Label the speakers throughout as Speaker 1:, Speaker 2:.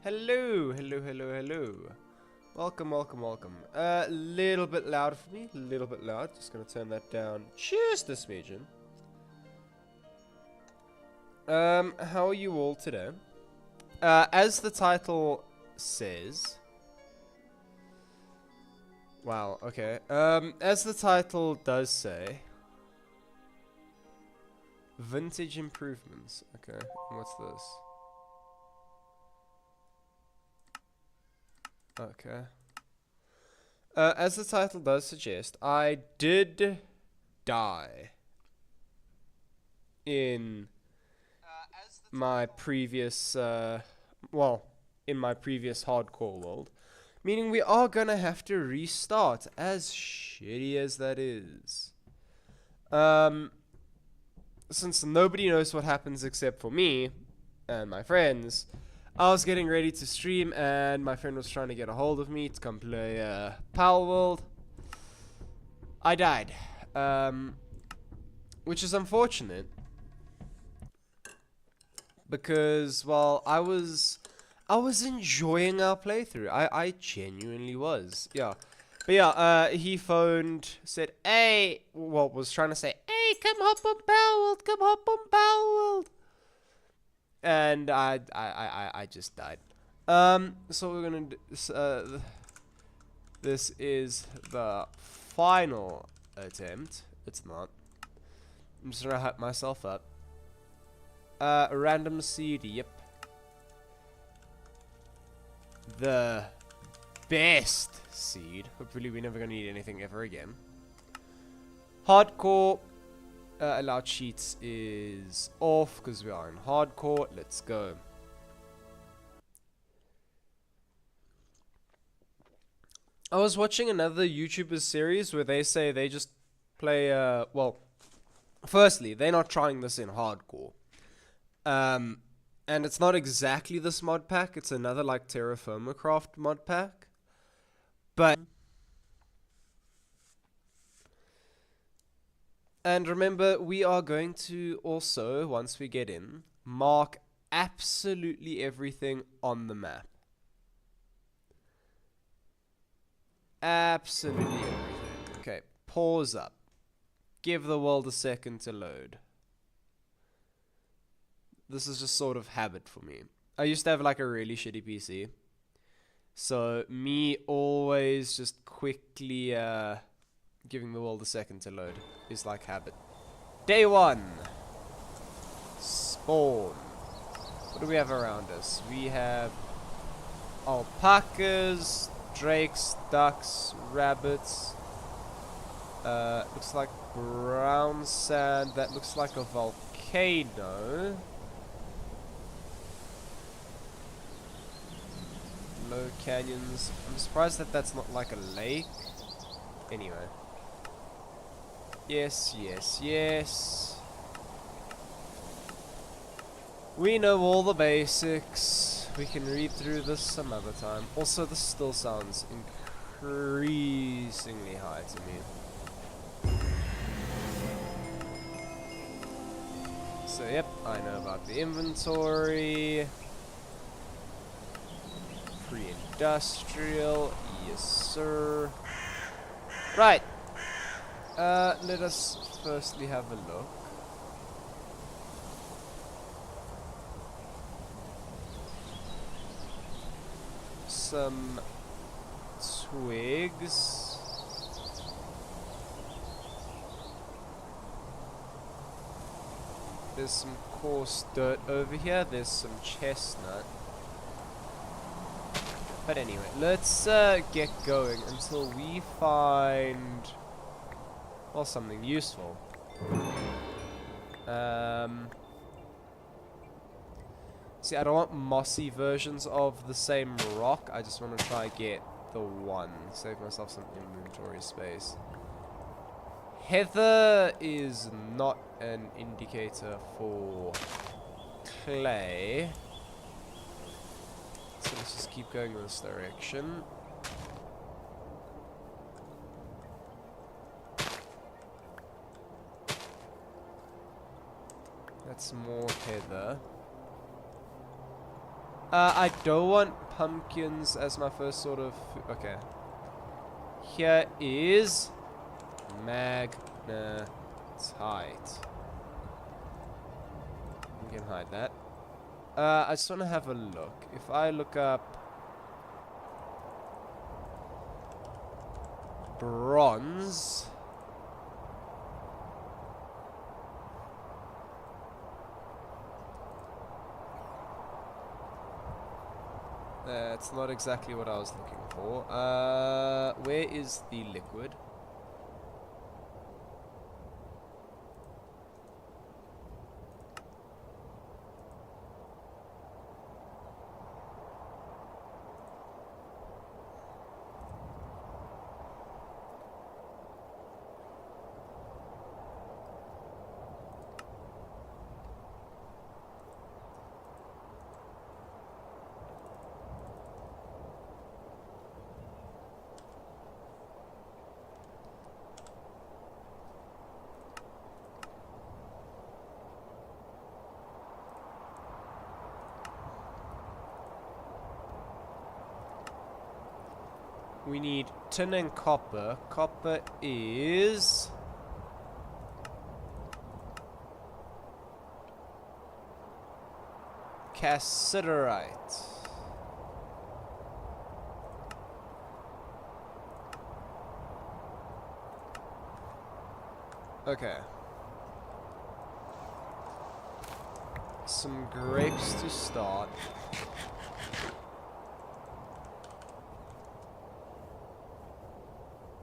Speaker 1: Hello, hello, hello, hello. Welcome, welcome, welcome. Little bit loud for me, a little bit loud. Just gonna turn that down just a smidgen. How are you all today? As the title says... Wow, okay. As the title does say... Vintage improvements. Okay, what's this? Okay. As the title does suggest, I did die in my previous, in my previous hardcore world. Meaning we are gonna have to restart, as shitty as that is. Since nobody knows what happens except for me and my friends, I was getting ready to stream, and my friend was trying to get a hold of me to come play Power World. I died, which is unfortunate because, well, I was enjoying our playthrough. I genuinely was, yeah. But yeah, he phoned, said, "Hey," well, was trying to say, "Hey, come hop on Power World, come hop on Power World." And I just died. So we're gonna do, this is the final attempt. It's not. I'm just gonna hype myself up. Random seed, yep. The best seed. Hopefully we're never gonna need anything ever again. Hardcore. Allowed cheats is off because we are in hardcore. Let's go. I was watching another YouTuber series where they say they just play, well, firstly, they're not trying this in hardcore. And it's not exactly this mod pack, it's another like Terraformacraft mod pack. But... And remember, we are going to also, once we get in, mark absolutely everything on the map. Absolutely everything. Okay, pause up. Give the world a second to load. This is just sort of habit for me. I used to have like a really shitty PC. So me always just quickly giving the world a second to load is like habit. Day 1. Spawn. What do we have around us? We have alpacas, drakes, ducks, rabbits. Looks like brown sand. That looks like a volcano. Low canyons. I'm surprised that that's not like a lake. Anyway. Yes, yes, yes. We know all the basics. We can read through this some other time. Also, this still sounds increasingly high to me. So, yep, I know about the inventory. Pre-industrial, yes sir. Right. Let us firstly have a look. Some twigs. There's some coarse dirt over here. There's some chestnut. But anyway, let's get going until we find, well, something useful. See, I don't want mossy versions of the same rock. I just want to try get the one. Save myself some inventory space. Heather is not an indicator for clay. So let's just keep going in this direction. That's more heather. I don't want pumpkins as my first sort of... Okay. Here is... magnetite. We can hide that. I just want to have a look. If I look up... bronze... That's not exactly what I was looking for. Where is the liquid? We need tin and copper. Copper is... cassiterite. Okay. Some grapes to start.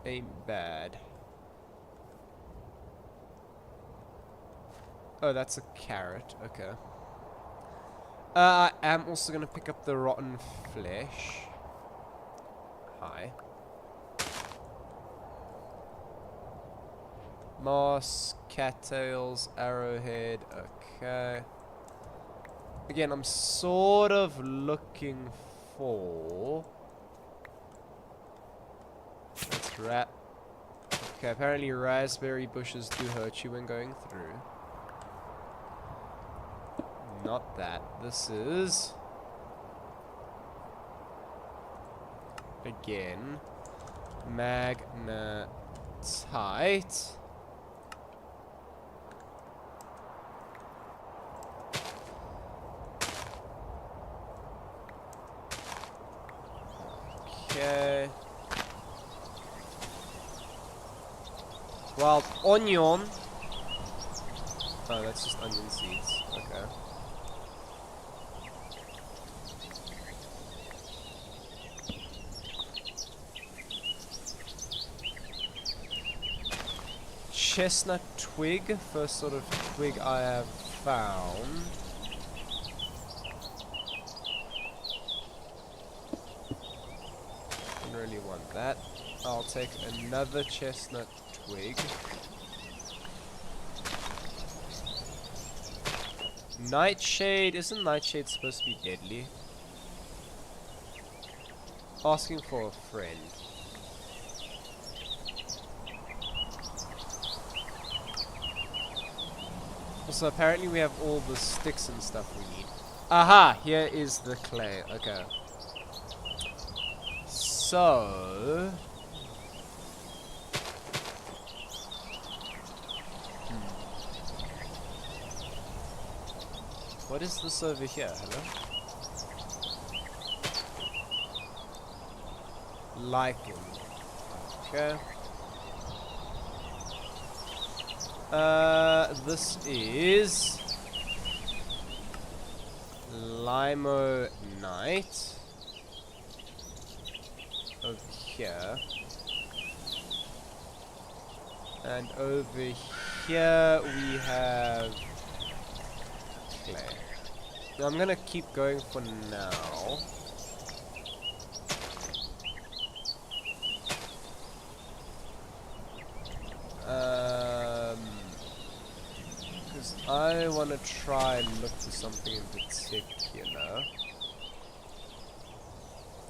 Speaker 1: Ain't bad. Oh, that's a carrot. Okay. I am also gonna pick up the rotten flesh. Hi. Moss, cattails, arrowhead. Okay. Again, I'm sort of looking for... Let's wrap. Okay, apparently raspberry bushes do hurt you when going through. Not that. This is... again... magnetite. Okay. Wild onion. Oh, that's just onion seeds. Okay. Chestnut twig. First sort of twig I have found. Don't really want that. I'll take another chestnut twig. Nightshade. Isn't nightshade supposed to be deadly? Asking for a friend. Also, apparently we have all the sticks and stuff we need. Aha! Here is the clay. Okay. So... What is this over here? Hello? Lichen. Okay. This is... limonite. Over here. And over here we have... clay. Now I'm gonna keep going for now. Because I want to try and look for something in particular.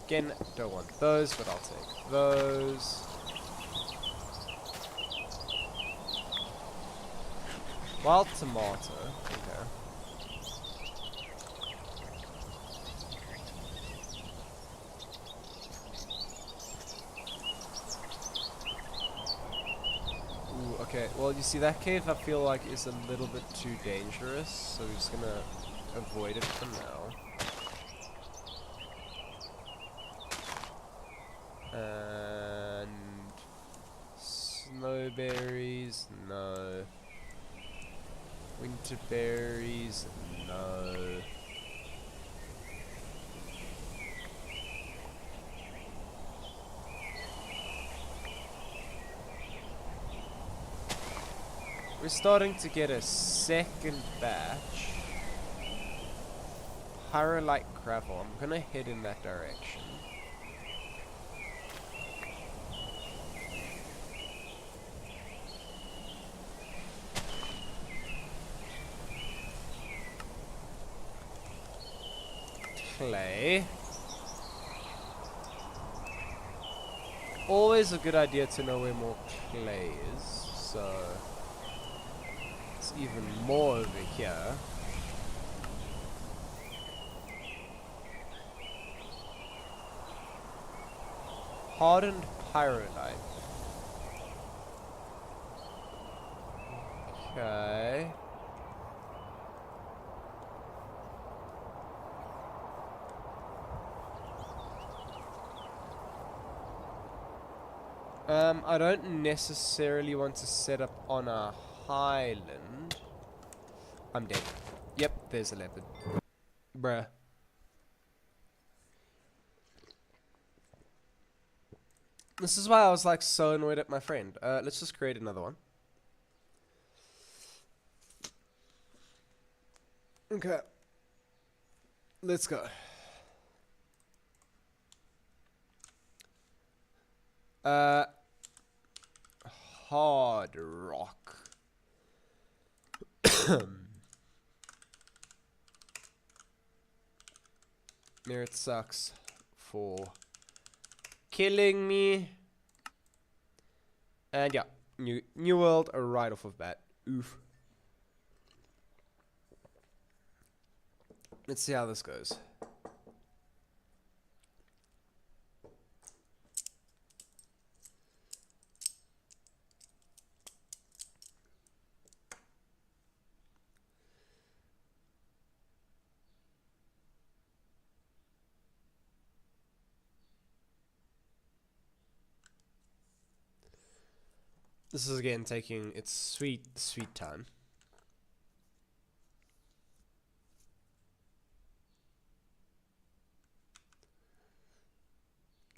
Speaker 1: Again, don't want those, but I'll take those. Wild tomato. Okay. Okay, well, you see, that cave I feel like is a little bit too dangerous, so we're just gonna avoid it for now. And snowberries, no. Winter berries, no. We're starting to get a second batch. Pyrolite gravel. I'm gonna head in that direction. Clay. Always a good idea to know where more clay is, so it's even more over here. Hardened pyrolite. Okay. I don't necessarily want to set up on a highland. I'm dead. Yep, there's a leopard. Bruh. This is why I was like so annoyed at my friend. Let's just create another one. Okay. Let's go. Hard rock. Merit sucks for killing me. And yeah, new world right off of bat. Oof. Let's see how this goes. This is again taking its sweet time.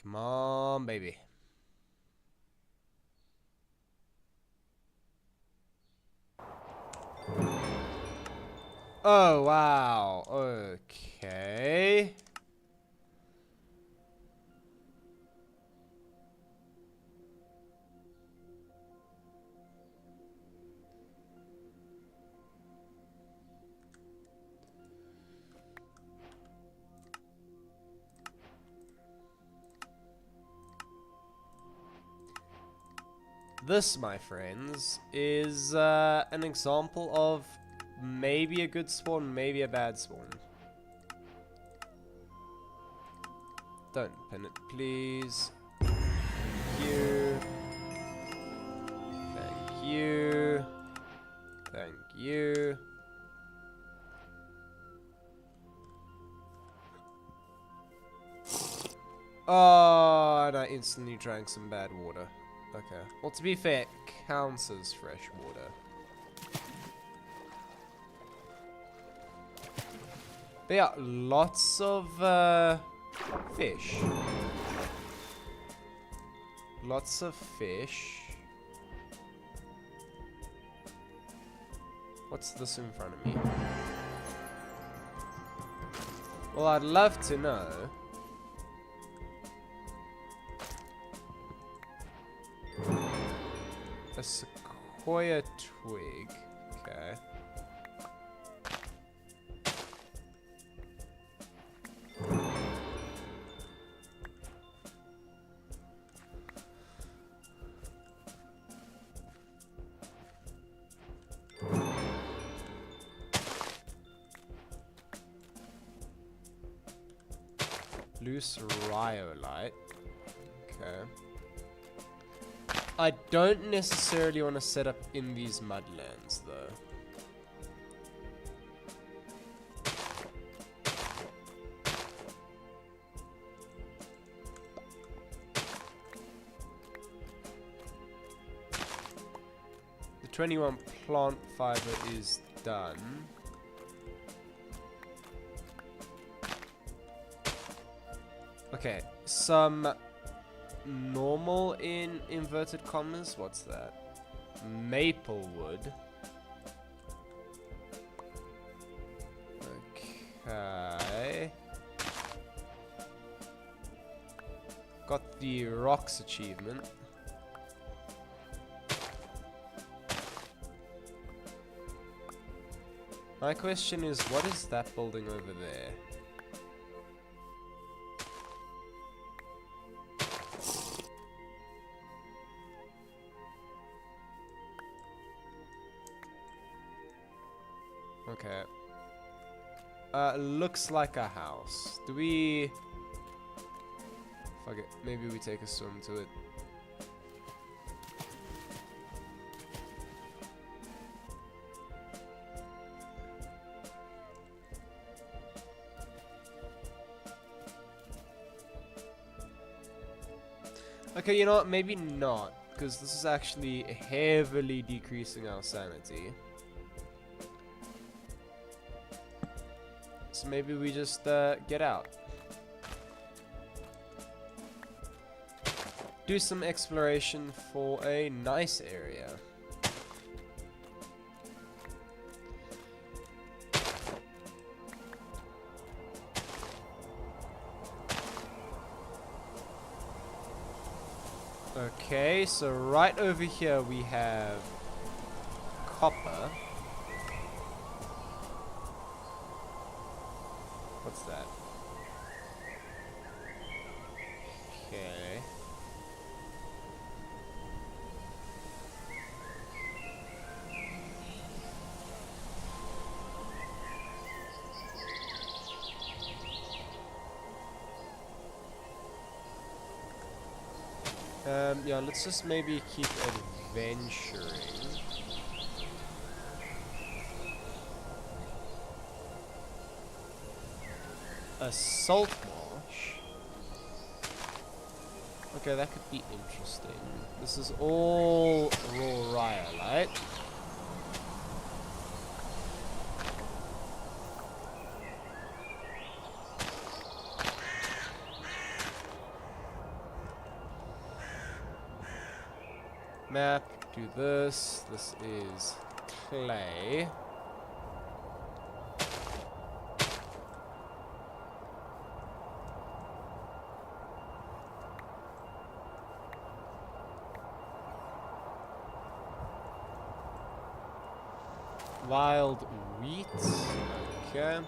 Speaker 1: Come on, baby. Oh, wow. Okay. This, my friends, is an example of maybe a good spawn, maybe a bad spawn. Don't pin it, please. Thank you. Thank you. Thank you. Oh, and I instantly drank some bad water. Okay. Well, to be fair, it counts as fresh water. But yeah, lots of fish. Lots of fish. What's this in front of me? Well, I'd love to know. A sequoia twig. Okay. Loose rhyolite. Okay. I don't necessarily want to set up in these mudlands, though. The 21 plant fiber is done. Okay, some normal in inverted commas. What's that? Maple wood. Okay. Got the rocks achievement. My question is, what is that building over there? Okay. Looks like a house. Do we... Fuck it. Maybe we take a swim to it. Okay, you know what? Maybe not. Because this is actually heavily decreasing our sanity. So maybe we just get out. Do some exploration for a nice area. Okay, so right over here we have copper. What's that? Okay. Yeah, let's just maybe keep adventuring. A salt marsh. Okay, that could be interesting. This is all raw rhyolite. Map, do this. This is clay. Wild wheat. Okay.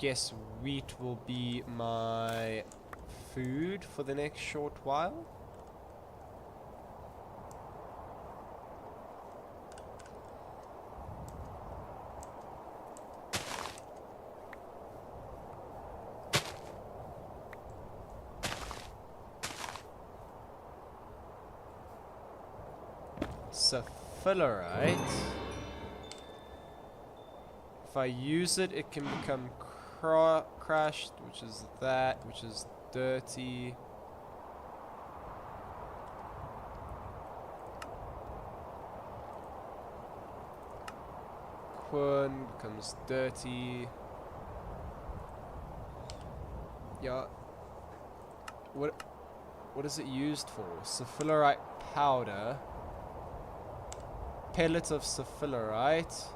Speaker 1: Guess wheat will be my food for the next short while. Sulfurite. If I use it, it can become crashed, which is that, which is dirty. Quern becomes dirty. Yeah. What is it used for? Sulfurite powder. Pellet of sulfurite.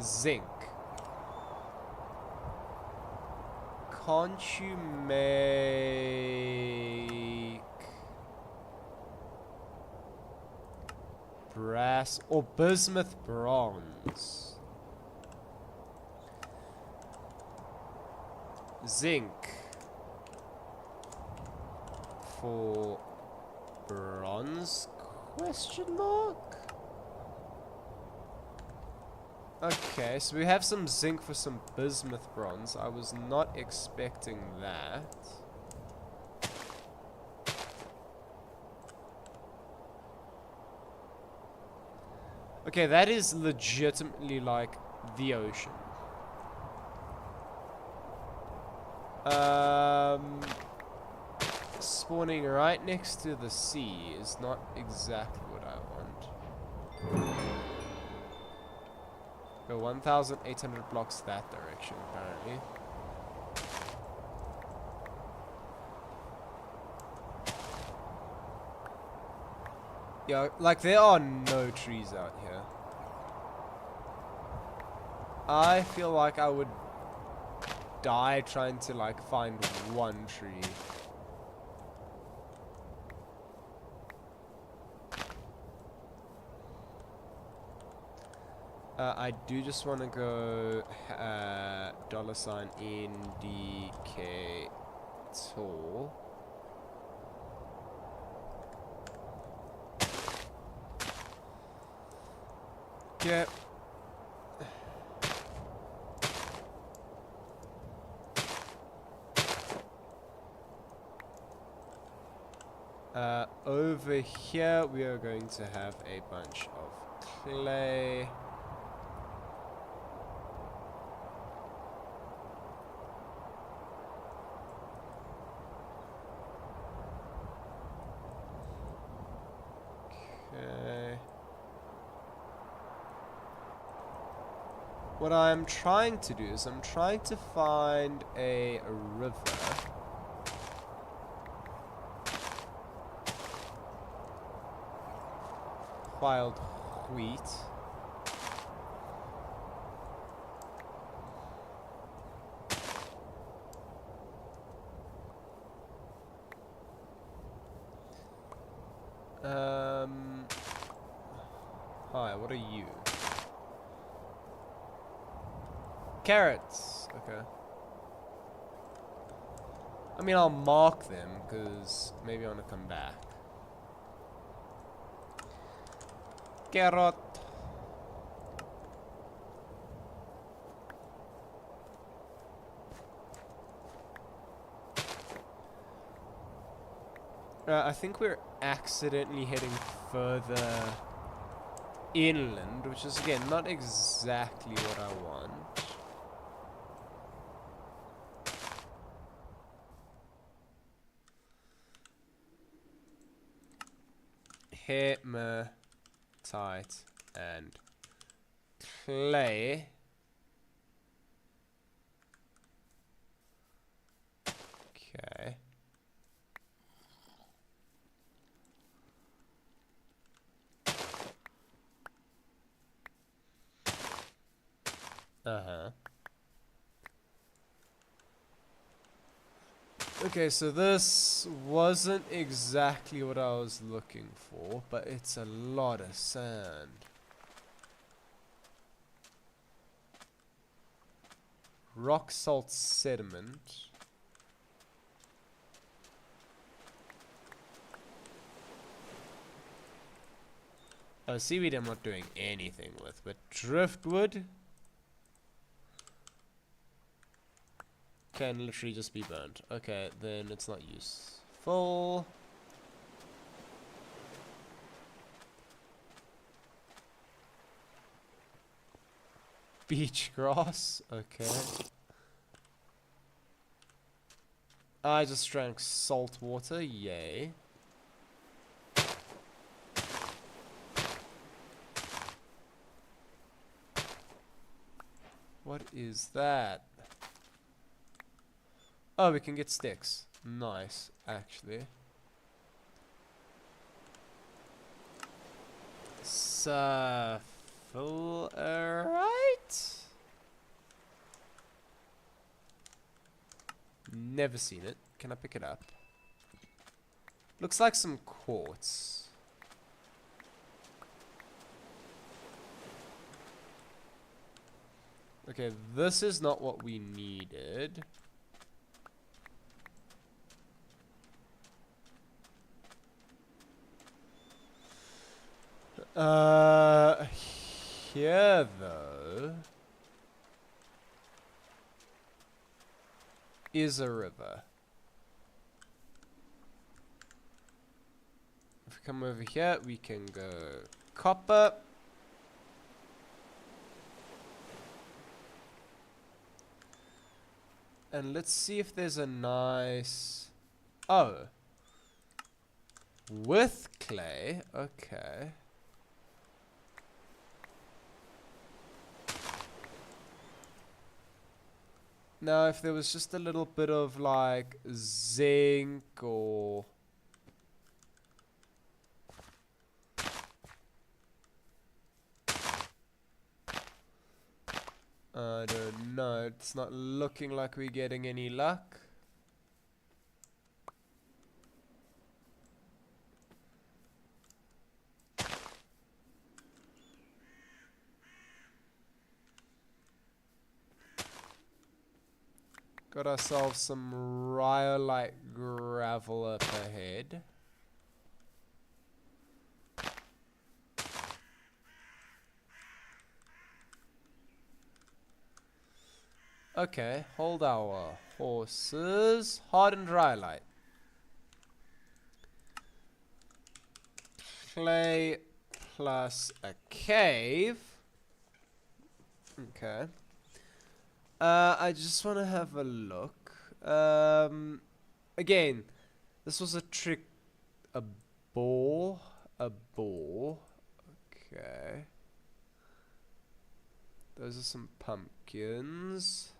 Speaker 1: Zinc. Can't you make brass or bismuth bronze? Zinc for bronze? Question mark? Okay, so we have some zinc for some bismuth bronze. I was not expecting that. Okay, that is legitimately like the ocean. Spawning right next to the sea is not exactly what I want. Go 1,800 blocks that direction, apparently. Yeah, like there are no trees out here. I feel like I would die trying to like find one tree. I do just want to go $indicator. Yeah. Over here we are going to have a bunch of clay. Okay. What I'm trying to do is I'm trying to find a river. Wild wheat. Hi, what are you? Carrots. Okay. I mean, I'll mark them because maybe I want to come back. Carrot. I think we're accidentally heading further inland, which is again not exactly what I want. Hematite and clay. Okay. Okay, so this wasn't exactly what I was looking for, but it's a lot of sand. Rock salt sediment. Oh, seaweed I'm not doing anything with, but driftwood can literally just be burnt. Okay, then it's not useful. Beach grass, okay. I just drank salt water, yay. What is that? Oh, we can get sticks. Nice, actually. Sulfurite? Never seen it. Can I pick it up? Looks like some quartz. Okay, this is not what we needed. here, though, is a river. If we come over here, we can go copper. And let's see if there's a nice... Oh. With clay. Okay. Now, if there was just a little bit of, like, zinc or... I don't know. It's not looking like we're getting any luck. Got ourselves some rhyolite gravel up ahead. Okay, hold our horses. Hardened rhyolite. Clay plus a cave. Okay. I just want to have a look. Again, this was a trick. A boar. A boar. Okay. Those are some pumpkins.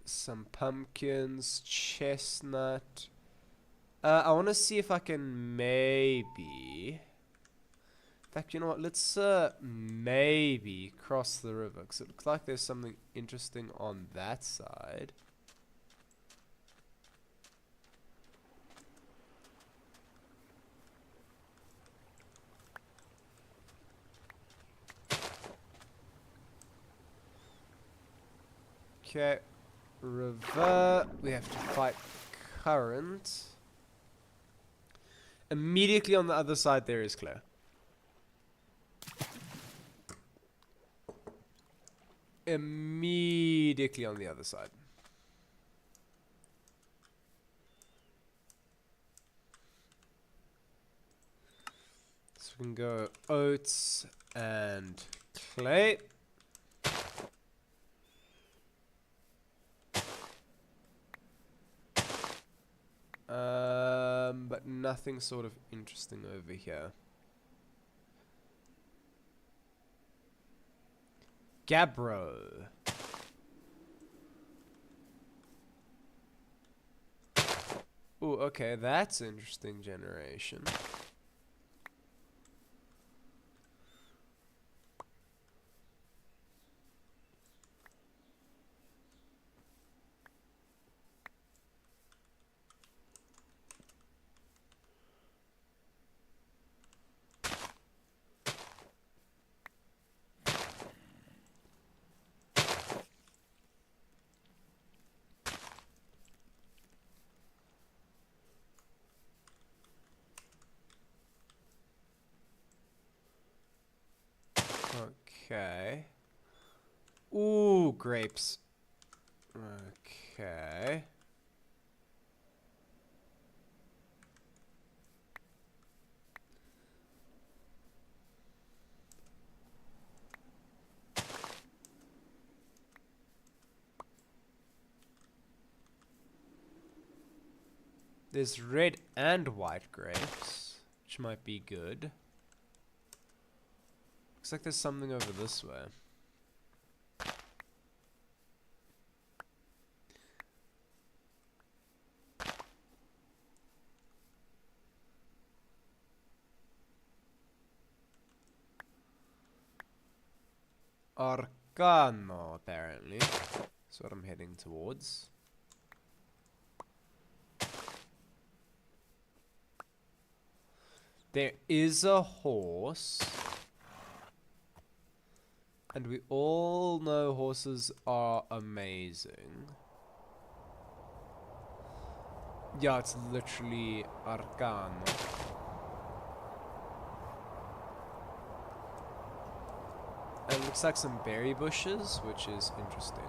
Speaker 1: Some pumpkins, chestnut. I want to see if I can maybe... In fact, you know what? Let's maybe cross the river, because it looks like there's something interesting on that side. Okay, river. We have to fight current. Immediately on the other side there is clear. Immediately on the other side. So we can go oats and clay. But nothing sort of interesting over here. Gabbro. Ooh, okay, that's interesting generation. Okay. Ooh, grapes. Okay. There's red and white grapes, which might be good. Looks like there's something over this way. Arcano, apparently. That's what I'm heading towards. There is a horse. And we all know horses are amazing. Yeah, it's literally Arcano. And it looks like some berry bushes, which is interesting.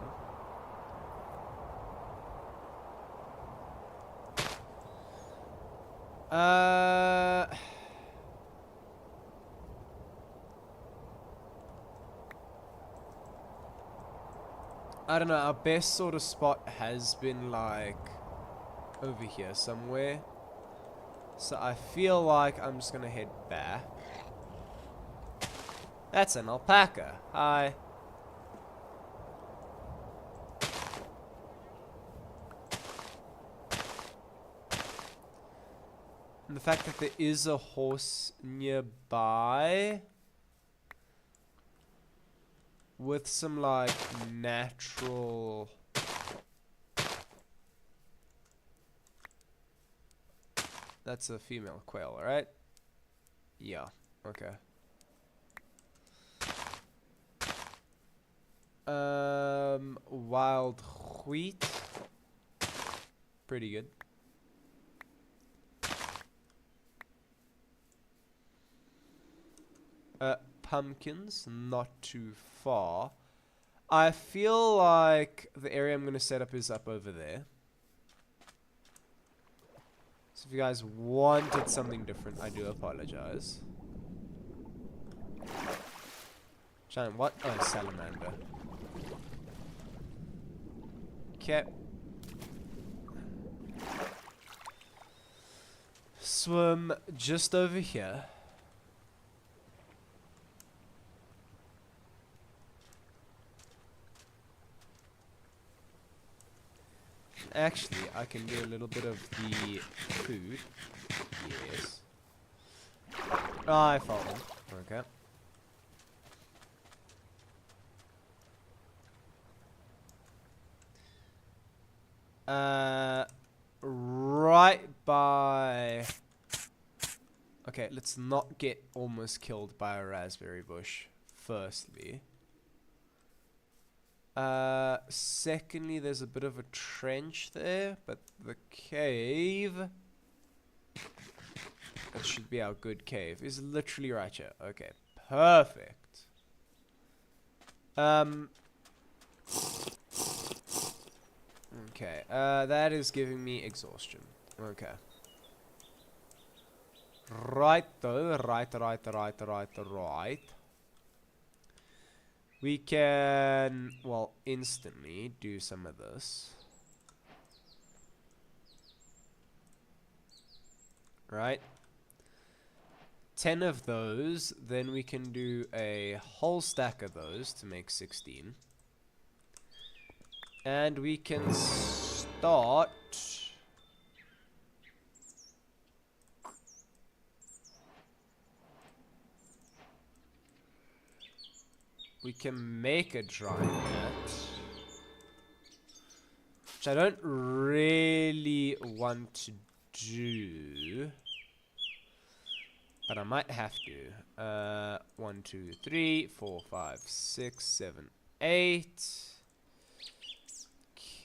Speaker 1: I don't know, our best sort of spot has been like over here somewhere. So I feel like I'm just gonna head back. That's an alpaca. Hi. And the fact that there is a horse nearby with some like natural That's a female quail, right? Yeah, okay. Wild wheat. Pretty good. Pumpkins, not too far. I feel like the area I'm going to set up is up over there. So if you guys wanted something different, I do apologize. Giant what? Oh, salamander. Okay. Swim just over here. Actually, I can do a little bit of the food. Yes. Oh, I found them. Okay. Right by... Okay, let's not get almost killed by a raspberry bush, firstly. Secondly, there's a bit of a trench there, but the cave... That should be our good cave. Is literally right here. Okay, perfect. Okay, that is giving me exhaustion. Okay. Right though, right. We can, well, instantly do some of this. Right? 10 of those, then we can do a whole stack of those to make 16. And we can start... We can make a drying mat. Which I don't really want to do. But I might have to. 1, 2, 3, 4, 5, 6, 7, 8.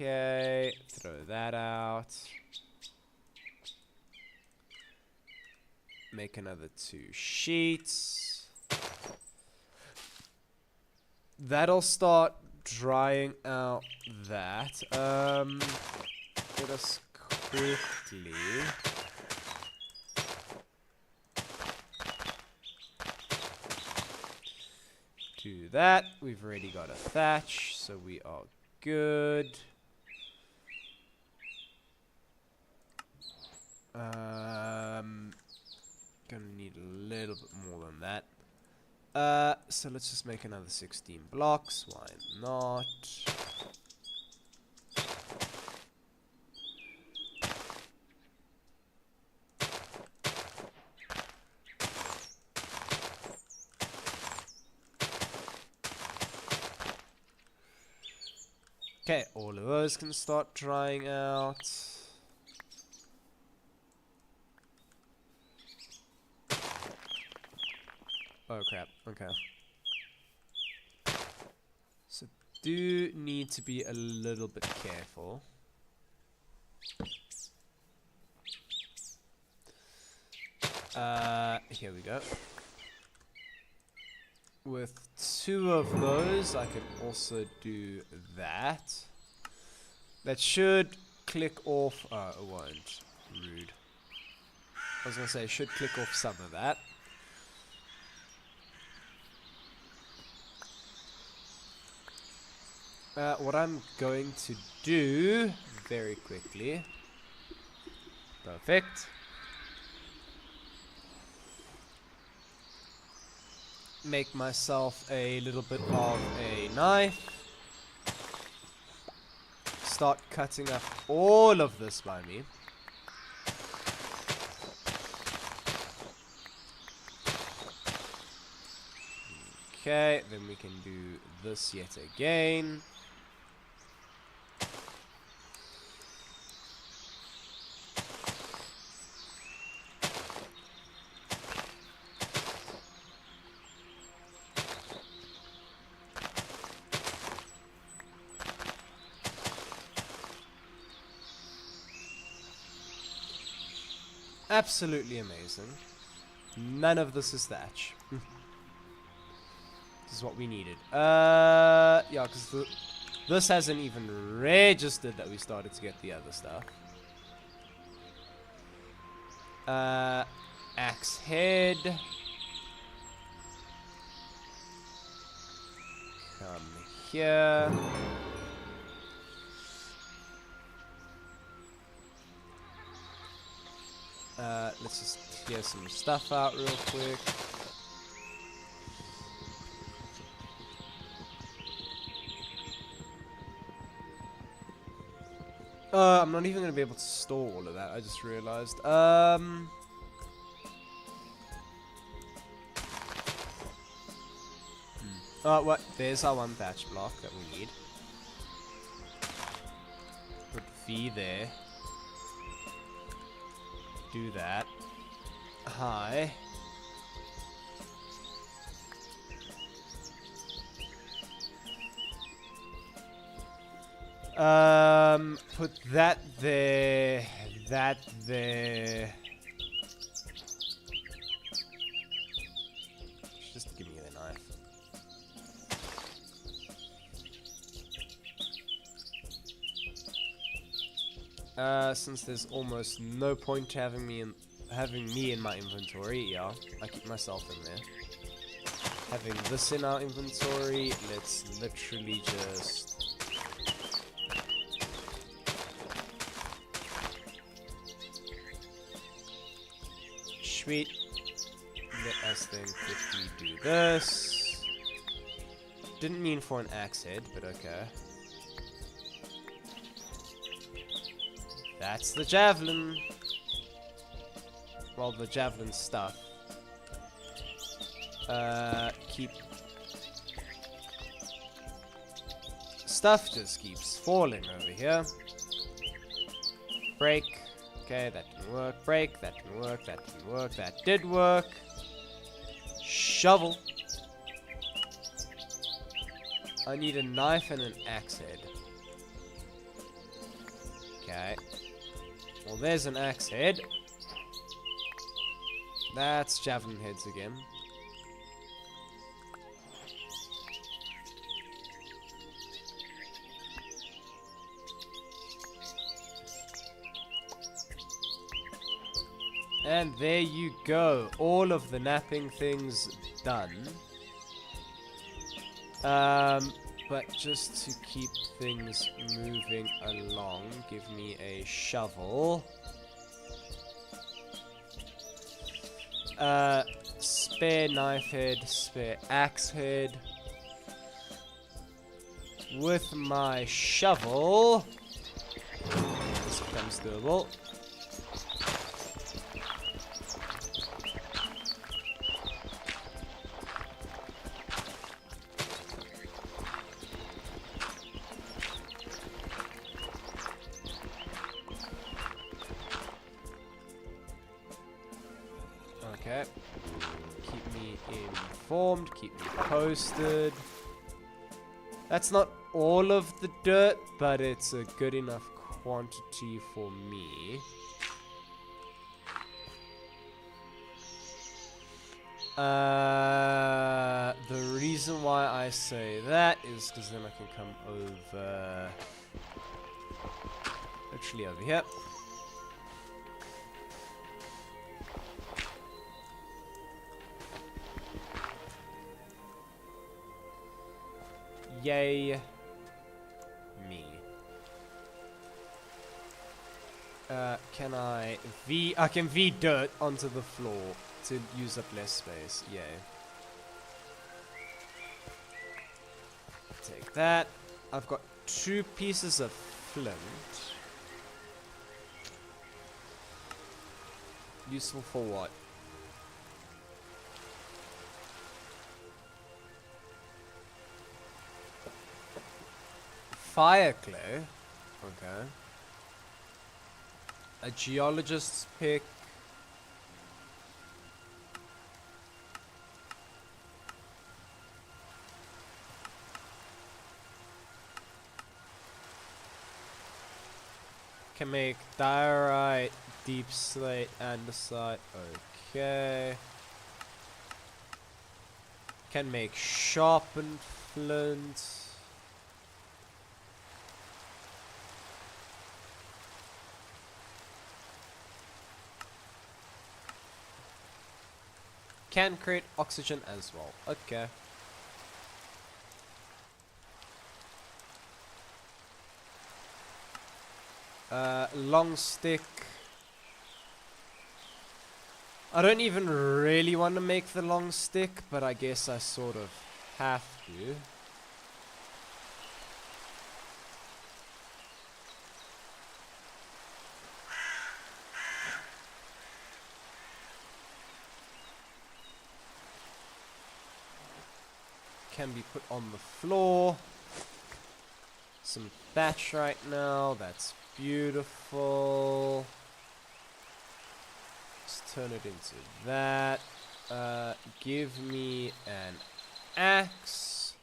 Speaker 1: Okay, throw that out. Make another 2 sheets. That'll start drying out that. Let us quickly... do that. We've already got a thatch, so we are good. Gonna need a little bit more than that. So let's just make another 16 blocks. Why not? Okay, all of those can start drying out. Oh crap, okay. So do need to be a little bit careful. Here we go. With 2 of those, I can also do that. That should click off. Oh, it won't. Rude. I was gonna say, it should click off some of that. What I'm going to do very quickly. Perfect. Make myself a little bit of a knife. Start cutting up all of this by me. Okay, then we can do this yet again. Absolutely amazing. None of this is thatch. This is what we needed. Yeah, because this hasn't even registered that we started to get the other stuff. Axe head. Come here. Let's just clear some stuff out real quick. I'm not even going to be able to store all of that, I just realized. Oh, what? There's our 1 thatch block that we need. Put V there. Do that. Hi. Put that there. That there. Just give me the knife. Since there's almost no point to having me in my inventory, yeah, I keep myself in there. Having this in our inventory, let's literally just sweet. Let us then quickly do this. Didn't mean for an axe head, but okay. That's the javelin. Well, the javelin stuff. Keep... Stuff just keeps falling over here. Break. Okay, that didn't work. Break. That didn't work. That didn't work. That did work. Shovel. I need a knife and an axe head. Okay. Well, there's an axe head. That's javelin heads again. And there you go. All of the napping things done. But just to keep things moving along, give me a shovel. Spare knife head, spare axe head. With my shovel, this becomes doable. Okay. Keep me informed, keep me posted. That's not all of the dirt, but it's a good enough quantity for me. The reason why I say that is because then I can come over, literally over here. Yay me. Can I can V dirt onto the floor to use up less space. Yay. Take that. I've got 2 pieces of flint. Useful for what? Fire clay. Okay. A geologist's pick. Can make diorite, deep slate, andesite. Okay. Can make sharpened flint. Can create oxygen as well. Okay. Long stick. I don't even really want to make the long stick, but I guess I sort of have to. Can be put on the floor. Some thatch right now. That's beautiful. Let's turn it into that. Give me an axe.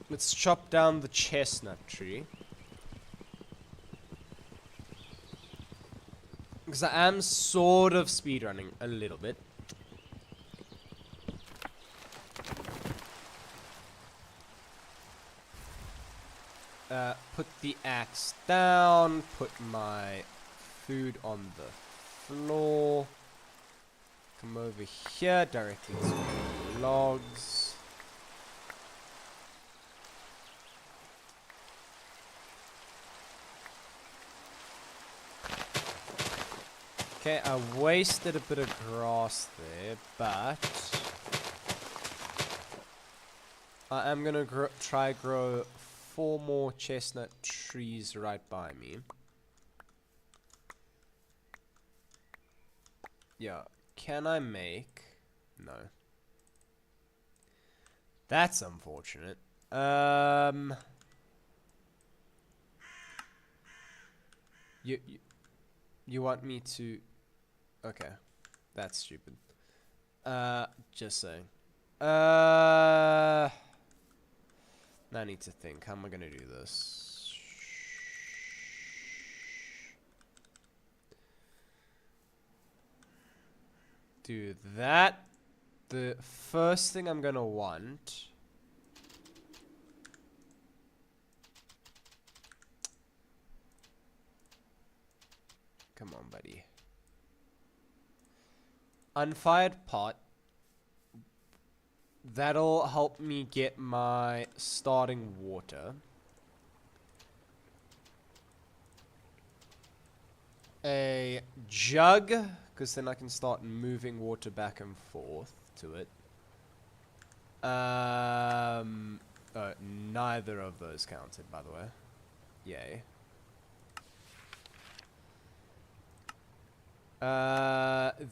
Speaker 1: Let's chop down the chestnut tree. Because I am sort of speedrunning a little bit. Put the axe down, put my food on the floor, come over here directly to the logs. Okay, I wasted a bit of grass there, but I am gonna try grow 4 more chestnut trees right by me. Yeah, can I make... No. That's unfortunate. You want me to... Okay. That's stupid. Just saying. Now I need to think. How am I going to do this? Do that. The first thing I'm going to want... Come on, buddy. Unfired pot. That'll help me get my starting water. A jug, because then I can start moving water back and forth to it. Neither of those counted, by the way. Yay.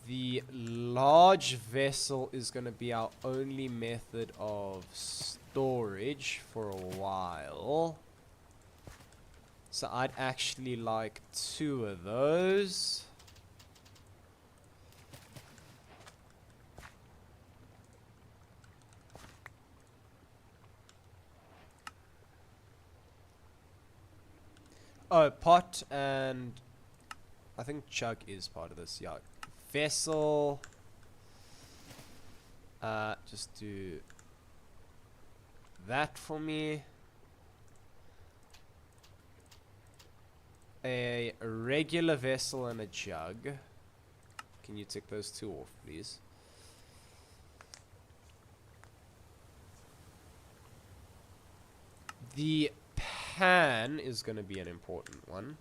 Speaker 1: The large vessel is going to be our only method of storage for a while. So I'd actually like 2 of those. Oh, pot and... I think chug is part of this, yeah. vessel. Just do that for me. A regular vessel and a jug. Can you tick those two off, please? The pan is going to be an important one.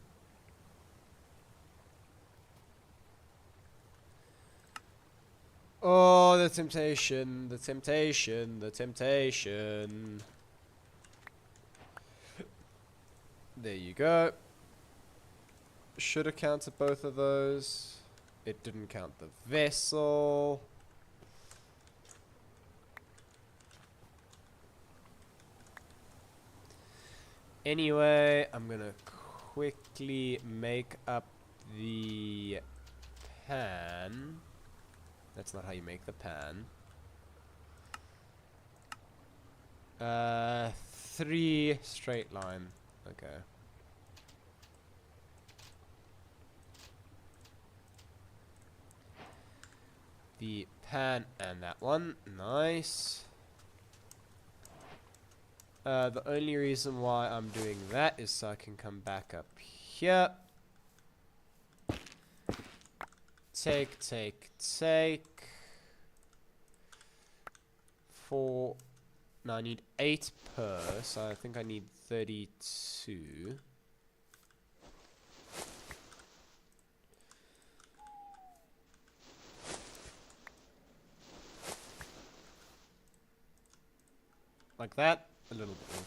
Speaker 1: Oh, the temptation, the temptation, the temptation. There you go. Should have counted both of those. It didn't count the vessel. Anyway, I'm gonna quickly make up the pan. That's not how you make the pan. 3 straight line. Okay. The pan and that one. Nice. The only reason why I'm doing that is so I can come back up here. Take. 4. No, I need 8 per, so I think I need 32. Like that. A little bit more.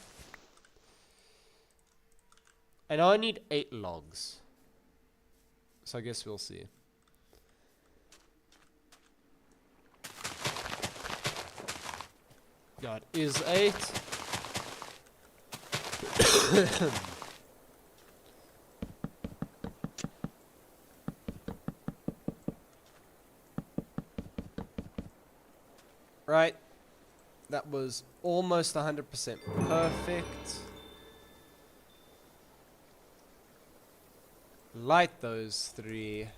Speaker 1: And I need 8 logs. So I guess we'll see. That is 8. Right. That was almost 100% perfect. Light those 3.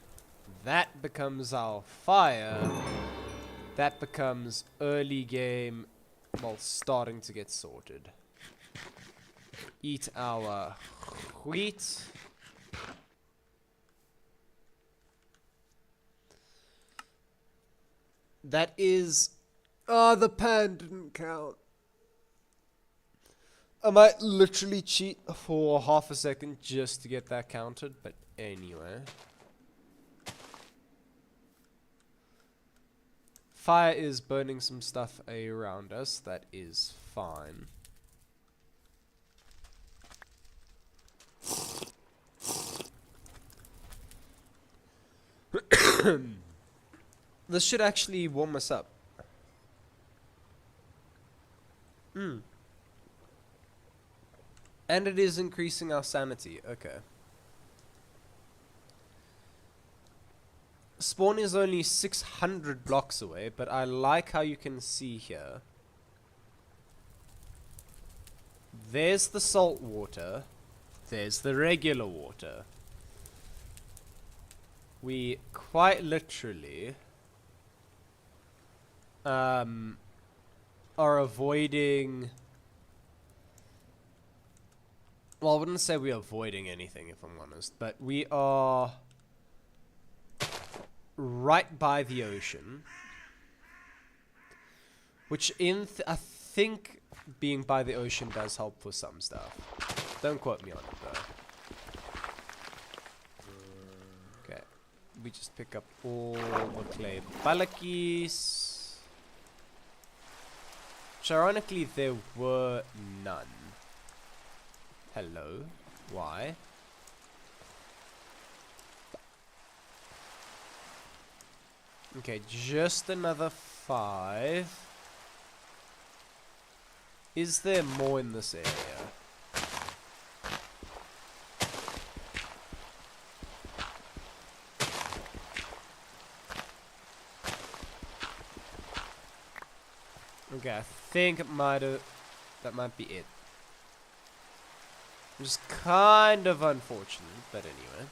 Speaker 1: That becomes our fire. That becomes early game, well, starting to get sorted. Eat our wheat. That is... Oh, the pan didn't count. I might literally cheat for half a second just to get that counted, but anyway. Fire is burning some stuff around us. That is fine. This should actually warm us up. And it is increasing our sanity. Okay. Spawn is only 600 blocks away, but I like how you can see here. There's the salt water. There's the regular water. We quite literally are avoiding... Well, I wouldn't say we're avoiding anything, if I'm honest, but we are right by the ocean, which I think being by the ocean does help for some stuff. Don't quote me on it, though. Okay, we just pick up all the clay balakis, which ironically there were none. Hello. Why? Okay, just another 5. Is there more in this area? Okay, I think it that might be it. Which is kind of unfortunate, but anyway.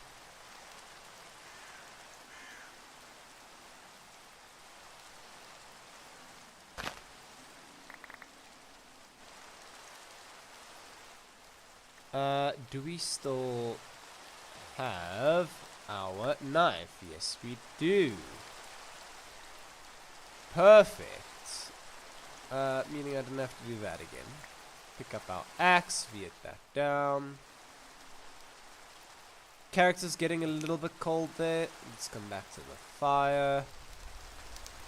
Speaker 1: Do we still have our knife? Yes, we do. Perfect. Meaning I didn't have to do that again. Pick up our axe, viet that down. Character's getting a little bit cold there. Let's come back to the fire.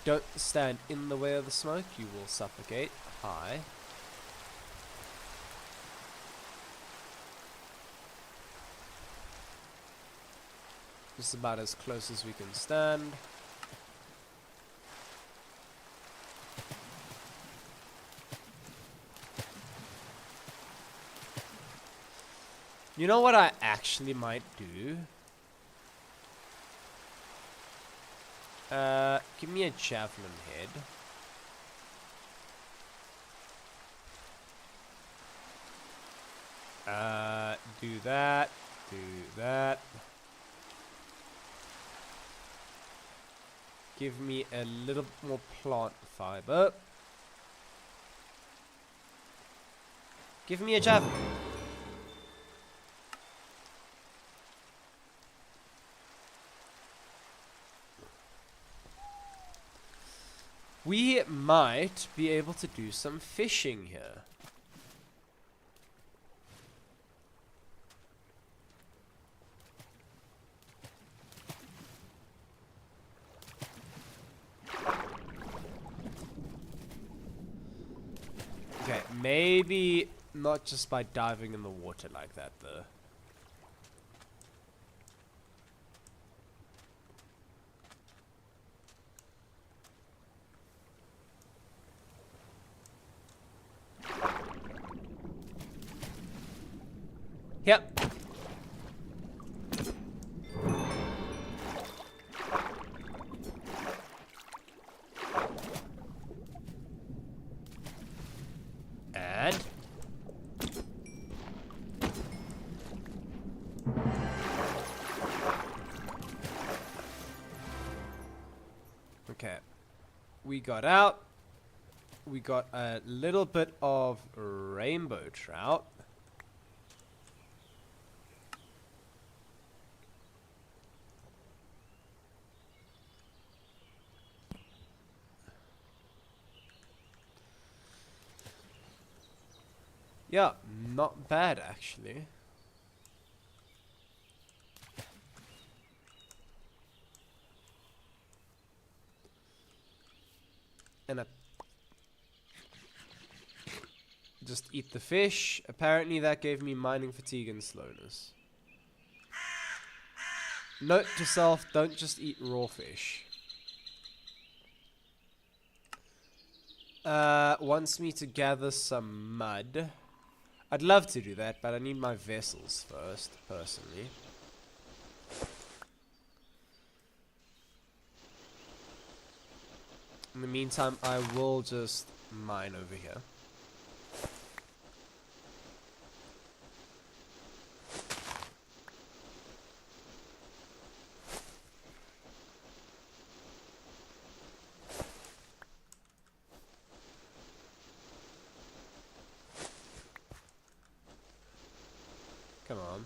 Speaker 1: Don't stand in the way of the smoke, you will suffocate. Hi. Just about as close as we can stand. You know what I actually might do? Give me a javelin head. Do that. Do that. Give me a little more plant fiber. Give me a javelin. We might be able to do some fishing here. Okay, maybe not just by diving in the water like that, though. Yep. And okay. We got out. We got a little bit of rainbow trout. Yeah, not bad actually. And I just eat the fish. Apparently that gave me mining fatigue and slowness. Note to self, don't just eat raw fish. Wants me to gather some mud. I'd love to do that, but I need my vessels first, personally. In the meantime, I will just mine over here. Come on.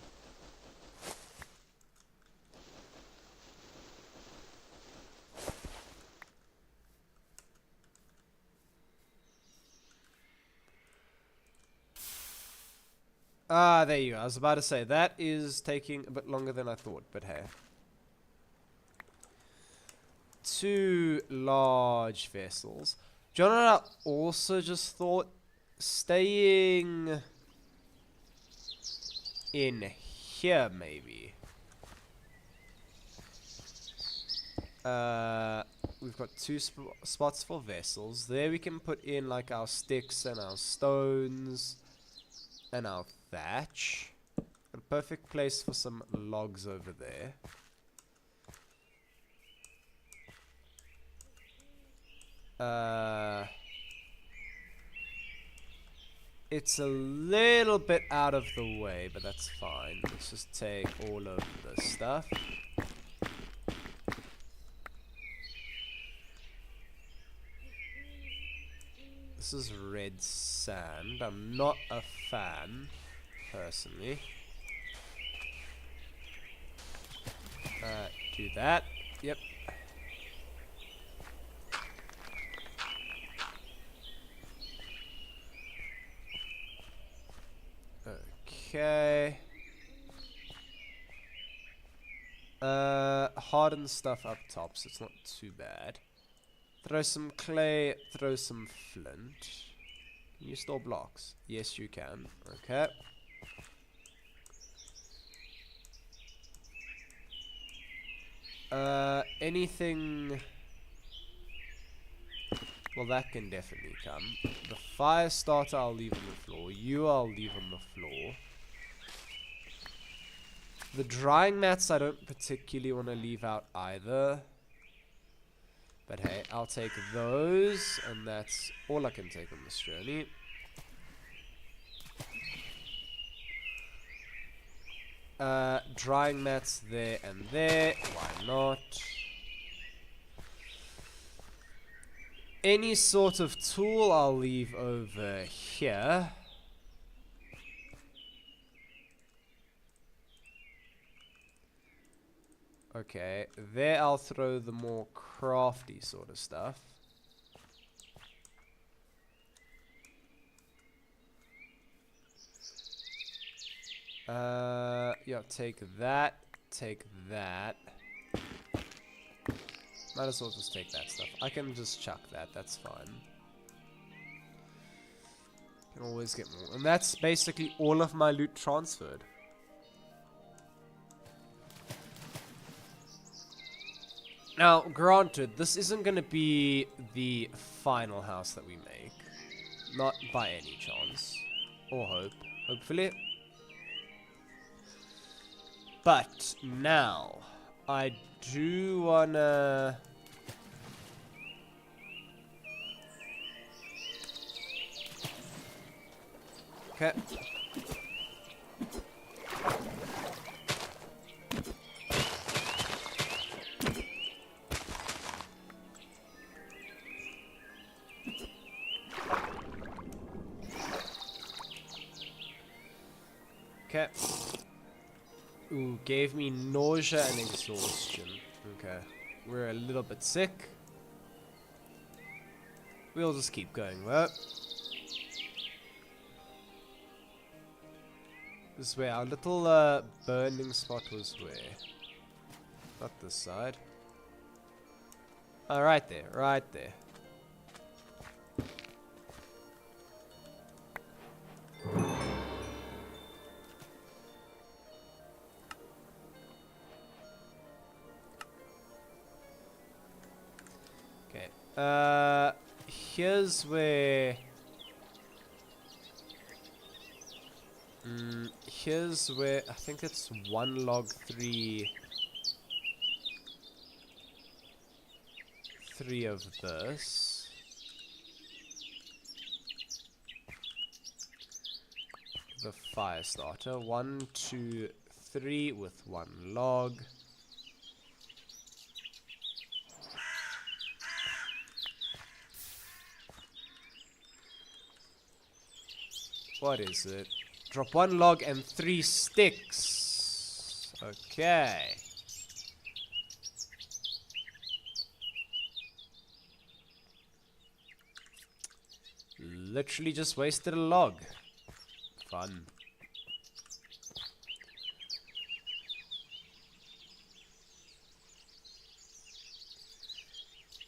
Speaker 1: Ah, there you go. I was about to say, that is taking a bit longer than I thought, but hey. 2 large vessels. John and I also just thought staying in here, maybe. We've got 2 spots for vessels. There we can put in like our sticks and our stones and our thatch. A perfect place for some logs over there. It's a little bit out of the way, but that's fine. Let's just take all of the stuff. This is red sand. I'm not a fan. personally. Do that. Yep. Okay. Harden stuff up top, so it's not too bad. Throw some clay, throw some flint. Can you store blocks? Yes, you can. Okay. Anything... Well, that can definitely come. The fire starter I'll leave on the floor. You I'll leave on the floor. The drying mats I don't particularly want to leave out either. But hey, I'll take those, and that's all I can take on this journey. Drying mats there and there. Why not? Any sort of tool I'll leave over here. Okay, there I'll throw the more crafty sort of stuff. Yeah, take that, take that. Might as well just take that stuff. I can just chuck that, that's fine. Can always get more. And that's basically all of my loot transferred. Now, granted, this isn't going to be the final house that we make. Not by any chance. Or hope. Hopefully. But, now, I do wanna... Okay. Okay. Ooh, gave me nausea and exhaustion. Okay. We're a little bit sick. We'll just keep going though. This is where our little burning spot was where? Not this side. Oh, right there, right there. Here's where... here's where... I think it's 1 log 3... 3 of this. The fire starter. 1, 2, 3 with 1 log. What is it? Drop 1 log and 3 sticks. Okay. Literally just wasted a log. Fun.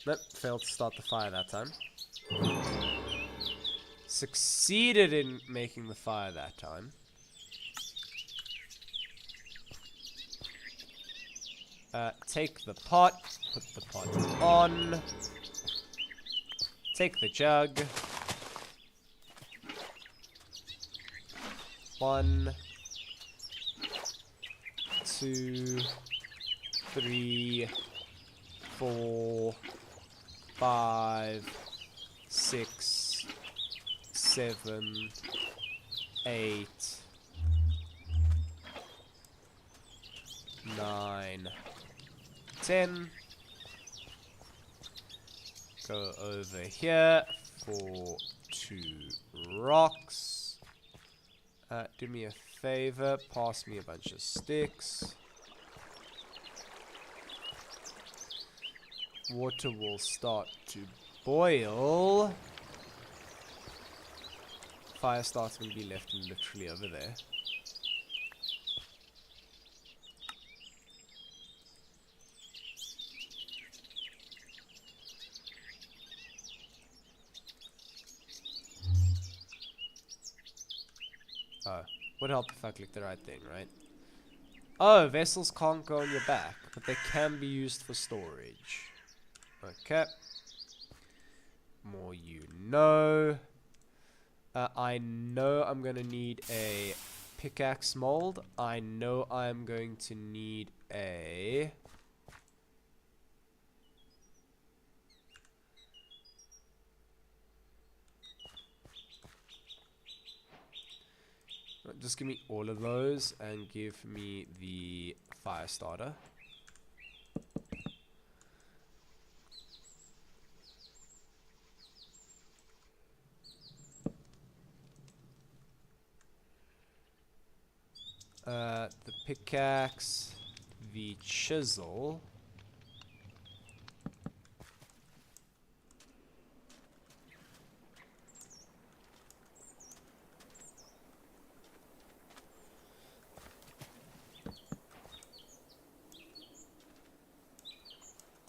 Speaker 1: Nope, failed to start the fire that time. Succeeded in making the fire that time. Take the pot, put the pot on. Take the jug. 1, 2, 3, 4, 5, 6, 7, 8, 9, 10. Go over here for 2 rocks. Do me a favor, pass me a bunch of sticks. Water will start to boil. Fire start's going to be left literally over there. Oh, would help if I click the right thing, right? Oh, vessels can't go on your back, but they can be used for storage. Okay. More you know. I know I'm going to need a pickaxe mold. I know I'm going to need a... Just give me all of those and give me the fire starter. The pickaxe, the chisel.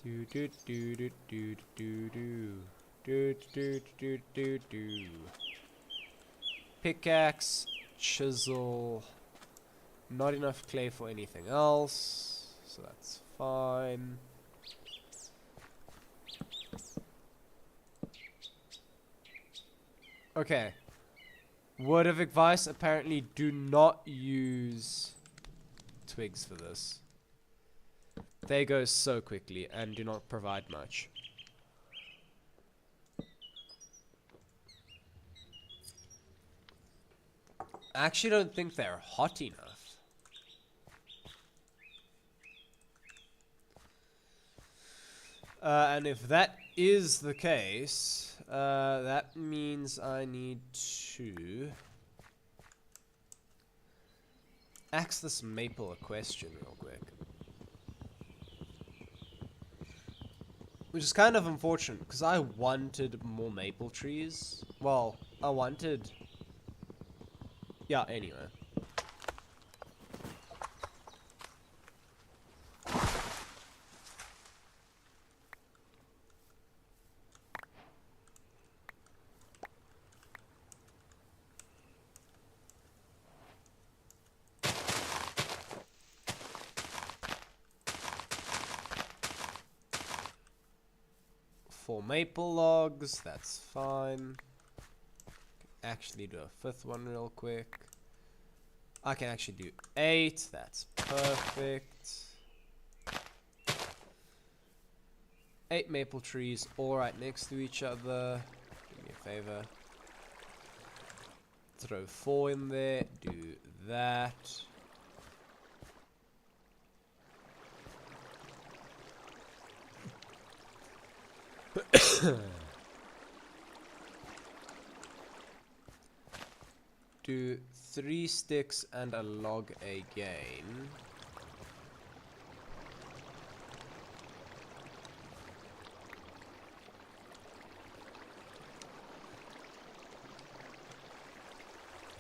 Speaker 1: Do do do do do do do do do do do do. Pickaxe, chisel. Not enough clay for anything else, so that's fine. Okay. Word of advice, apparently do not use twigs for this. They go so quickly and do not provide much. I actually don't think they're hot enough. And if that is the case, that means I need to ask this maple a question real quick. Which is kind of unfortunate, because I wanted more maple trees. Well, I wanted... Yeah, anyway. Four maple logs, that's fine. Actually do a fifth one real quick. I can actually do 8, that's perfect. 8 maple trees all right next to each other. Do me a favor. Throw 4 in there, do that. Do 3 sticks and a log again.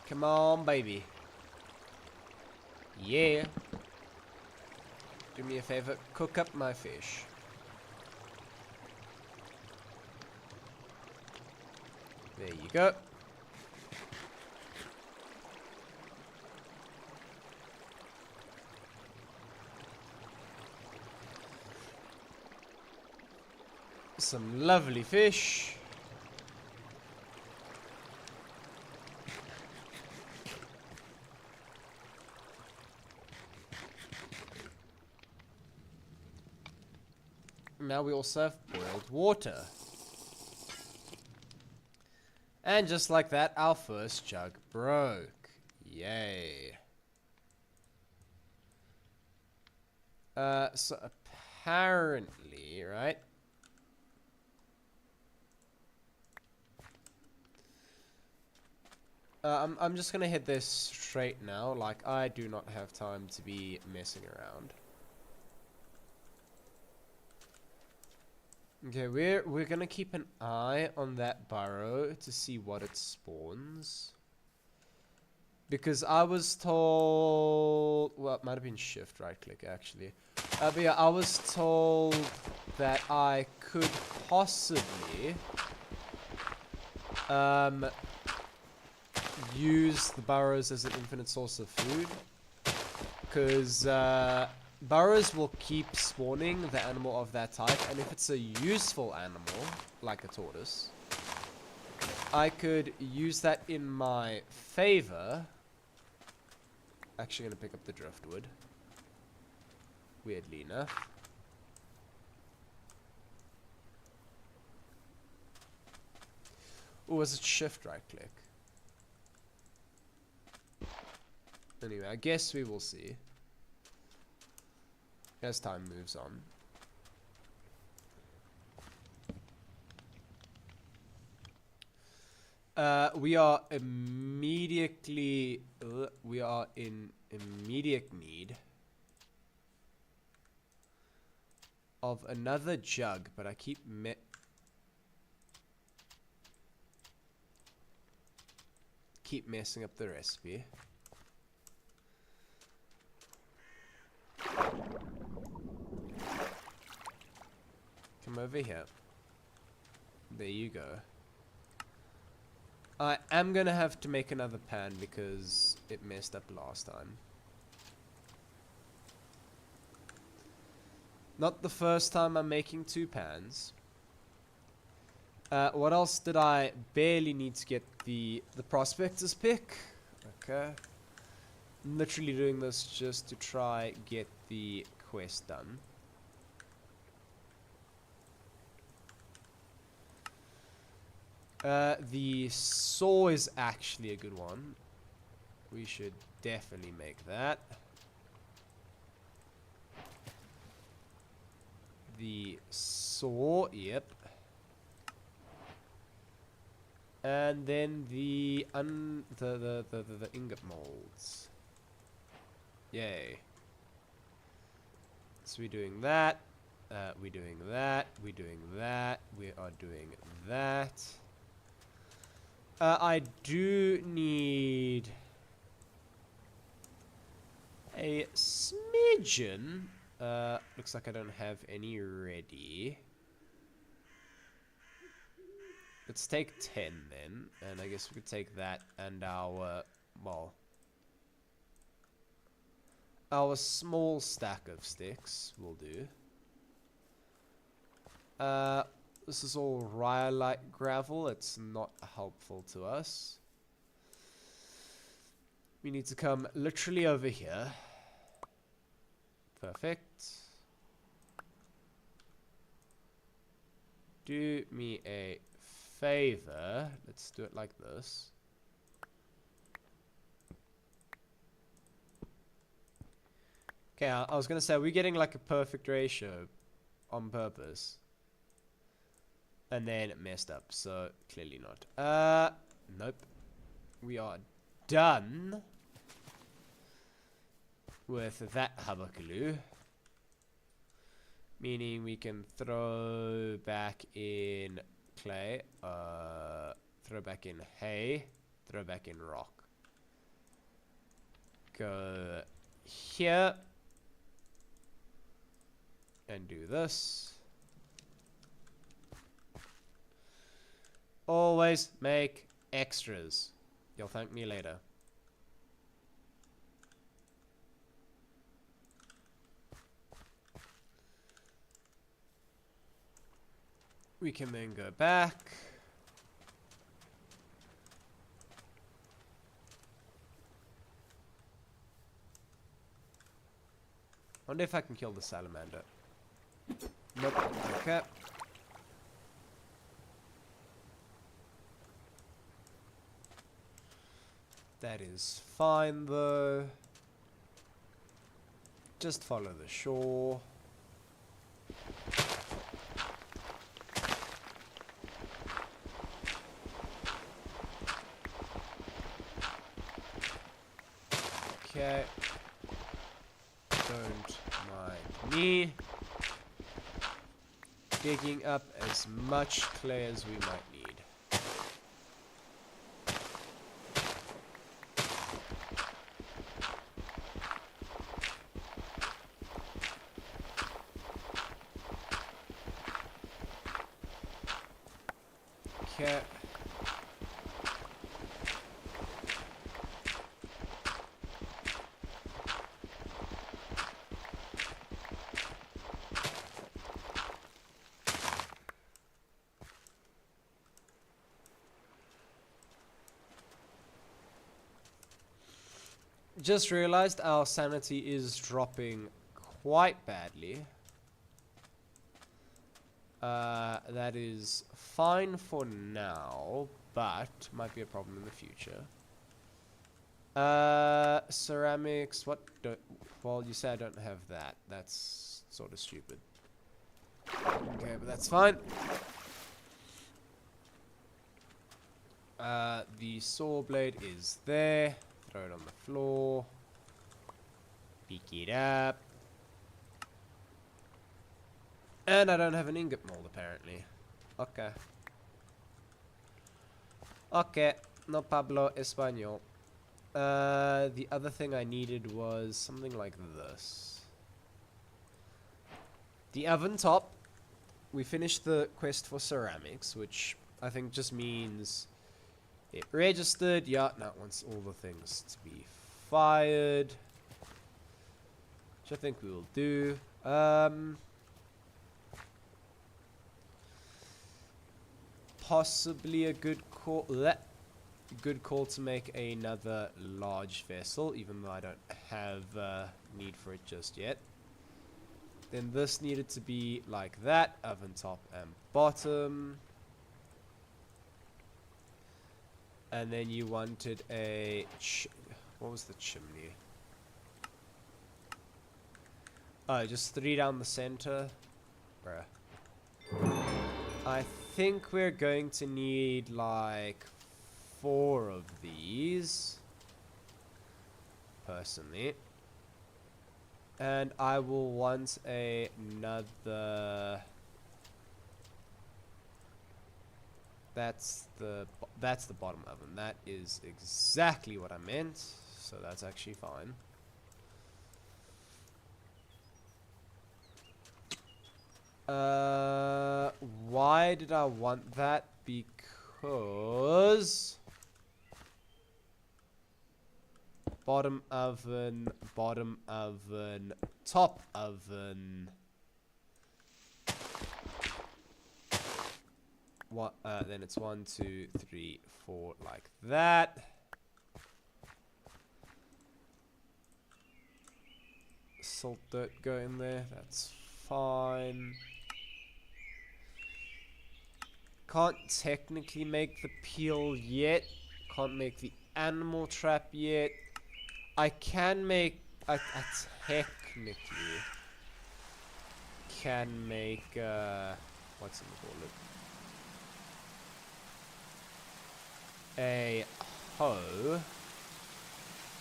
Speaker 1: Come on, baby. Yeah. Do me a favor, cook up my fish. There you go. Some lovely fish. Now we also have boiled water. And just like that, our first jug broke. Yay. So apparently, right? I'm just gonna hit this straight now. Like, I do not have time to be messing around. Okay, we're gonna keep an eye on that burrow to see what it spawns. Because I was told, well, it might have been shift right click actually. But yeah, I was told that I could possibly use the burrows as an infinite source of food. Because burrows will keep spawning the animal of that type, and if it's a useful animal, like a tortoise, I could use that in my favor. Actually gonna pick up the driftwood, weirdly enough. Oh, was it shift right click? Anyway, I guess we will see as time moves on. We are immediately we are in immediate need of another jug, but I keep messing up the recipe. Come over here. There you go. I am gonna have to make another pan because it messed up last time. Not the first time I'm making 2 pans. What else did I barely need to get the prospector's pick? Okay. I'm literally doing this just to try get the quest done. The saw is actually a good one. We should definitely make that. The saw, yep. And then the ingot molds. Yay. So we're doing that. We're doing that. We're doing that. We are doing that. I do need a smidgen. Looks like I don't have any ready. Let's take 10 then, and I guess we could take that and our, well, our small stack of sticks will do. This is all rhyolite gravel. It's not helpful to us. We need to come literally over here. Perfect. Do me a favor. Let's do it like this. Okay, I was gonna say, we're getting like a perfect ratio on purpose. And then it messed up, so clearly not. Nope. We are done with that hubbuckaloo. Meaning we can throw back in clay, throw back in hay, throw back in rock. Go here. And do this. Always make extras. You'll thank me later. We can then go back. Wonder if I can kill the salamander. Nope. Okay. That is fine though. Just follow the shore. Okay. Don't mind me. Digging up as much clay as we might need. Okay. Just realized our sanity is dropping quite badly. That is fine for now, but might be a problem in the future. Ceramics, what don't... Well, you say I don't have that. That's sort of stupid. Okay, but that's fine. The saw blade is there. Throw it on the floor. Pick it up. And I don't have an ingot mold, apparently. Okay. Okay. No Pablo Español. The other thing I needed was something like this. The oven top. We finished the quest for ceramics, which I think just means it registered. Yeah, now it wants all the things to be fired. Which I think we will do. Possibly a good call. Good call to make another large vessel, even though I don't have need for it just yet. Then this needed to be like that, oven top and bottom. And then you wanted a... what was the chimney? Oh, just 3 down the center. Bruh. I think we're going to need like 4 of these. Personally. And I will want another... That's the bottom oven. That is exactly what I meant. So that's actually fine. Why did I want that? Because bottom oven, top oven. What? Then it's 1, 2, 3, 4, like that. Salt dirt go in there. That's fine. Can't technically make the peel yet. Can't make the animal trap yet. I can make... I technically can make... what's it called? A hoe.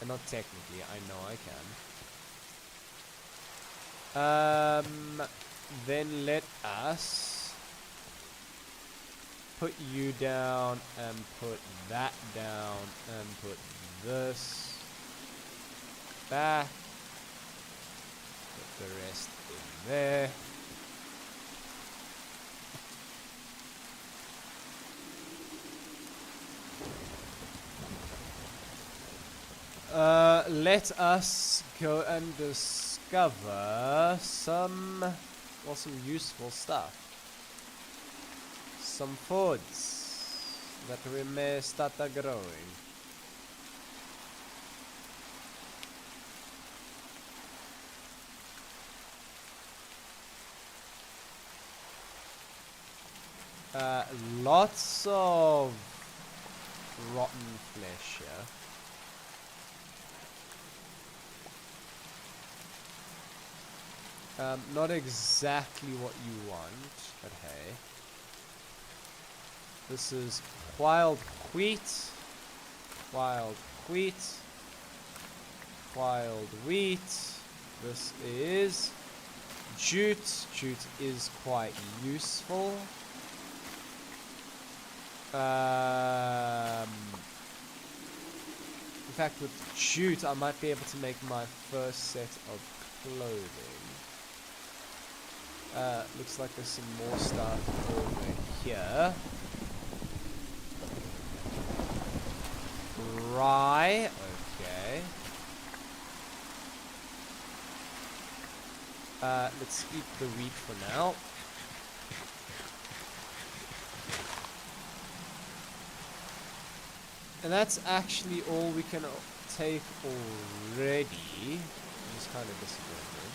Speaker 1: And not technically, I know I can. Then let us put you down and put that down and put this back. Put the rest in there. Let us go and discover some useful stuff. Some foods that we may start growing. Lots of rotten flesh here. Not exactly what you want, but hey. This is wild wheat. Wild wheat. wild wheat. This is jute. Jute is quite useful. In fact, with jute, I might be able to make my first set of clothing. Looks like there's some more stuff over here. Rye. Okay. Let's eat the wheat for now. And that's actually all we can take already. I'm just kind of disappointed.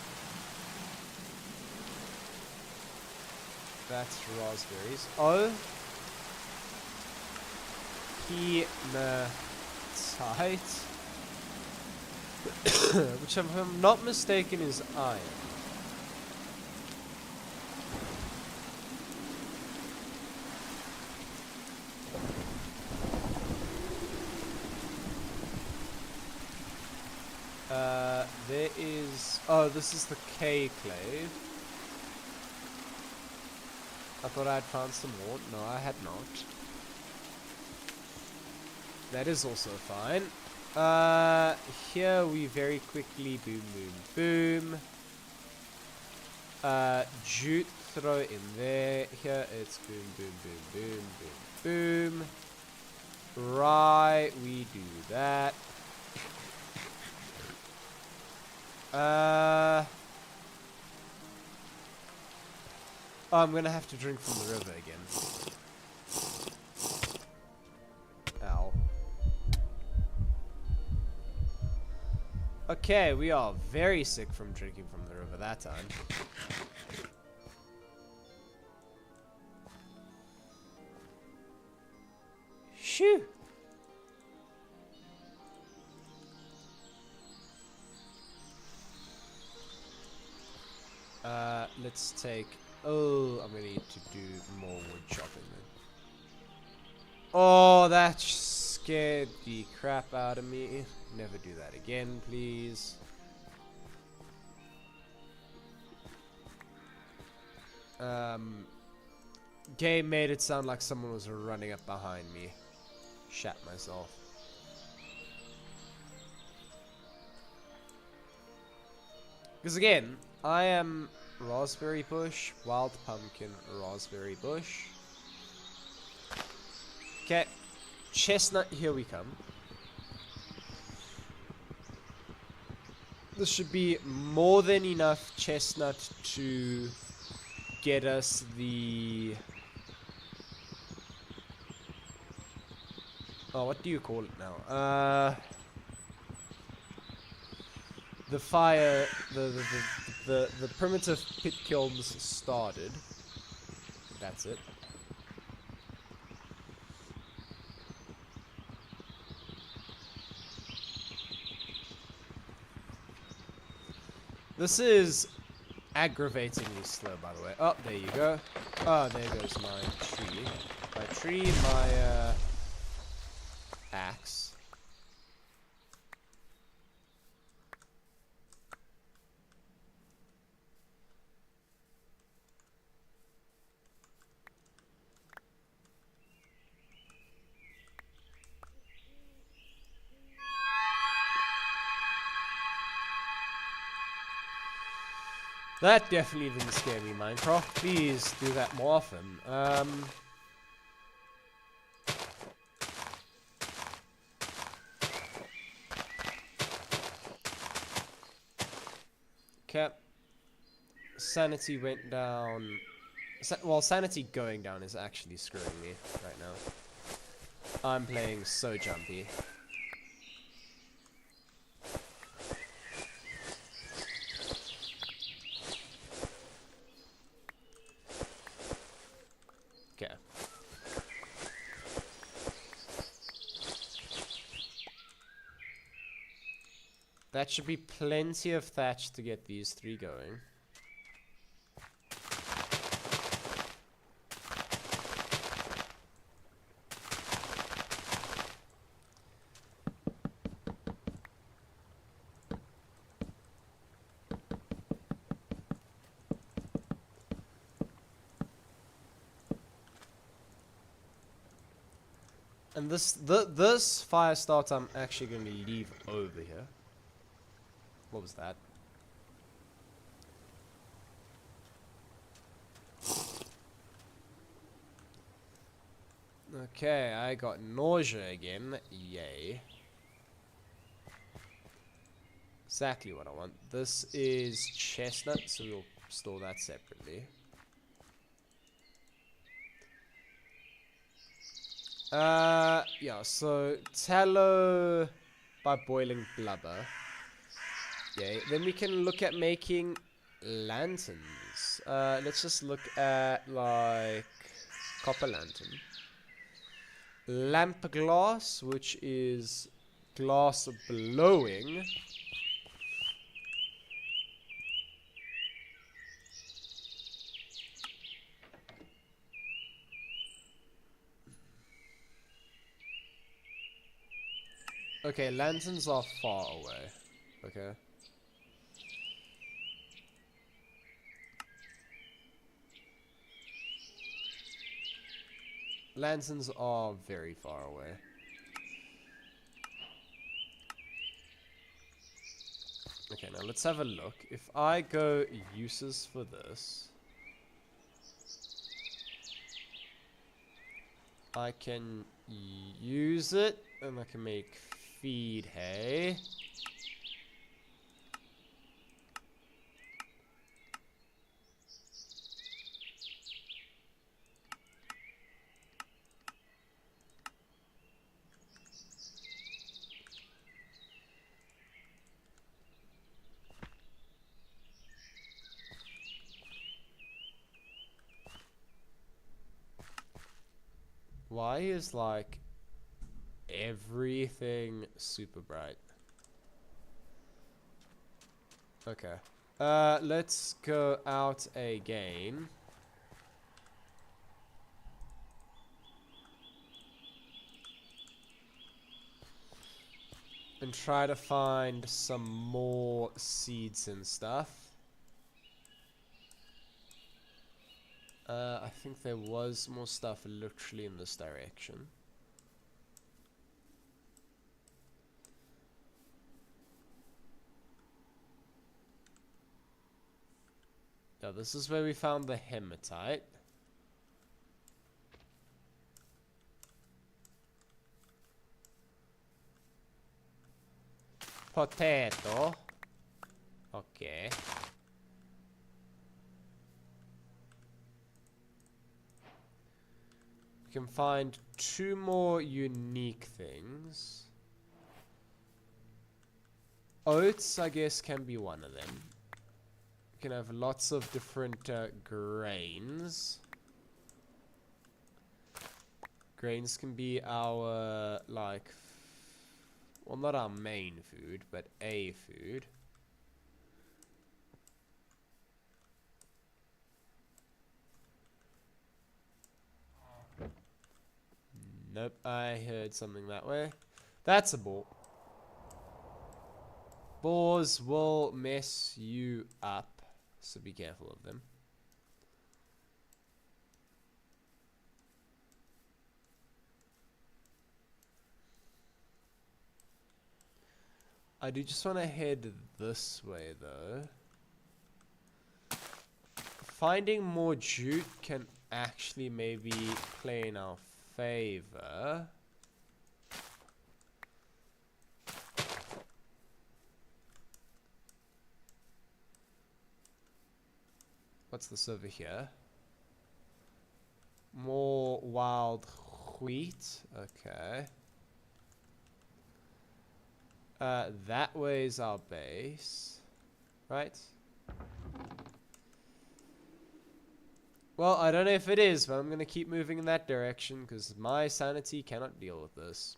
Speaker 1: That's raspberries. Oh. Hematite. Which, if I'm not mistaken, is iron. There is... Oh, this is the K-clave. I thought I'd found some more. No, I had not. That is also fine. Here we very quickly boom, boom, boom. Jute, throw in there. Here it's boom, boom, boom, boom, boom, boom. Rye, we do that. Oh, I'm gonna have to drink from the river again. Ow. Okay, we are very sick from drinking from the river that time. Shoo! Let's take... Oh, I'm gonna need to do more wood chopping then. Oh, that scared the crap out of me. Never do that again, please. Game made it sound like someone was running up behind me. Shat myself. Because again, I am raspberry bush, wild pumpkin, raspberry bush. Okay, chestnut, here we come. This should be more than enough chestnut to get us the... Oh, what do you call it now? The fire, the primitive pit kilns started. That's it. This is aggravatingly slow, by the way. Oh, there you go. Oh, there goes my tree. My axe. That definitely didn't scare me, Minecraft. Please do that more often. Okay. Sanity went down. Well, sanity going down is actually screwing me right now. I'm playing so jumpy. Okay. That should be plenty of thatch to get these three going. And this fire start I'm actually going to leave over here. What was that? Okay, I got nausea again. Yay. Exactly what I want. This is chestnut, so we'll store that separately. Yeah, so tallow by boiling blubber. Yeah, then we can look at making lanterns. Let's just look at, like, copper lantern. Lamp glass, which is glass blowing. Okay, lanterns are far away. Okay. Lanterns are very far away. Okay, now let's have a look. If I go uses for this, I can use it, and I can make feed hay. Why is, like, everything super bright? Okay. Let's go out again. And try to find some more seeds and stuff. I think there was more stuff literally in this direction. Yeah, this is where we found the hematite. Potato. Okay. We can find 2 more unique things. Oats, I guess, can be one of them. We can have lots of different grains. Grains can be our, like, well, not our main food, but a food. Nope, I heard something that way. That's a boar. Boars will mess you up, so be careful of them. I do just want to head this way, though. Finding more jute can actually maybe play in our favor. What's this over here? More wild wheat. Okay. That way is our base. Right? Well, I don't know if it is, but I'm going to keep moving in that direction because my sanity cannot deal with this.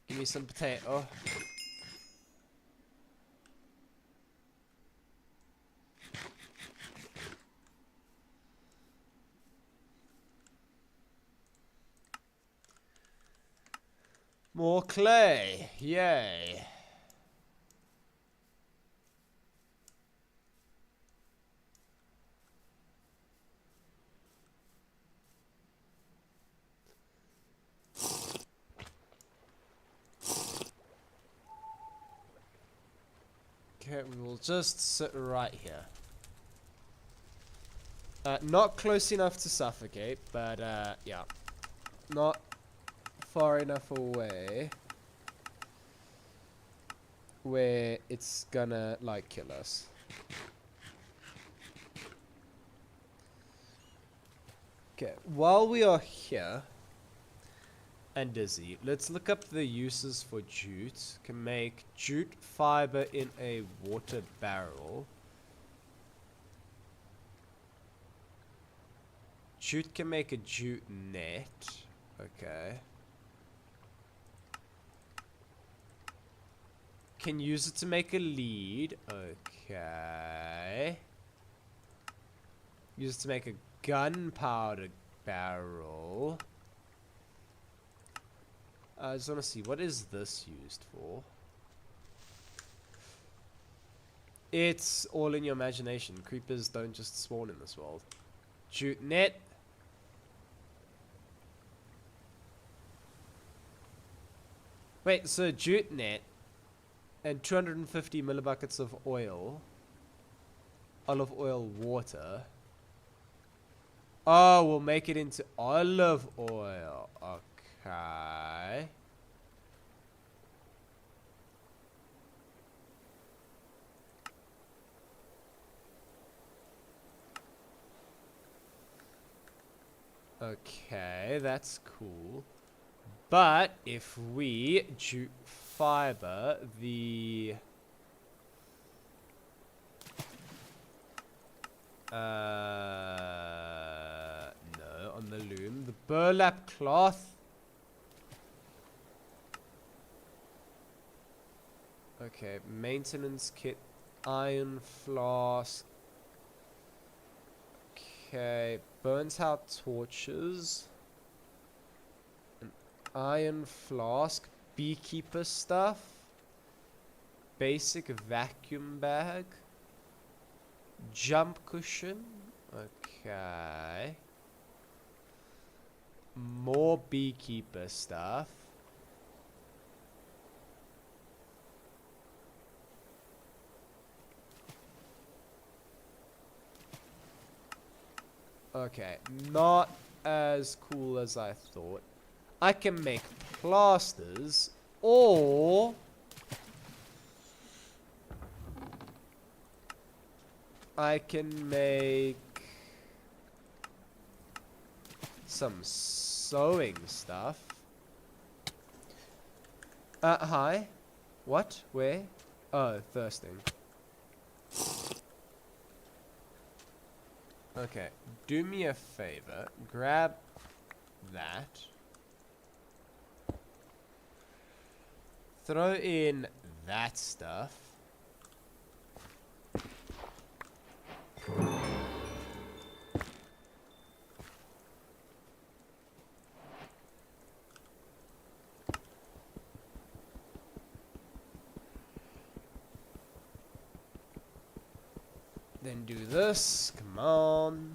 Speaker 1: Give me some potato. More clay. Yay. Okay, we will just sit right here. Not close enough to suffocate, but yeah. Not far enough away where it's gonna, like, kill us. Okay, while we are here and dizzy, let's look up the uses for jute. Can make jute fiber in a water barrel. Jute can make a jute net. Okay. Can use it to make a lead. Okay. Use it to make a gunpowder barrel. I just want to see, what is this used for? It's all in your imagination. Creepers don't just spawn in this world. Jute net. Wait, so jute net and 250 millibuckets of oil. Olive oil water. Oh, we'll make it into olive oil. Okay. Okay, that's cool. But if we jute fiber the no, on the loom, the burlap cloth. Okay, maintenance kit, iron flask. Okay, burns out torches. An iron flask, beekeeper stuff. Basic vacuum bag. Jump cushion. Okay. More beekeeper stuff. Okay, not as cool as I thought. I can make plasters, or I can make some sewing stuff. Hi? What? Where? Oh, thirsting. Okay, do me a favor. Grab that. Throw in that stuff. Then do this. Come on.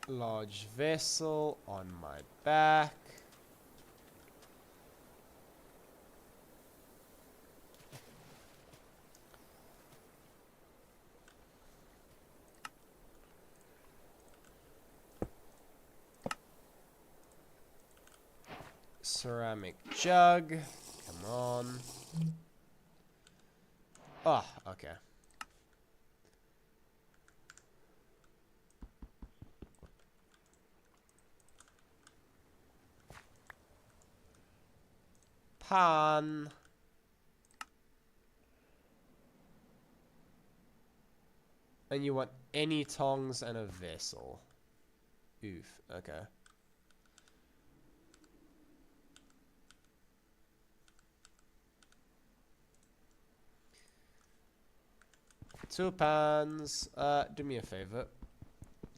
Speaker 1: Large vessel on my back. Ceramic jug. Come on. Ah, okay. Pan. And you want any tongs and a vessel. Oof, okay. Two pans. Do me a favor.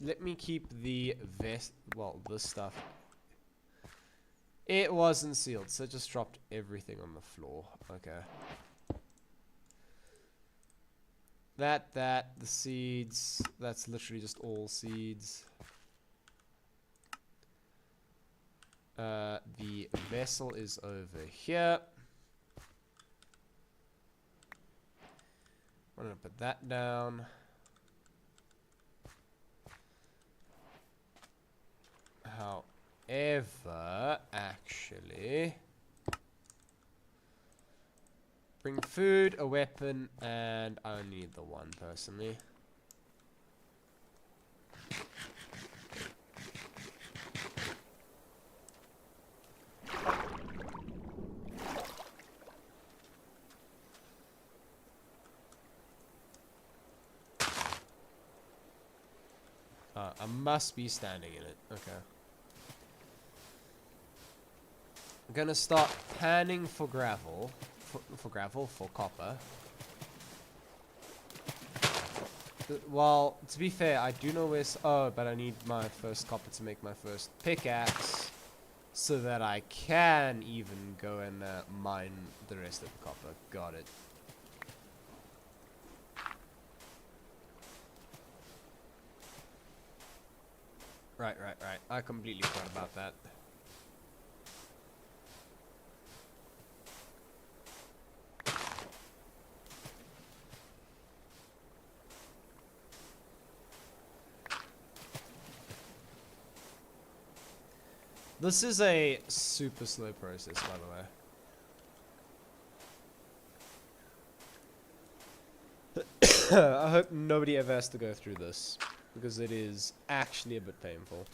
Speaker 1: Let me keep the this stuff. It wasn't sealed, so it just dropped everything on the floor. Okay. The seeds. That's literally just all seeds. The vessel is over here. I'm gonna put that down. However, actually, bring food, a weapon, and I only need the one personally. I must be standing in it. Okay. I'm gonna start panning for gravel. For copper. Well, to be fair, I do know where... Oh, but I need my first copper to make my first pickaxe. So that I can even go and mine the rest of the copper. Got it. Right. I completely forgot about that. This is a super slow process, by the way. I hope nobody ever has to go through this, because it is actually a bit painful.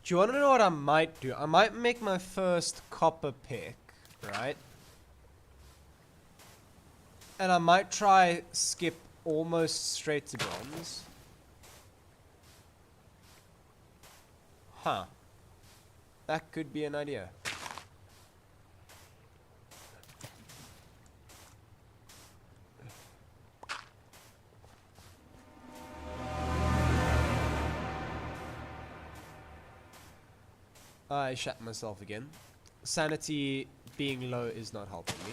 Speaker 1: Do you want to know what I might do? I might make my first copper pick, right? And I might try skip almost straight to bronze. Huh. That could be an idea. I shat myself again. Sanity being low is not helping me.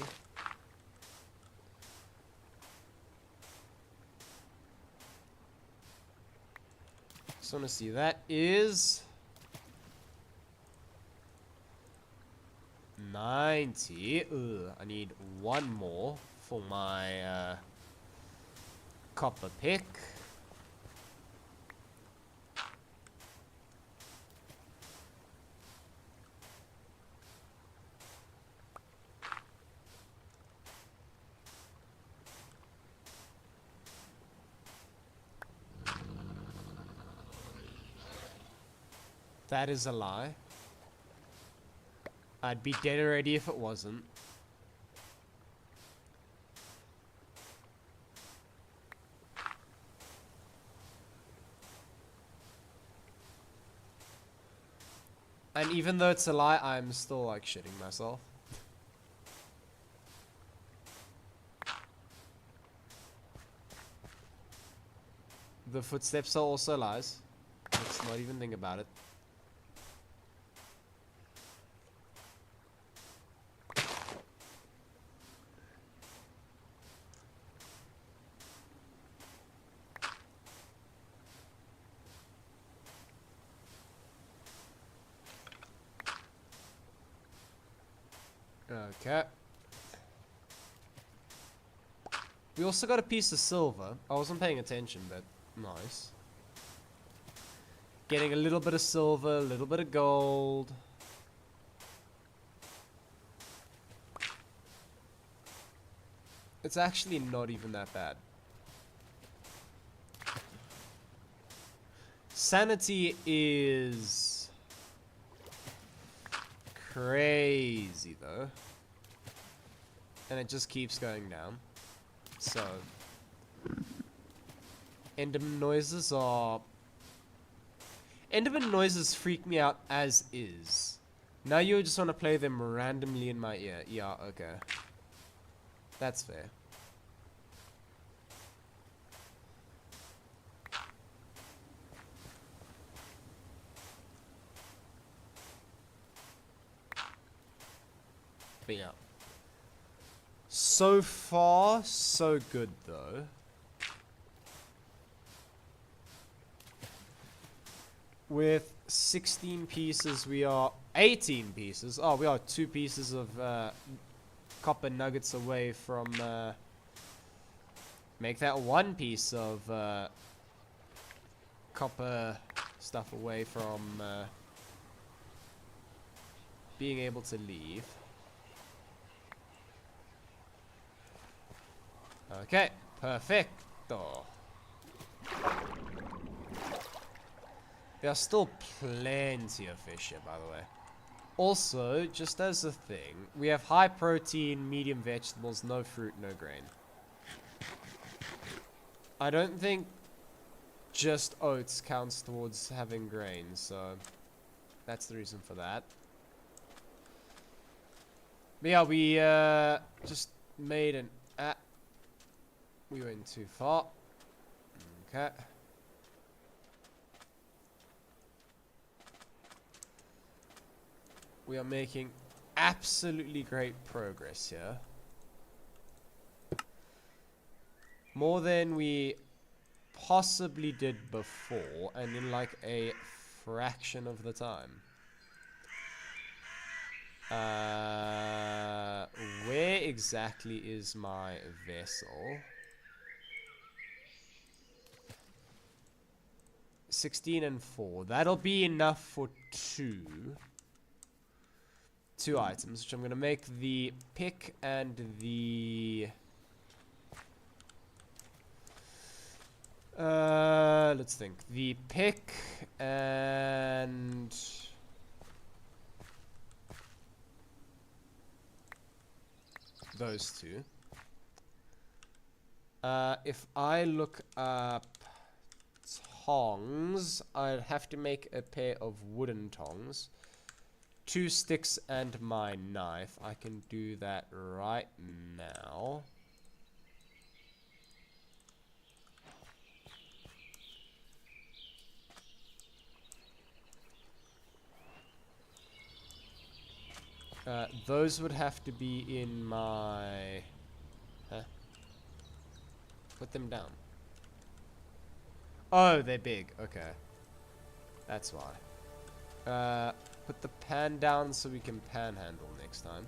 Speaker 1: Just want to see. That is 90. Ugh, I need one more for my copper pick. That is a lie. I'd be dead already if it wasn't. And even though it's a lie, I'm still like shitting myself. The footsteps are also lies. Let's not even think about it. Okay. We also got a piece of silver. I wasn't paying attention, but nice. Getting a little bit of silver, a little bit of gold. It's actually not even that bad. Sanity is crazy though. And it just keeps going down. So Enderman noises are... Enderman noises freak me out as is. Now you just want to play them randomly in my ear. Yeah, okay. That's fair. But yeah. So far, so good though. With 16 pieces, we are 18 pieces. Oh, we are 2 pieces of copper nuggets away from make that 1 piece of copper stuff away from being able to leave. Okay, perfecto. There are still plenty of fish here, by the way. Also, just as a thing, we have high protein, medium vegetables, no fruit, no grain. I don't think just oats counts towards having grain, so that's the reason for that. But yeah, we just made an... we went too far. Okay. We are making absolutely great progress here. More than we possibly did before, and in like a fraction of the time. Where exactly is my vessel? 16 and 4. That'll be enough for 2 items, which I'm going to make the pick and the... let's think. The pick and... those 2. If I look up tongs, I'd have to make a pair of wooden tongs. 2 sticks and my knife. I can do that right now. Those would have to be in my... Huh? Put them down. Oh, they're big. Okay. That's why. Put the pan down so we can panhandle next time.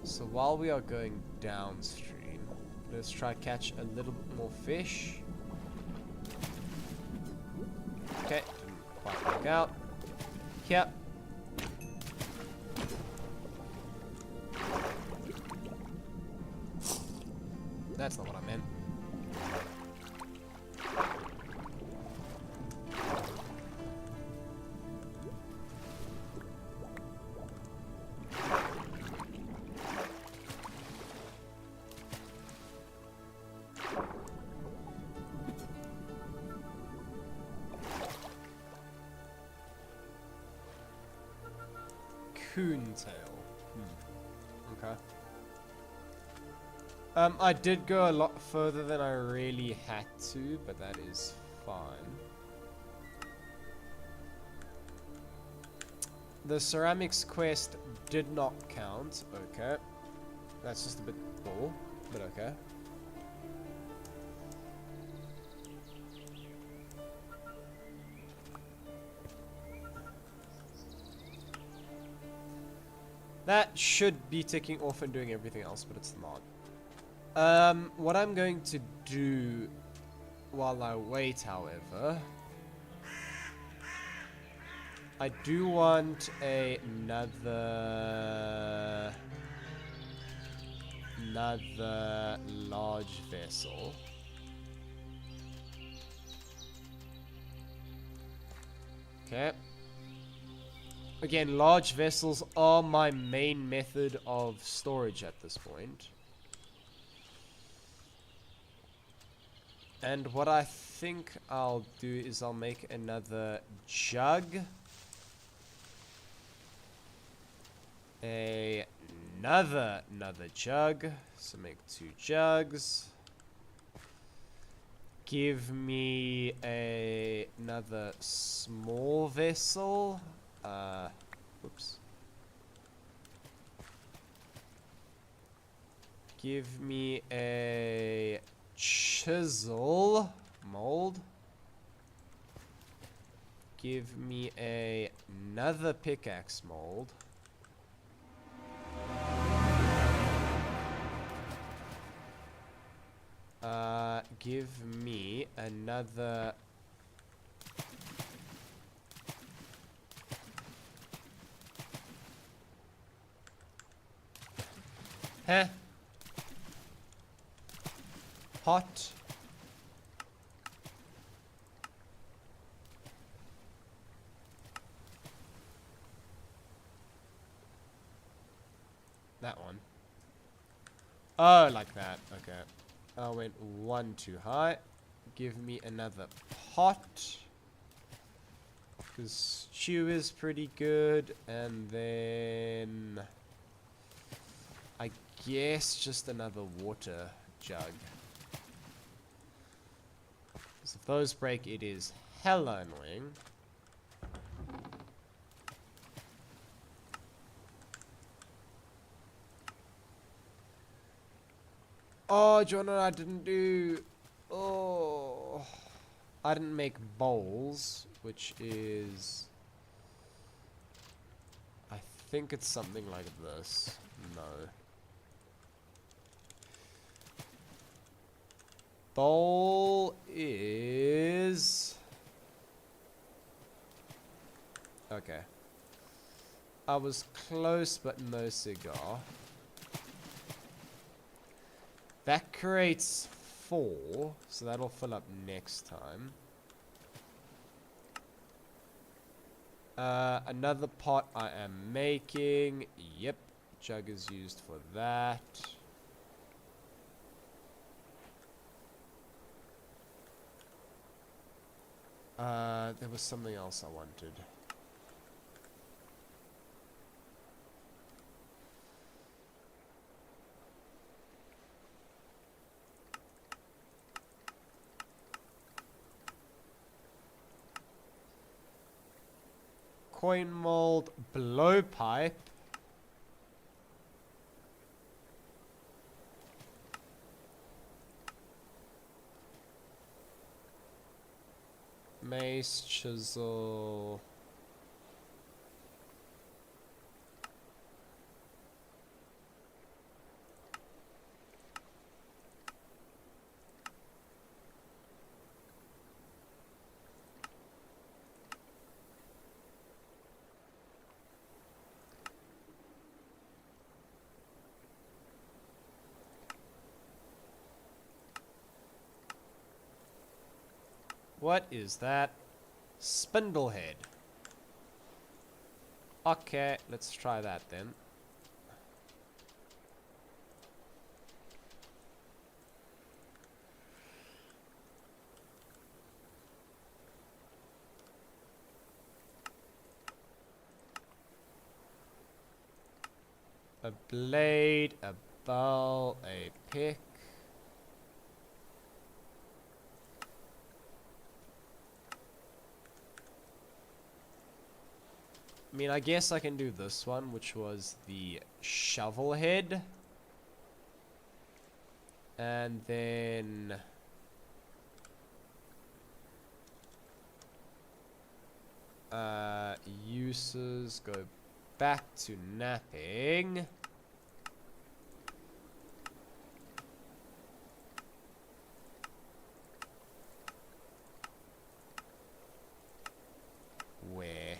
Speaker 1: So while we are going downstream, let's try catch a little bit more fish. Okay, didn't quite work out. Yep. That's not what I meant. Coontail. Okay. I did go a lot further than I really had to, but that is fine. The ceramics quest did not count. Okay. That's just a bit bull, but okay. That should be ticking off and doing everything else, but it's not. What I'm going to do while I wait, however, I do want another large vessel. Okay. Again, large vessels are my main method of storage at this point. And what I think I'll do is I'll make another jug. Another jug. So make 2 jugs. Give me another small vessel. Whoops. Give me a chisel mold. Give me another pickaxe mold. Give me another hot. That one. Oh, like that. Okay. I went one too high. Give me another pot. Because stew is pretty good. And then I guess just another water jug. Because if those break, it is hella annoying. Oh, do you know what I didn't do? Oh, I didn't make bowls, which is... I think it's something like this. No. Bowl is... Okay. I was close, but no cigar. That creates 4, so that'll fill up next time. Another pot I am making. Yep, jug is used for that. There was something else I wanted. Coin mold, blowpipe. Mace, chisel. What is that? Spindlehead. Okay, let's try that then. A blade, a bow, a pick. I mean, I guess I can do this one, which was the shovel head. And then... uses go back to napping. Where?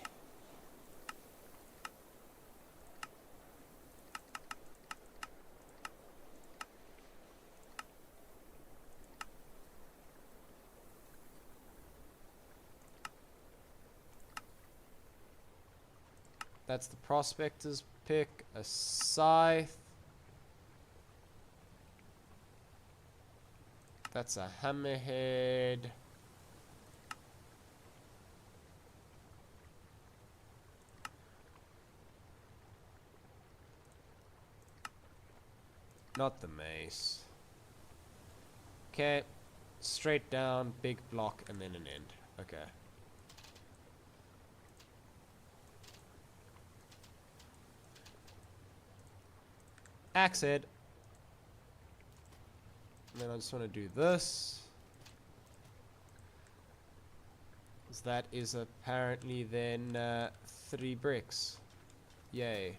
Speaker 1: That's the prospector's pick, a scythe. That's a hammerhead. Not the mace. Okay, straight down, big block, and then an end. Okay. Axe head. And then I just want to do this. That is apparently then 3 bricks. Yay.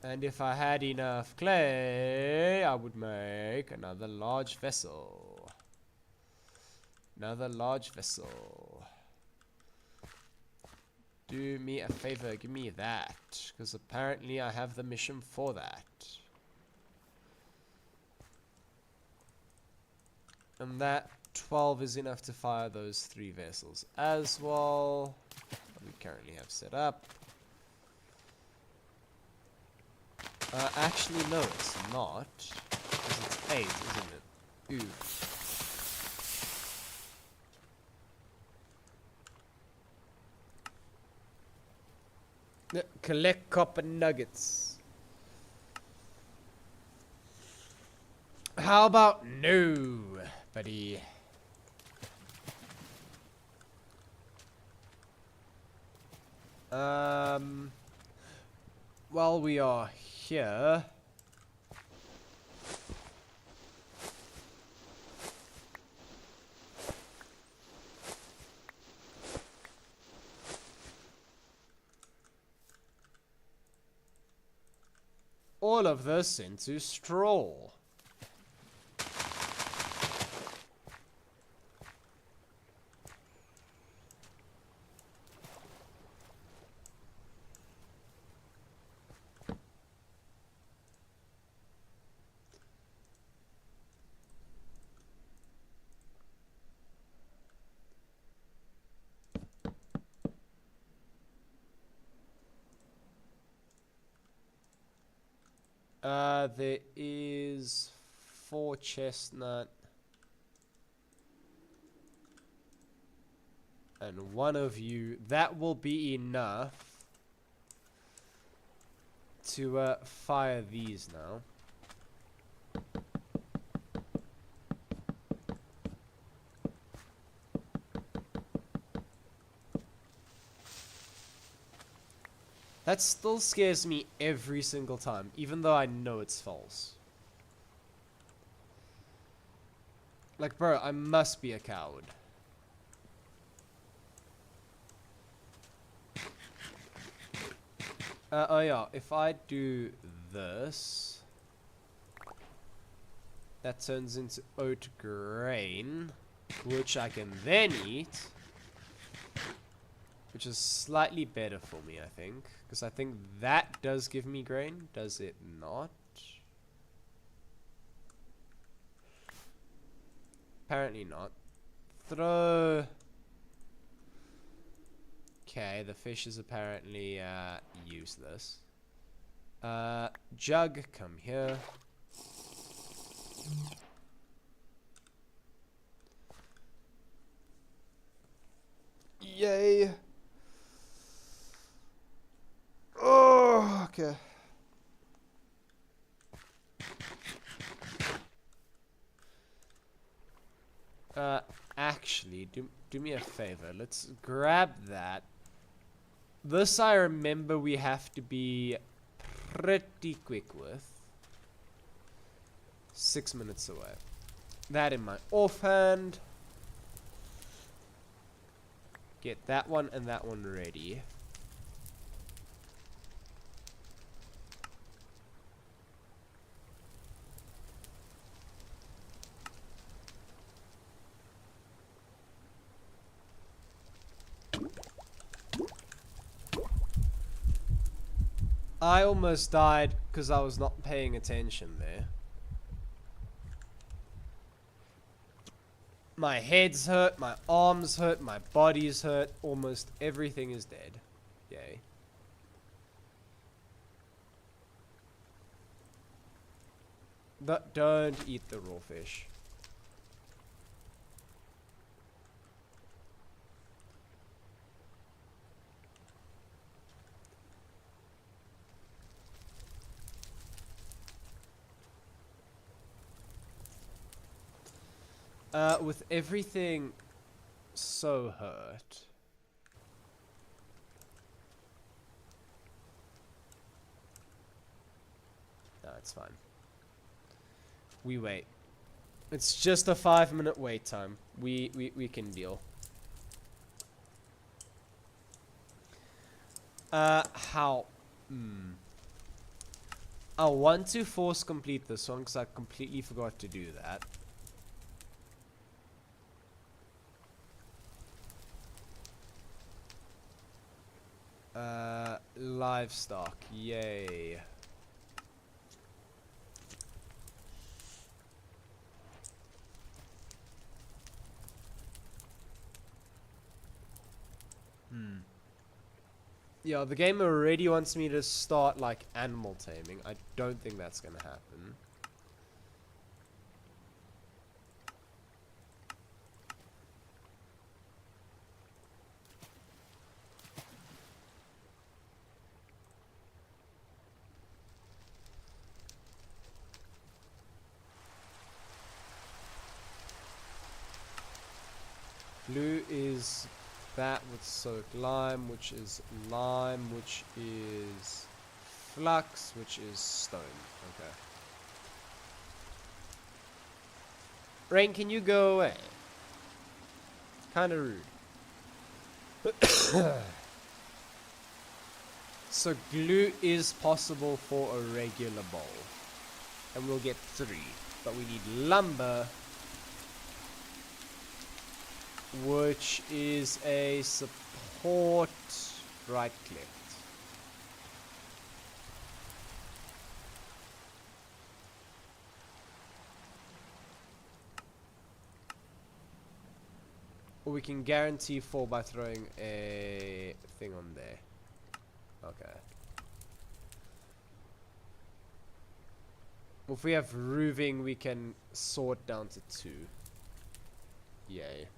Speaker 1: And if I had enough clay, I would make another large vessel. Another large vessel. Do me a favor, give me that. Because apparently I have the mission for that. And that 12 is enough to fire those 3 vessels as well. We currently have set up. Actually, no, it's not. Because it's 8, isn't it? Ooh. Collect copper nuggets. How about no, buddy? While we are here, all of this into straw. There is 4 chestnut and 1 of you. That will be enough to fire these now. That still scares me every single time, even though I know it's false. Like, bro, I must be a coward. Oh yeah, if I do this, that turns into oat grain, which I can then eat. Which is slightly better for me, I think. Because I think that does give me grain. Does it not? Apparently not. Throw. Okay, the fish is apparently useless. Jug, come here. Yay. Oh, okay. Actually, do me a favor. Let's grab that. This I remember we have to be pretty quick with. 6 minutes away. That in my offhand. Get that one and that one ready. I almost died because I was not paying attention there. My head's hurt, my arms hurt, my body's hurt, almost everything is dead. Yay. Don't eat the raw fish. With everything so hurt. No, it's fine. We wait. It's just a 5-minute wait time. We can deal. How? I want to force complete this one because I completely forgot to do that. Livestock, yay. Yeah, the game already wants me to start, like, animal taming. I don't think that's gonna happen. Blue is that with soaked lime, which is lime, which is flux, which is stone. Okay. Rain, can you go away? Kinda rude. So glue is possible for a regular bowl. And we'll get 3. But we need lumber, which is a support right click. Or we can guarantee 4 by throwing a thing on there. Okay. Well, if we have roofing, we can sort down to 2. Yay.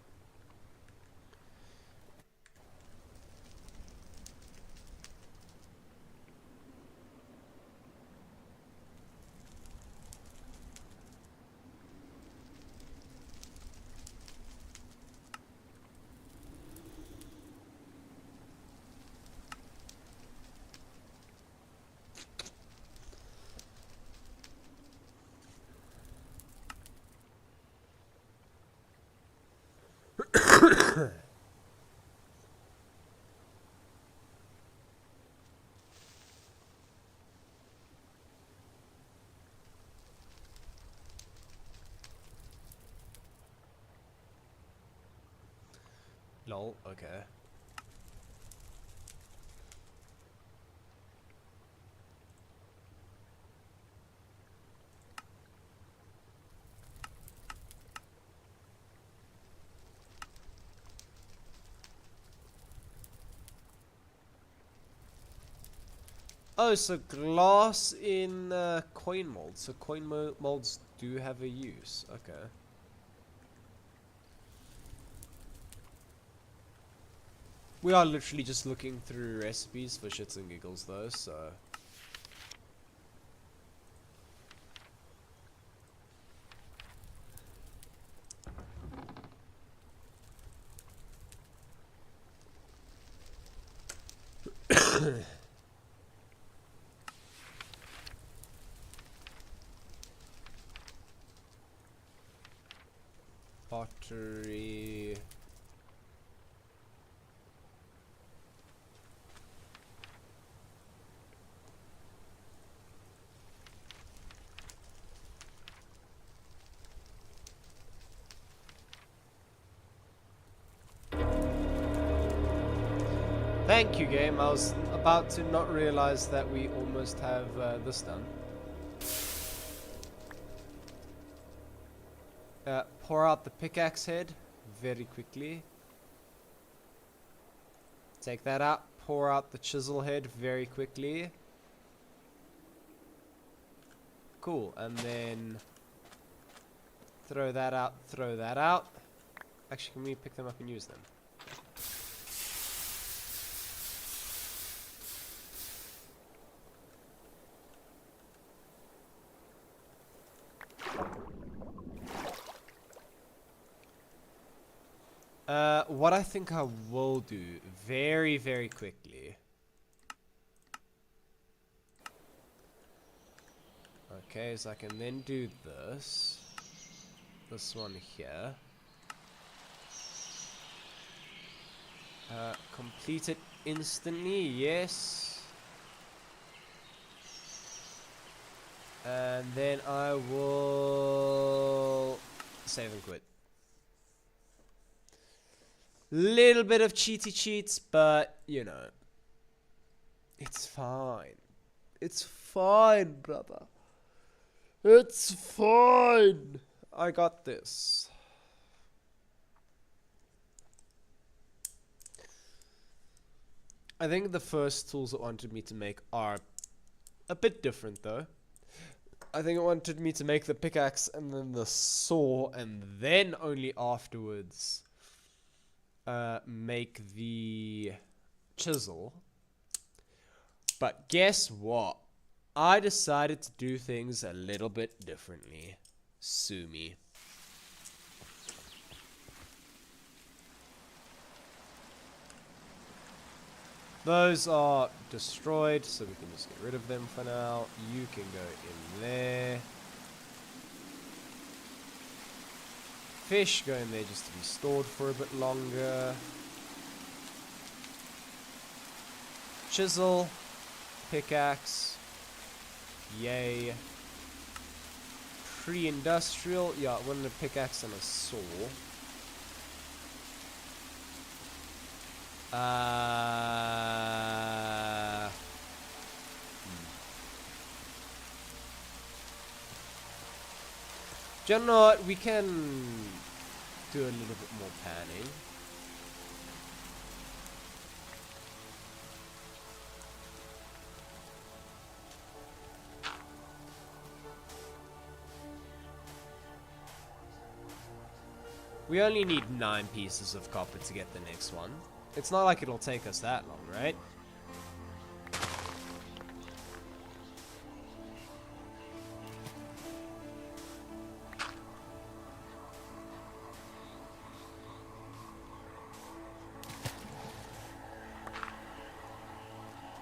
Speaker 1: Lol, okay. Oh, so glass in coin molds. So coin molds do have a use. Okay. We are literally just looking through recipes for shits and giggles though, so... Pottery... Thank you, game. I was about to not realize that we almost have this done. Pour out the pickaxe head very quickly. Take that out. Pour out the chisel head very quickly. Cool. And then throw that out. Throw that out. Actually, can we pick them up and use them? What I think I will do very, very quickly. Okay, so I can then do this. This one here. Complete it instantly, yes. And then I will save and quit. Little bit of cheaty cheats, but you know, it's fine. It's fine, brother. It's fine. I got this. I think the first tools it wanted me to make are a bit different though. I think it wanted me to make the pickaxe and then the saw and then only afterwards make the chisel. But guess what? I decided to do things a little bit differently. Sue me. Those are destroyed, so we can just get rid of them for now. You can go in there. Fish go in there just to be stored for a bit longer. Chisel. Pickaxe. Yay. Pre-industrial. Yeah, I wanted a pickaxe and a saw. Do you know what? We can do a little bit more panning. We only need 9 pieces of copper to get the next one. It's not like it'll take us that long, right?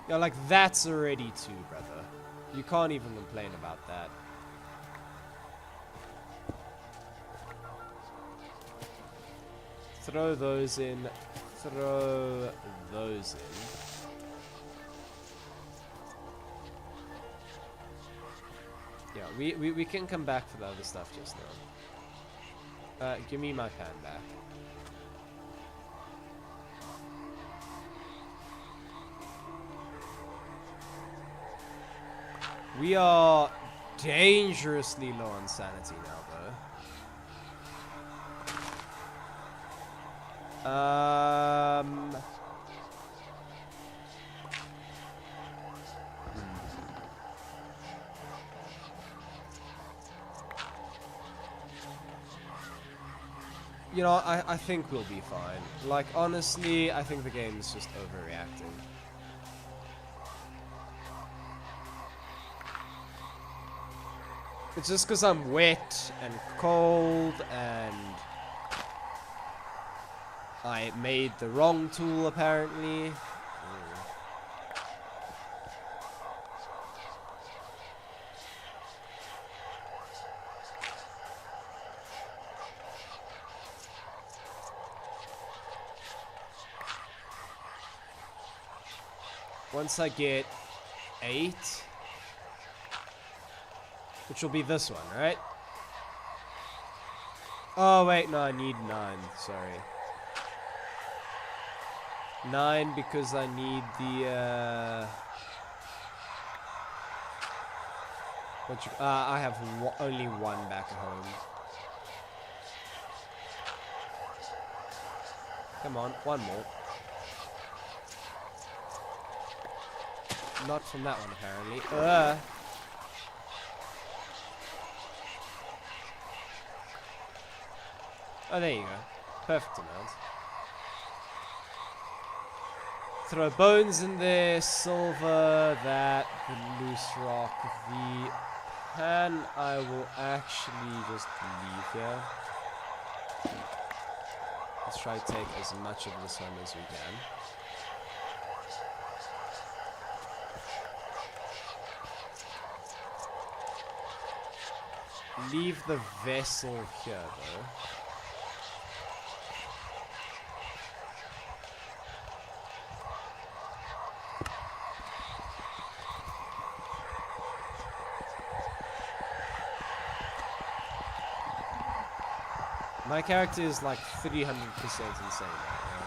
Speaker 1: Yeah, like that's already 2, brother. You can't even complain about that. Throw those in. Throw those in. Yeah, we can come back for the other stuff just now. Give me my pan back. We are dangerously low on sanity now, though. You know, I think we'll be fine. Like, honestly, I think the game is just overreacting. It's just because I'm wet and cold and I made the wrong tool, apparently. Once I get 8, which will be this one, right? Oh, wait, no, I need 9, sorry. 9 because I need the, I have only 1 back at home. Come on, 1 more. Not from that one, apparently. Oh, there you go. Perfect amount. Throw bones in there, silver, that, the loose rock, the pan I will actually just leave here. Let's try to take as much of this home as we can. Leave the vessel here, though. My character is like 300% insane right now.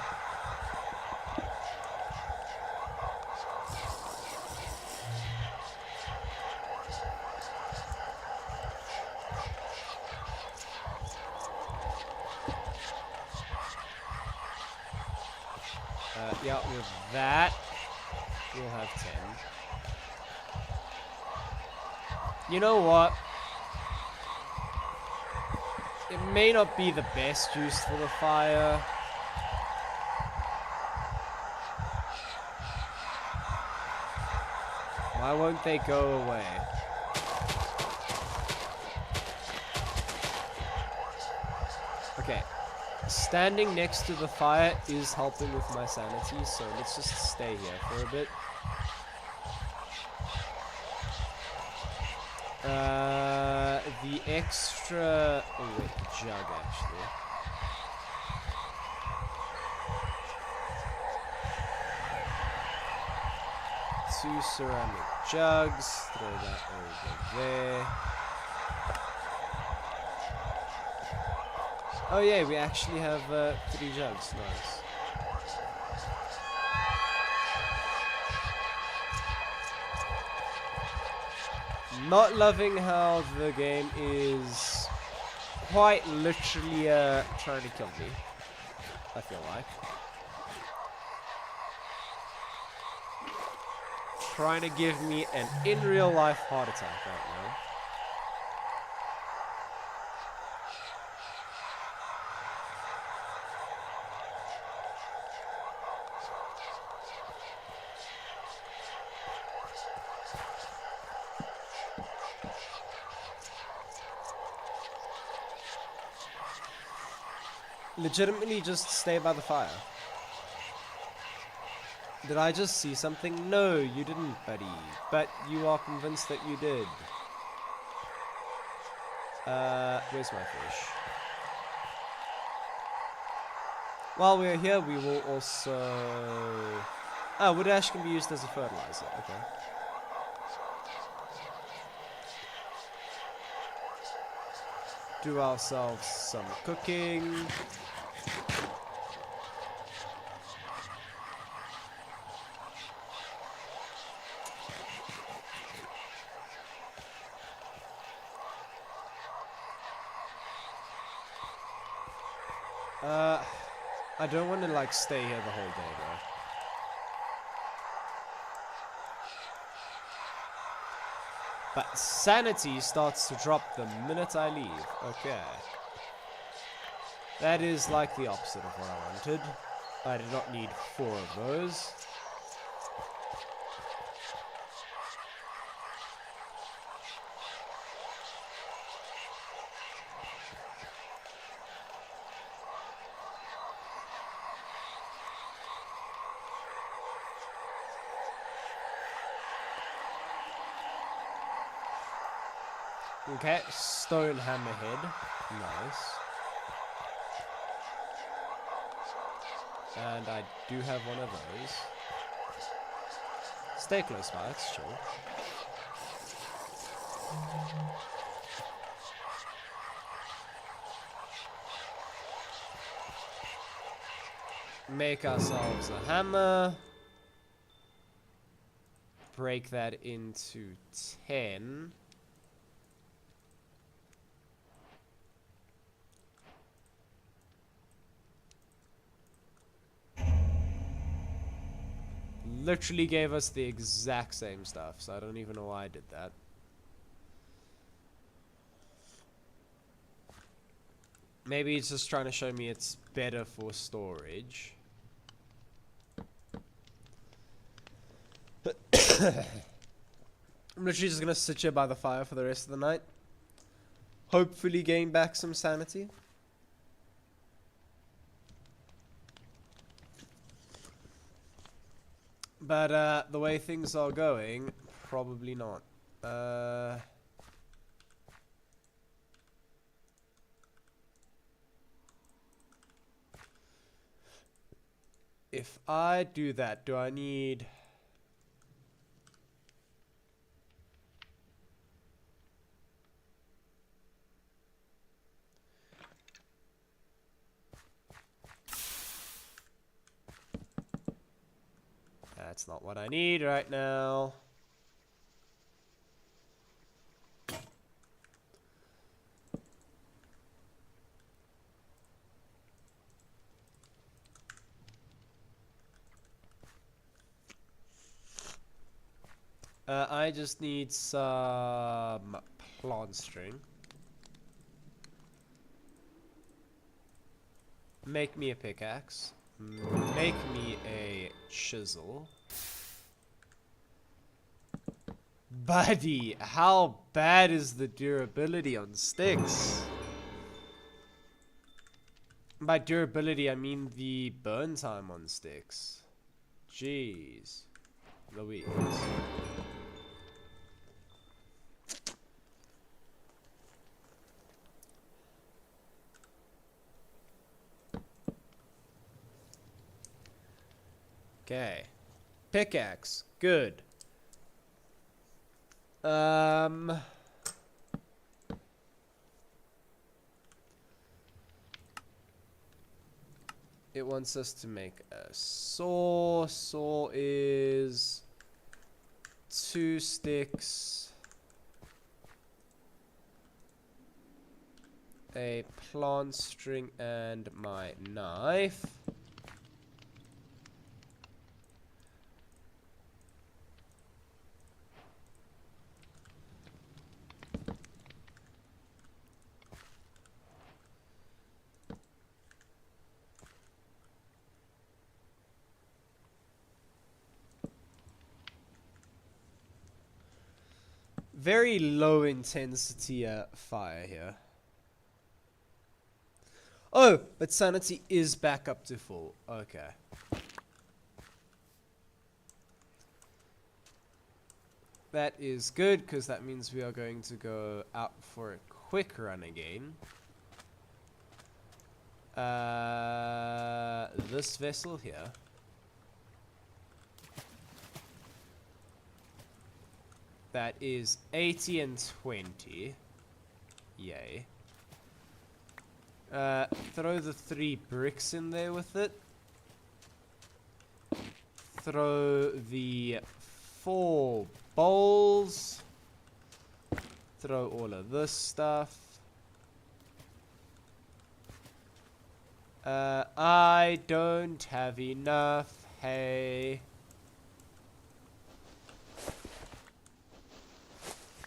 Speaker 1: Yeah, with that, we'll have 10. You know what? It may not be the best use for the fire. Why won't they go away? Okay. Standing next to the fire is helping with my sanity, so let's just stay here for a bit. The extra... Oh wait, the jug actually. Two ceramic jugs, throw that over there. Oh yeah, we actually have 3 jugs, nice. Not loving how the game is quite literally trying to kill me, I feel like. Trying to give me an in real life heart attack right now. Legitimately just stay by the fire. Did I just see something? No, you didn't, buddy. But you are convinced that you did. Where's my fish? While we're here, we will also... Oh, wood ash can be used as a fertilizer. Okay. Do ourselves some cooking. I don't want to like stay here the whole day though. But sanity starts to drop the minute I leave. Okay. That is like the opposite of what I wanted. I did not need 4 of those. Okay, stone hammerhead. Nice. And I do have one of those. Stay close by, it's chill. Make ourselves a hammer. Break that into 10. Literally gave us the exact same stuff, so I don't even know why I did that. Maybe it's just trying to show me it's better for storage. I'm literally just gonna sit here by the fire for the rest of the night. Hopefully gain back some sanity. But the way things are going, probably not. If I do that, do I need... That's not what I need right now. I just need some plant string. Make me a pickaxe. Make me a chisel. Buddy, how bad is the durability on sticks? By durability, I mean the burn time on sticks. Jeez Louise. Okay. Pickaxe. Good. It wants us to make a saw. Saw is 2 sticks, a plant string, and my knife. Very low intensity fire here. Oh, but sanity is back up to full. Okay. That is good, because that means we are going to go out for a quick run again. This vessel here. That is 80 and 20. Yay. Throw the 3 bricks in there with it. Throw the 4 bowls. Throw all of this stuff. I don't have enough hay.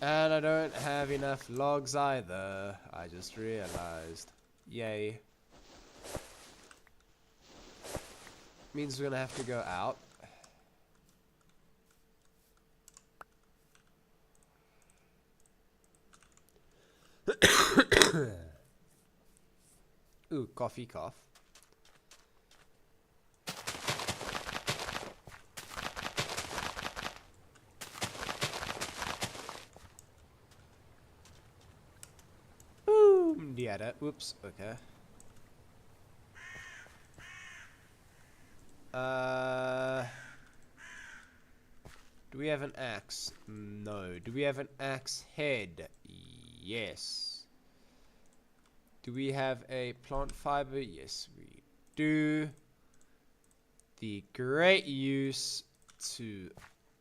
Speaker 1: And I don't have enough logs either. I just realized. Yay. Means we're gonna have to go out. Ooh, coffee cough. Yeah, oops, okay. Do we have an axe? No. Do we have an axe head? Yes. Do we have a plant fiber? Yes, we do. The great use to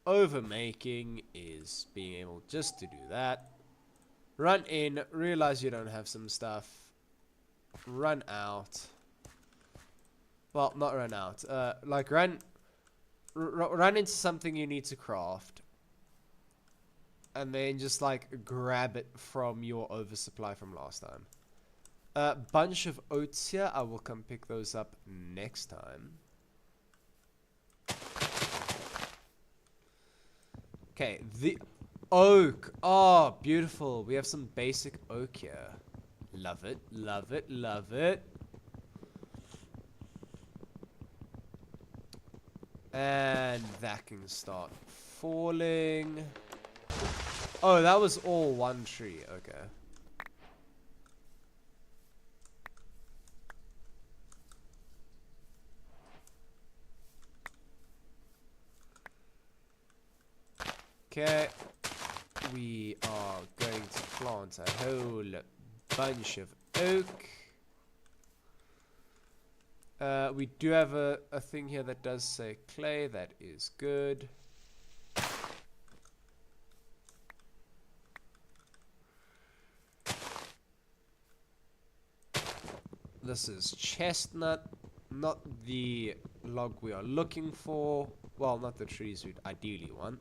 Speaker 1: overmaking is being able just to do that. Run in, realize you don't have some stuff, run out. Well, not run out. Like run into something you need to craft, and then just like grab it from your oversupply from last time. A bunch of oats here. I will come pick those up next time. Okay, the oak. Oh, beautiful. We have some basic oak here. Love it, love it, love it. And that can start falling. Oh, that was all one tree. Okay. Okay. We are going to plant a whole bunch of oak. We do have a thing here that does say clay. That is good. This is chestnut, not the log we are looking for. Well, not the trees we'd ideally want.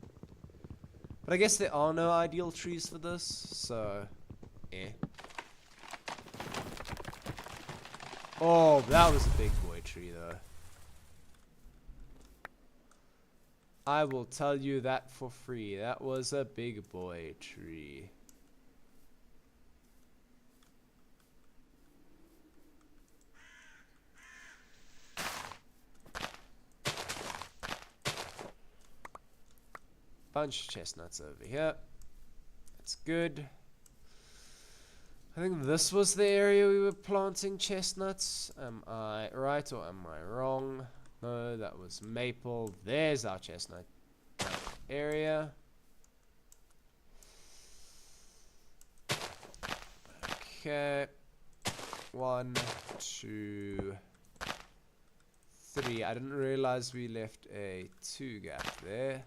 Speaker 1: But I guess there are no ideal trees for this, so eh. Oh, that was a big boy tree though. I will tell you that for free. That was a big boy tree. Bunch of chestnuts over here. That's good. I think this was the area we were planting chestnuts. Am I right or am I wrong? No, that was maple. There's our chestnut area. Okay. 1, 2, 3. I didn't realize we left a 2 gap there.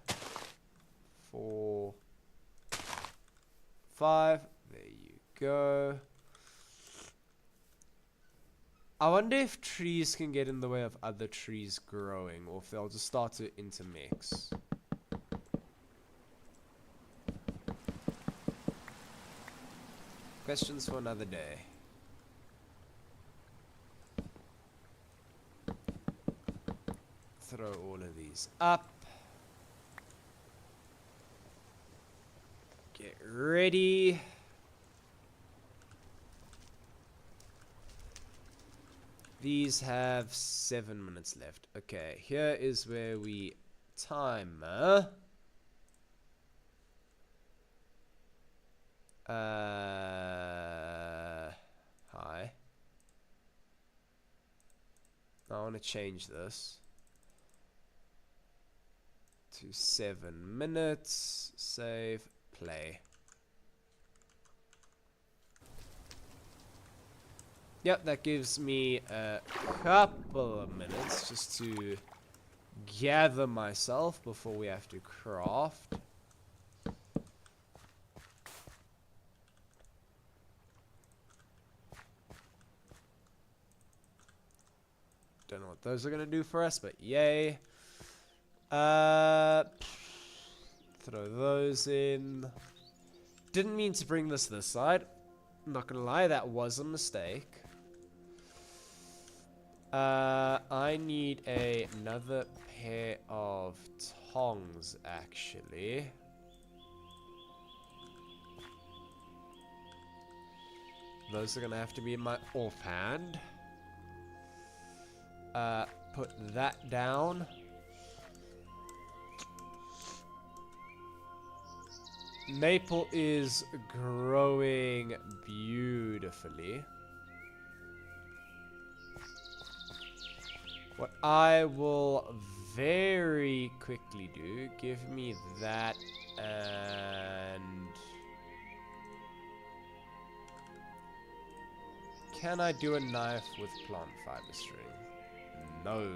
Speaker 1: 4, 5. There you go. I wonder if trees can get in the way of other trees growing, or if they'll just start to intermix. Questions for another day. Throw all of these up. Get ready. These have 7 minutes left. Okay, here is where we timer. Hi. I want to change this to 7 minutes. Save, play. Yep, that gives me a couple of minutes just to gather myself before we have to craft. Don't know what those are going to do for us, but yay. Throw those in. Didn't mean to bring this side. I'm not going to lie, that was a mistake. I need another pair of tongs, actually. Those are going to have to be in my offhand. Put that down. Maple is growing beautifully. What I will very quickly do, give me that and... Can I do a knife with plant fiber string? No.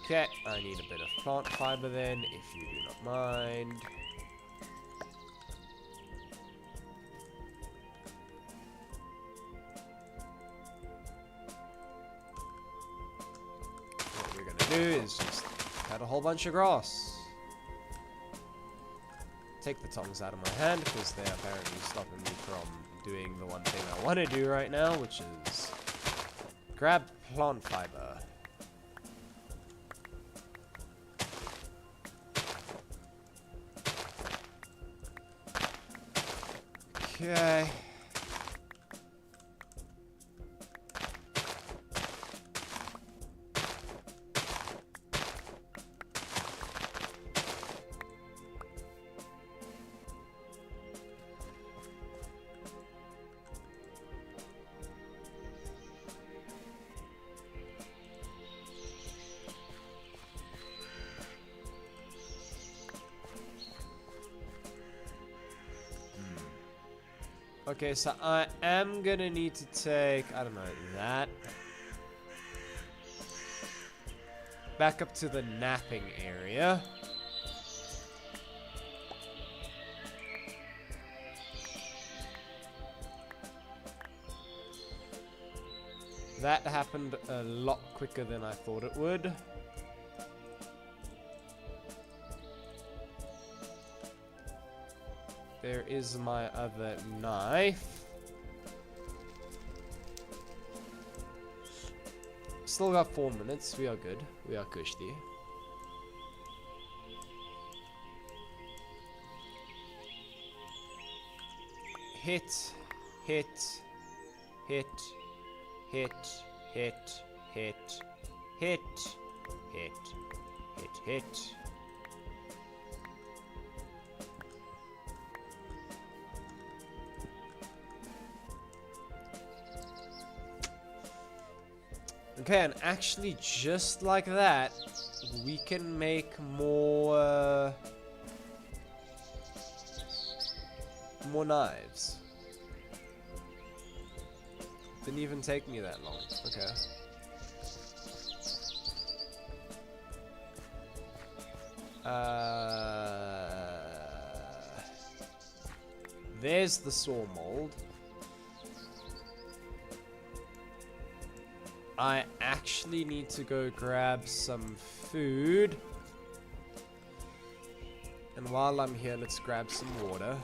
Speaker 1: Okay, I need a bit of plant fiber then, if you do not mind. What we're gonna do is just cut a whole bunch of grass. Take the tongs out of my hand because they're apparently stopping me from doing the one thing I want to do right now, which is grab plant fiber. Okay. Okay, so I am gonna need to take, I don't know, that. Back up to the napping area. That happened a lot quicker than I thought it would. There is my other knife. Still got 4 minutes. We are good. We are cushy. Hit, hit, hit, hit, hit, hit, hit, hit, hit, hit. Okay, and actually just like that, we can make more knives. Didn't even take me that long. Okay. There's the saw mold. I actually need to go grab some food. And while I'm here, let's grab some water.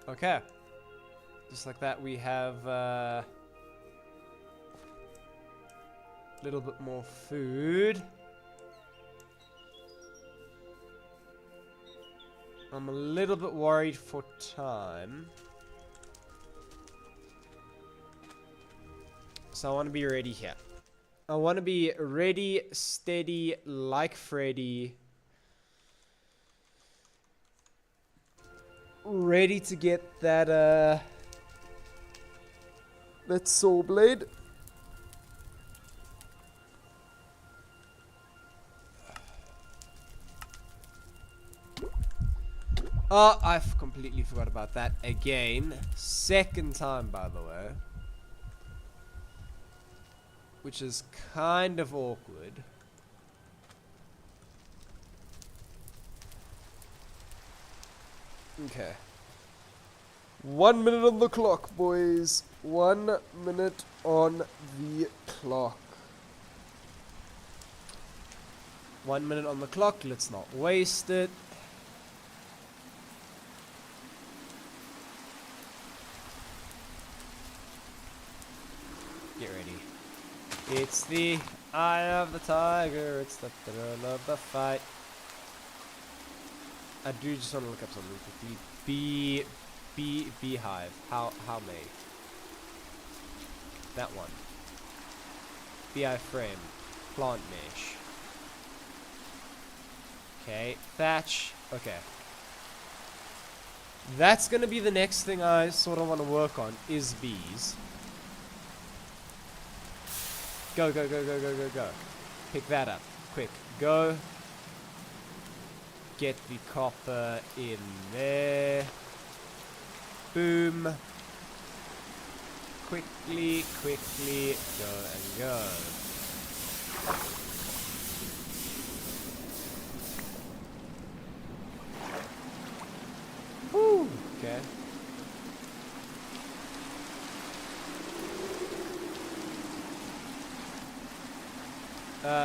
Speaker 1: Okay. Just like that, we have a little bit more food. I'm a little bit worried for time. So I want to be ready here. I want to be ready, steady, like Freddy. Ready to get that saw blade. Oh, I've completely forgot about that again. Second time, by the way. Which is kind of awkward. Okay. 1 minute on the clock, boys. 1 minute on the clock. 1 minute on the clock. Let's not waste it. Get ready. It's the eye of the tiger. It's the thrill of the fight. I do just want to look up something quickly. Beehive. How made? That one. Beehive frame. Plant mesh. Okay. Thatch. Okay. That's gonna be the next thing I sort of want to work on, is bees. Go, go, go, go, go, go, go. Pick that up. Quick. Go. Get the copper in there. Boom. Quickly, quickly, go and go. Woo! Okay.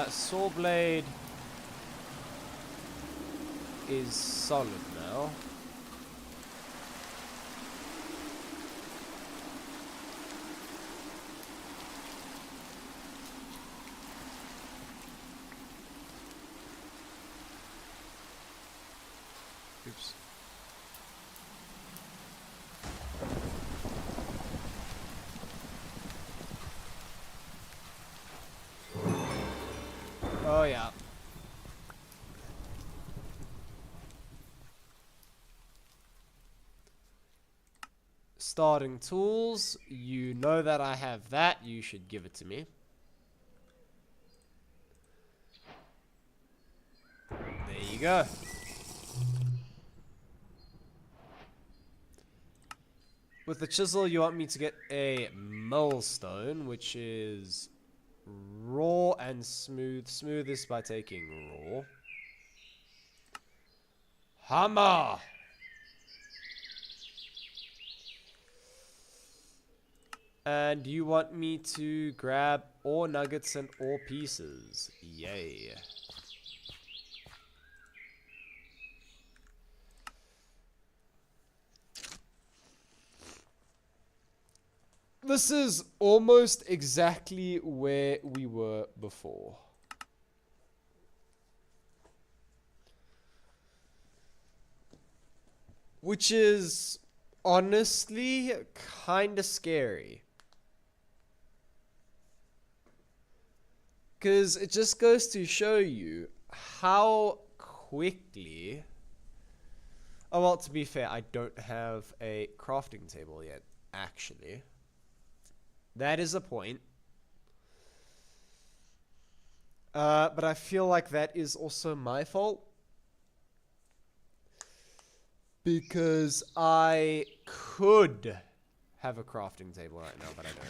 Speaker 1: Saw blade is solid now. Oops. Oh yeah. Starting tools. You know that I have that. You should give it to me. There you go. With the chisel, you want me to get a millstone, which is raw and smooth. Smooth is by taking raw. Hammer! And you want me to grab ore nuggets and ore pieces. Yay. This is almost exactly where we were before. Which is honestly kind of scary. Because it just goes to show you how quickly... Oh, well, to be fair, I don't have a crafting table yet, actually. That is a point. But I feel like that is also my fault. Because I could have a crafting table right now, but I don't.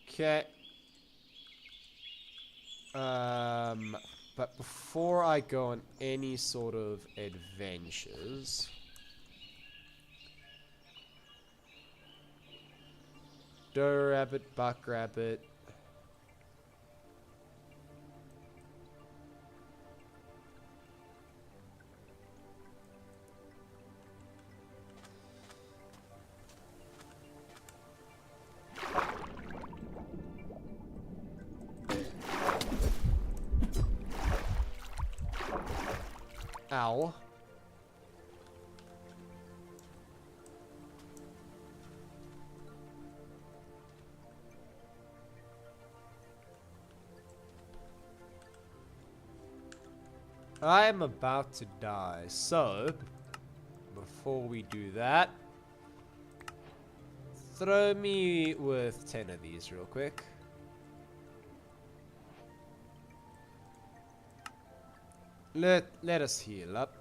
Speaker 1: Okay. But before I go on any sort of adventures... Doe rabbit, buck rabbit... Ow. I am about to die, so before we do that, throw me with 10 of these real quick. Let us heal up.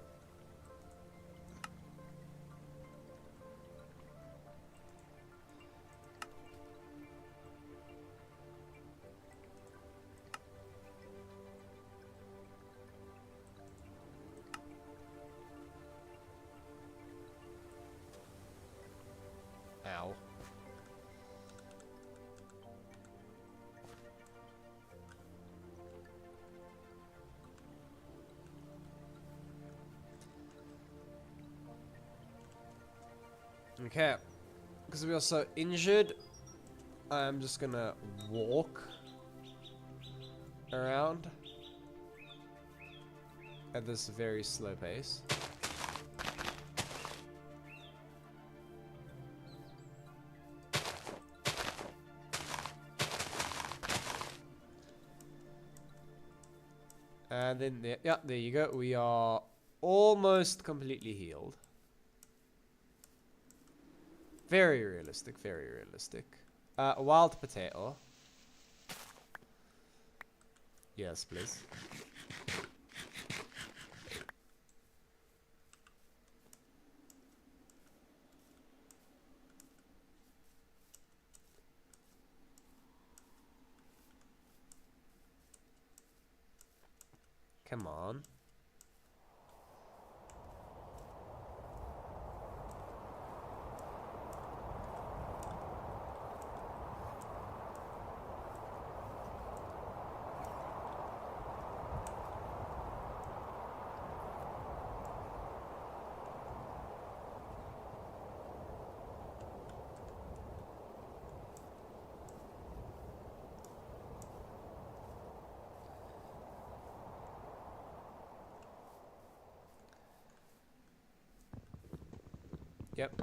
Speaker 1: Ow. Okay. Because we are so injured, I'm just gonna walk around at this very slow pace. And then there, yeah, there you go. We are almost completely healed. Very realistic, very realistic. A wild potato. Yes, please. Come on. Yep.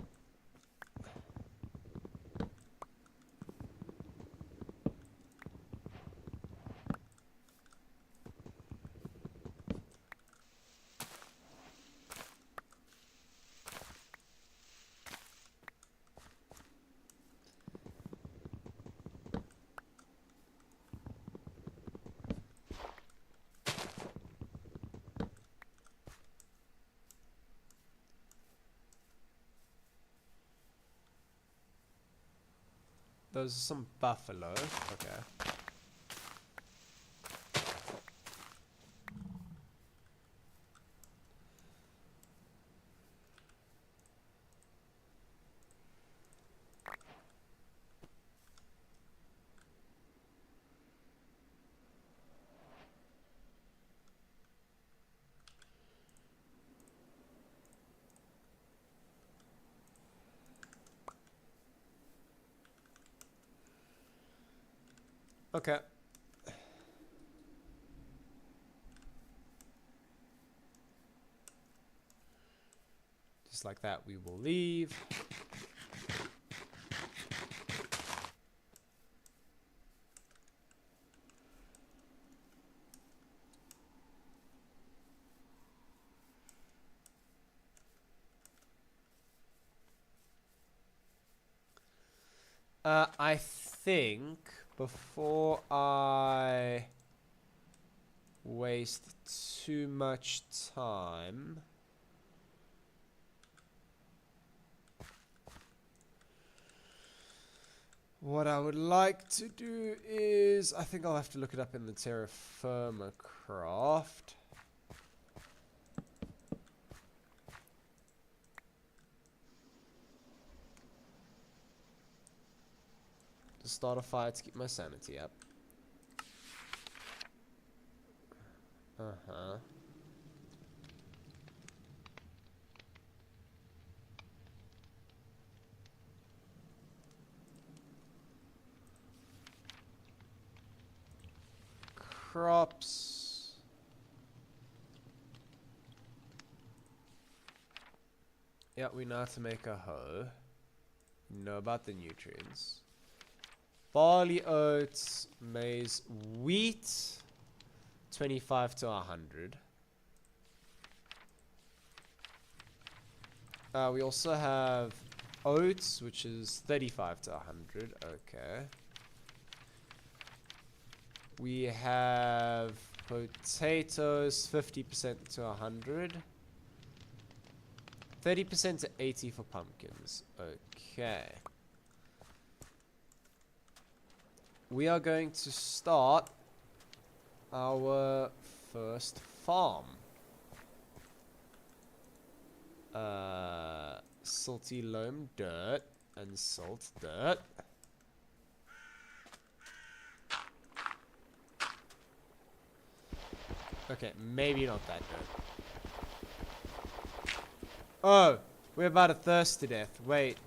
Speaker 1: Those are some buffalo. Okay. Okay. Just like that, we will leave. I think before I waste too much time, what I would like to do is, I think I'll have to look it up in the Terra Firma craft. To start a fire to keep my sanity up. Uh-huh. Crops. Yeah, we know how to make a hoe. We know about the nutrients. Barley, oats, maize, wheat, 25 to 100. We also have oats, which is 35 to 100. Okay. We have potatoes, 50% to 100. 30% to 80 for pumpkins. Okay. We are going to start our first farm. Salty loam dirt and salt dirt. Okay, maybe not that dirt. Oh, we're about to thirst to death. Wait.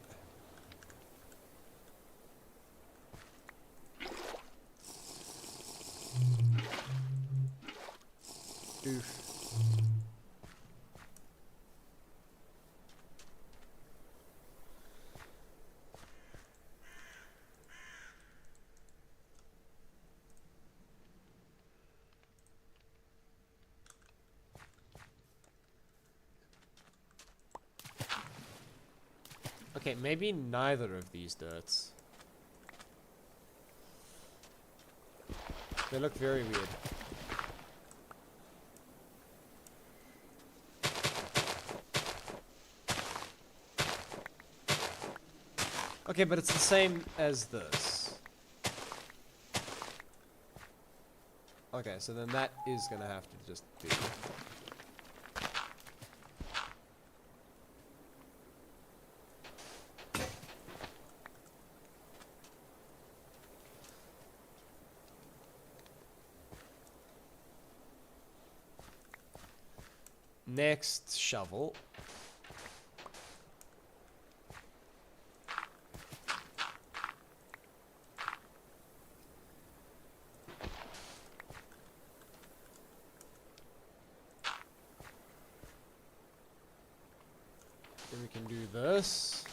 Speaker 1: Oof. Okay, maybe neither of these dirts. They look very weird. Okay, but it's the same as this. Okay, so then that is gonna have to just be. Next shovel. Then we can do this.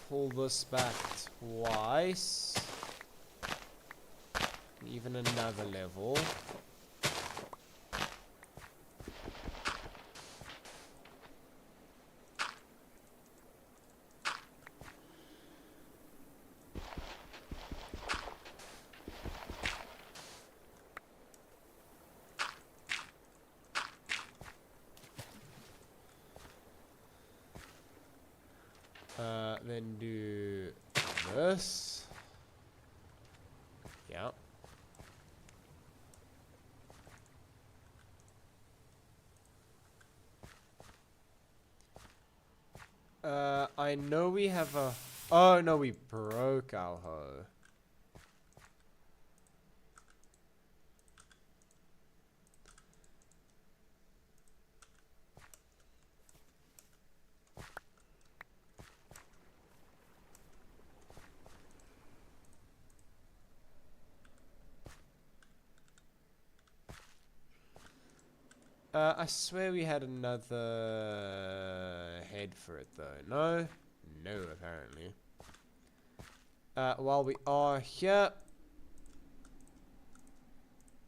Speaker 1: Pull this back twice. And even another level. Then do this. Yeah. I know we have a... Oh, no, we broke our hoe. I swear we had another head for it, though. No? No, apparently. While we are here,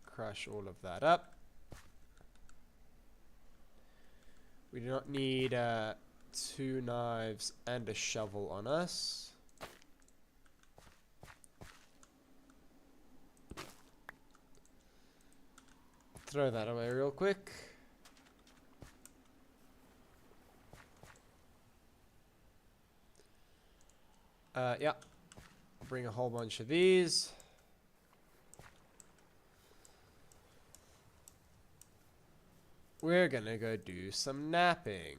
Speaker 1: crush all of that up. We do not need 2 knives and a shovel on us. Throw that away real quick. Yeah. Bring a whole bunch of these. We're gonna go do some napping.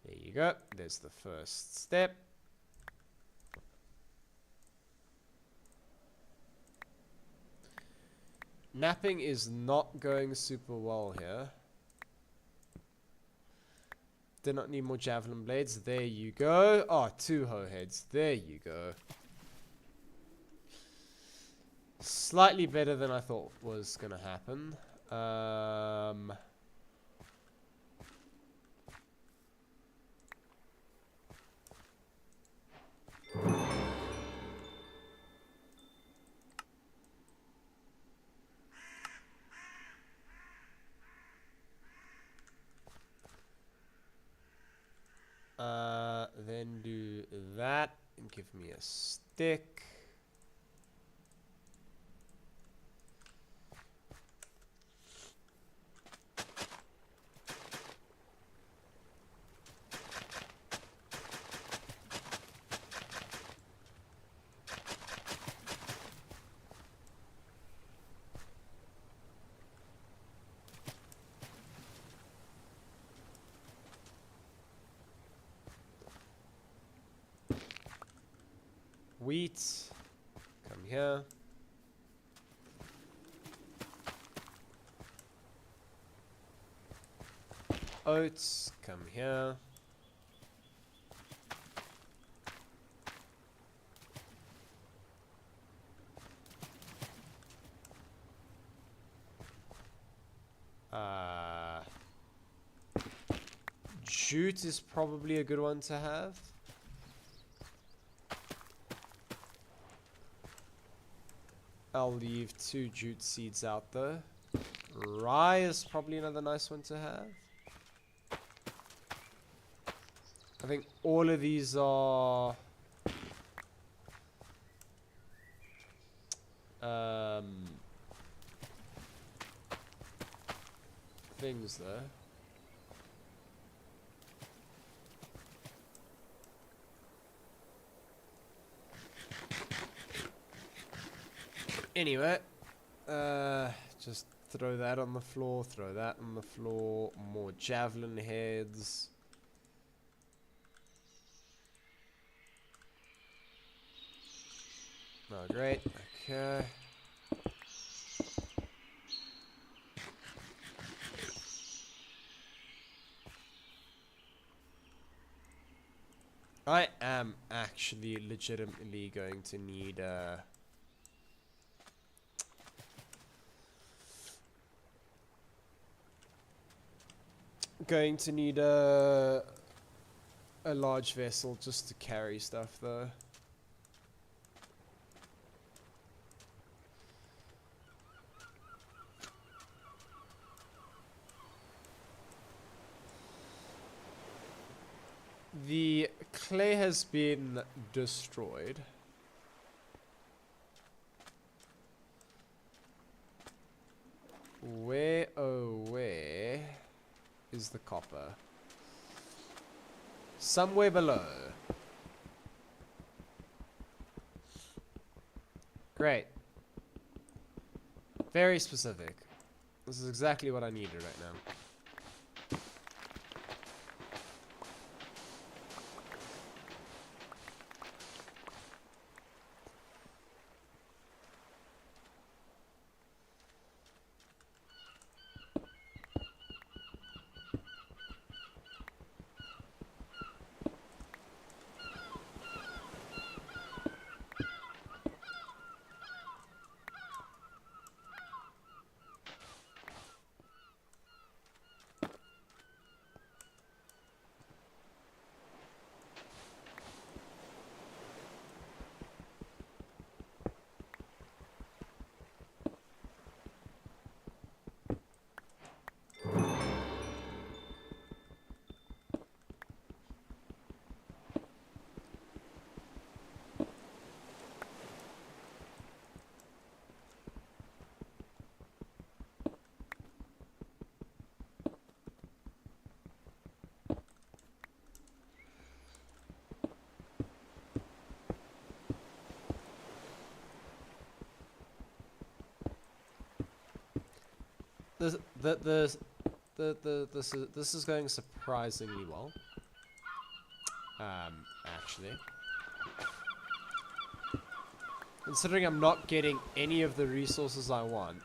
Speaker 1: There you go. There's the first step. Napping is not going super well here. Did not need more javelin blades. There you go. Oh, 2 hoe heads. There you go. Slightly better than I thought was going to happen. Then do that and give me a stick. Wheat, come here. Oats, come here. Jute is probably a good one to have. I'll leave 2 jute seeds out though. Rye is probably another nice one to have. I think all of these are things though. Anyway, just throw that on the floor, throw that on the floor, more javelin heads. Oh, great, okay. I am actually legitimately going to need going to need a large vessel just to carry stuff though. The clay has been destroyed. Where, oh where is the copper? Somewhere below. Great. Very specific. This is exactly what I needed right now. This is going surprisingly well. Actually. Considering I'm not getting any of the resources I want.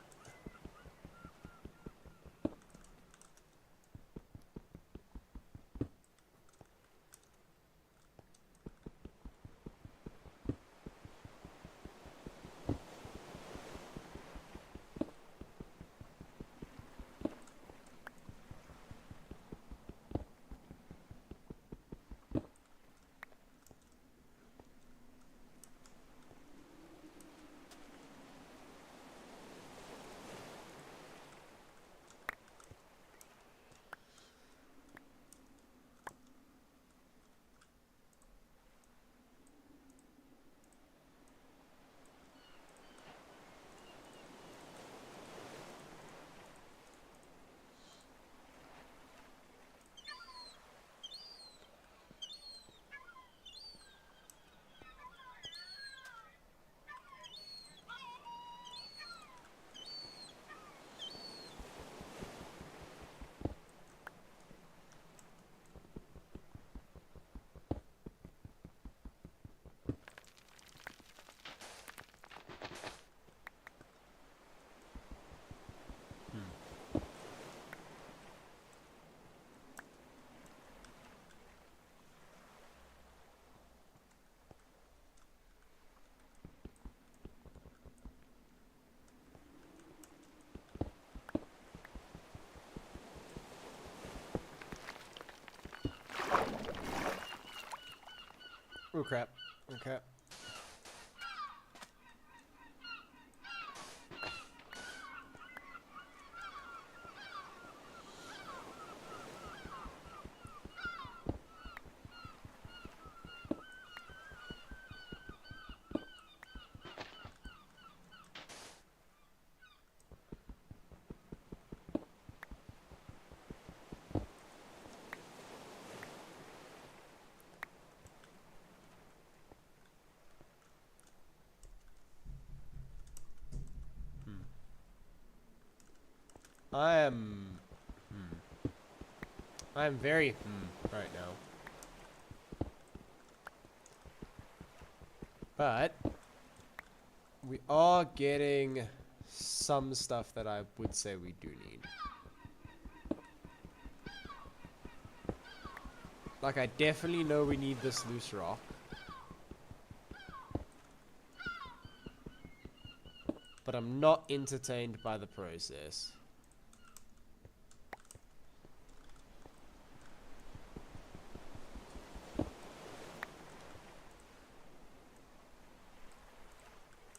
Speaker 1: Oh crap. Okay. I am... I am very right now. But we are getting some stuff that I would say we do need. Like, I definitely know we need this loose rock. But I'm not entertained by the process.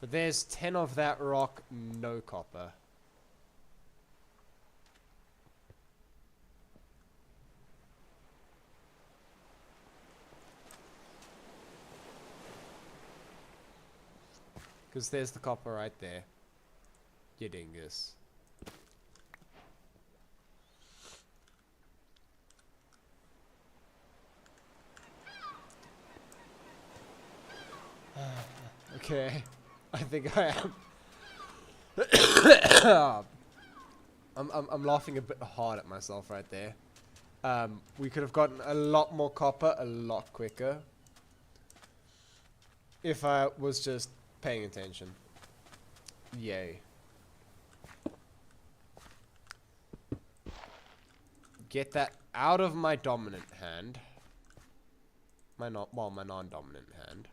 Speaker 1: But there's 10 of that rock, no copper. Because there's the copper right there. You dingus. Okay. I think I am. I'm laughing a bit hard at myself right there. We could have gotten a lot more copper a lot quicker. If I was just paying attention. Yay. Get that out of my dominant hand. My non-dominant hand.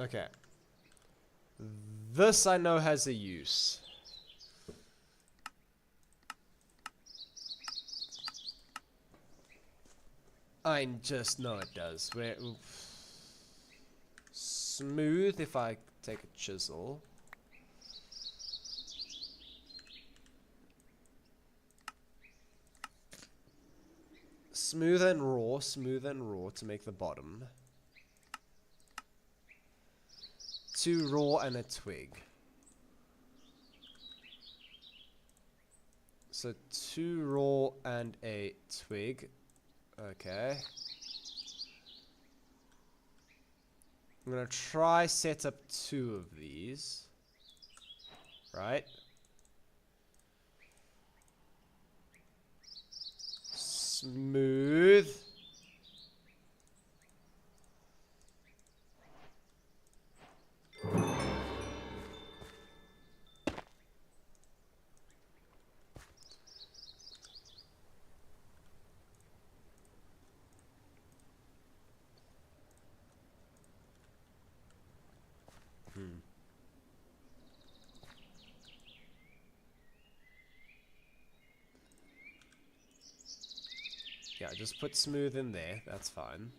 Speaker 1: Okay. This I know has a use. I just know it does. Smooth if I take a chisel. Smooth and raw to make the bottom. 2 raw and a twig. So 2 raw and a twig. Okay. I'm gonna try set up 2 of these. Right? Smooth. Yeah, just put smooth in there. That's fine.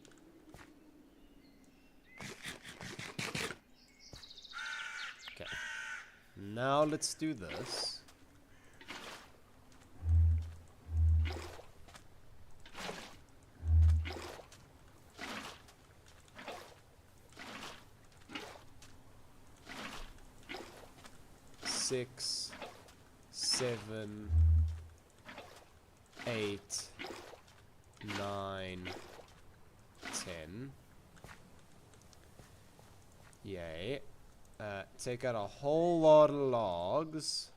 Speaker 1: Okay. Now let's do this. Six, 7, 8, 9, 10. Yay. Take out a whole lot of logs.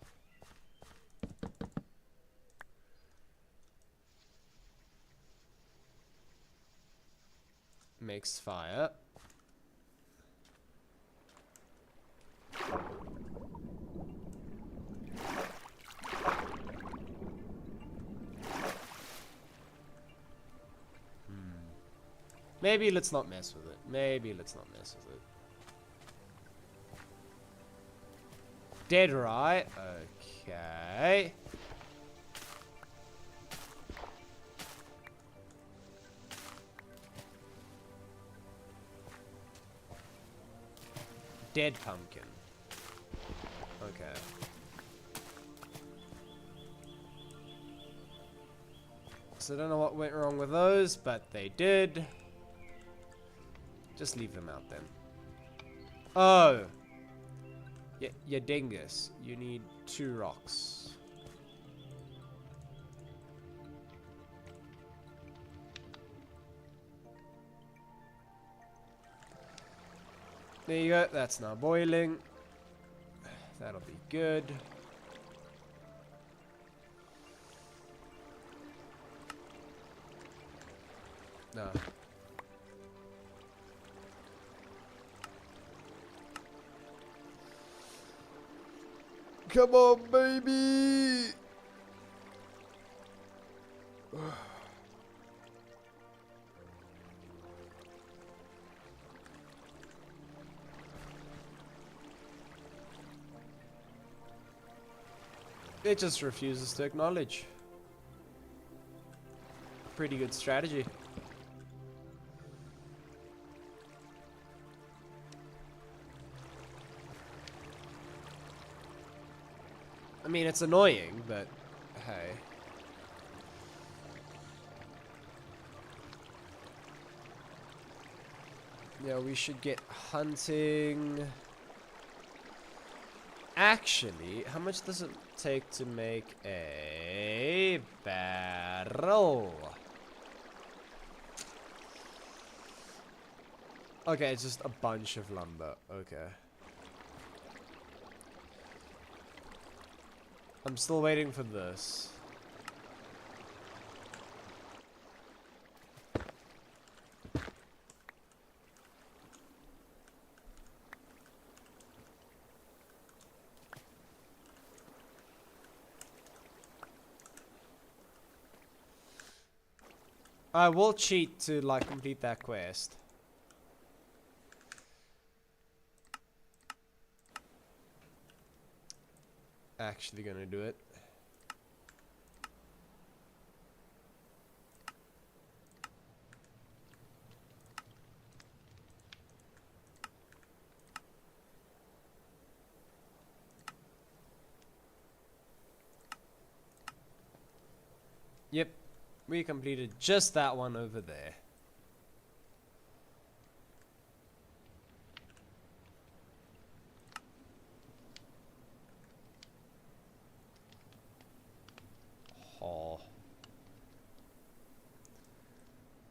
Speaker 1: Makes fire. Maybe let's not mess with it. Maybe let's not mess with it. Dead right. Okay. Dead pumpkin. Okay. So I don't know what went wrong with those, but they did. Just leave them out then. Oh! Yeah, dingus. You need 2 rocks. There you go. That's now boiling. That'll be good. No. Come on, baby! It just refuses to acknowledge. Pretty good strategy. I mean, it's annoying, but hey. Yeah, we should get hunting. Actually, how much does it take to make a barrel? Okay, it's just a bunch of lumber. Okay. I'm still waiting for this. I will cheat to like complete that quest. Actually gonna do it. Yep, we completed just that one over there. Oh.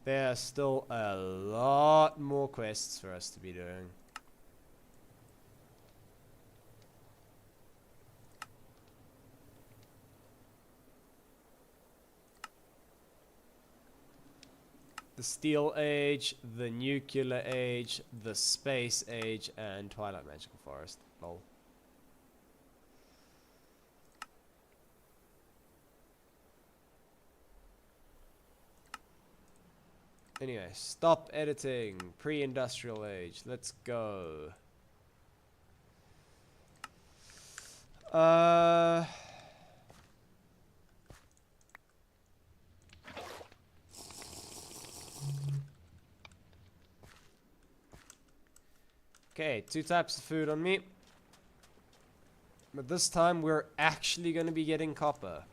Speaker 1: There are still a lot more quests for us to be doing. The Steel Age, the Nuclear Age, the Space Age, and Twilight Magical Forest. Lol. Anyway, stop editing. Pre-industrial age. Let's go. Okay, 2 types of food on me. But this time we're actually going to be getting copper.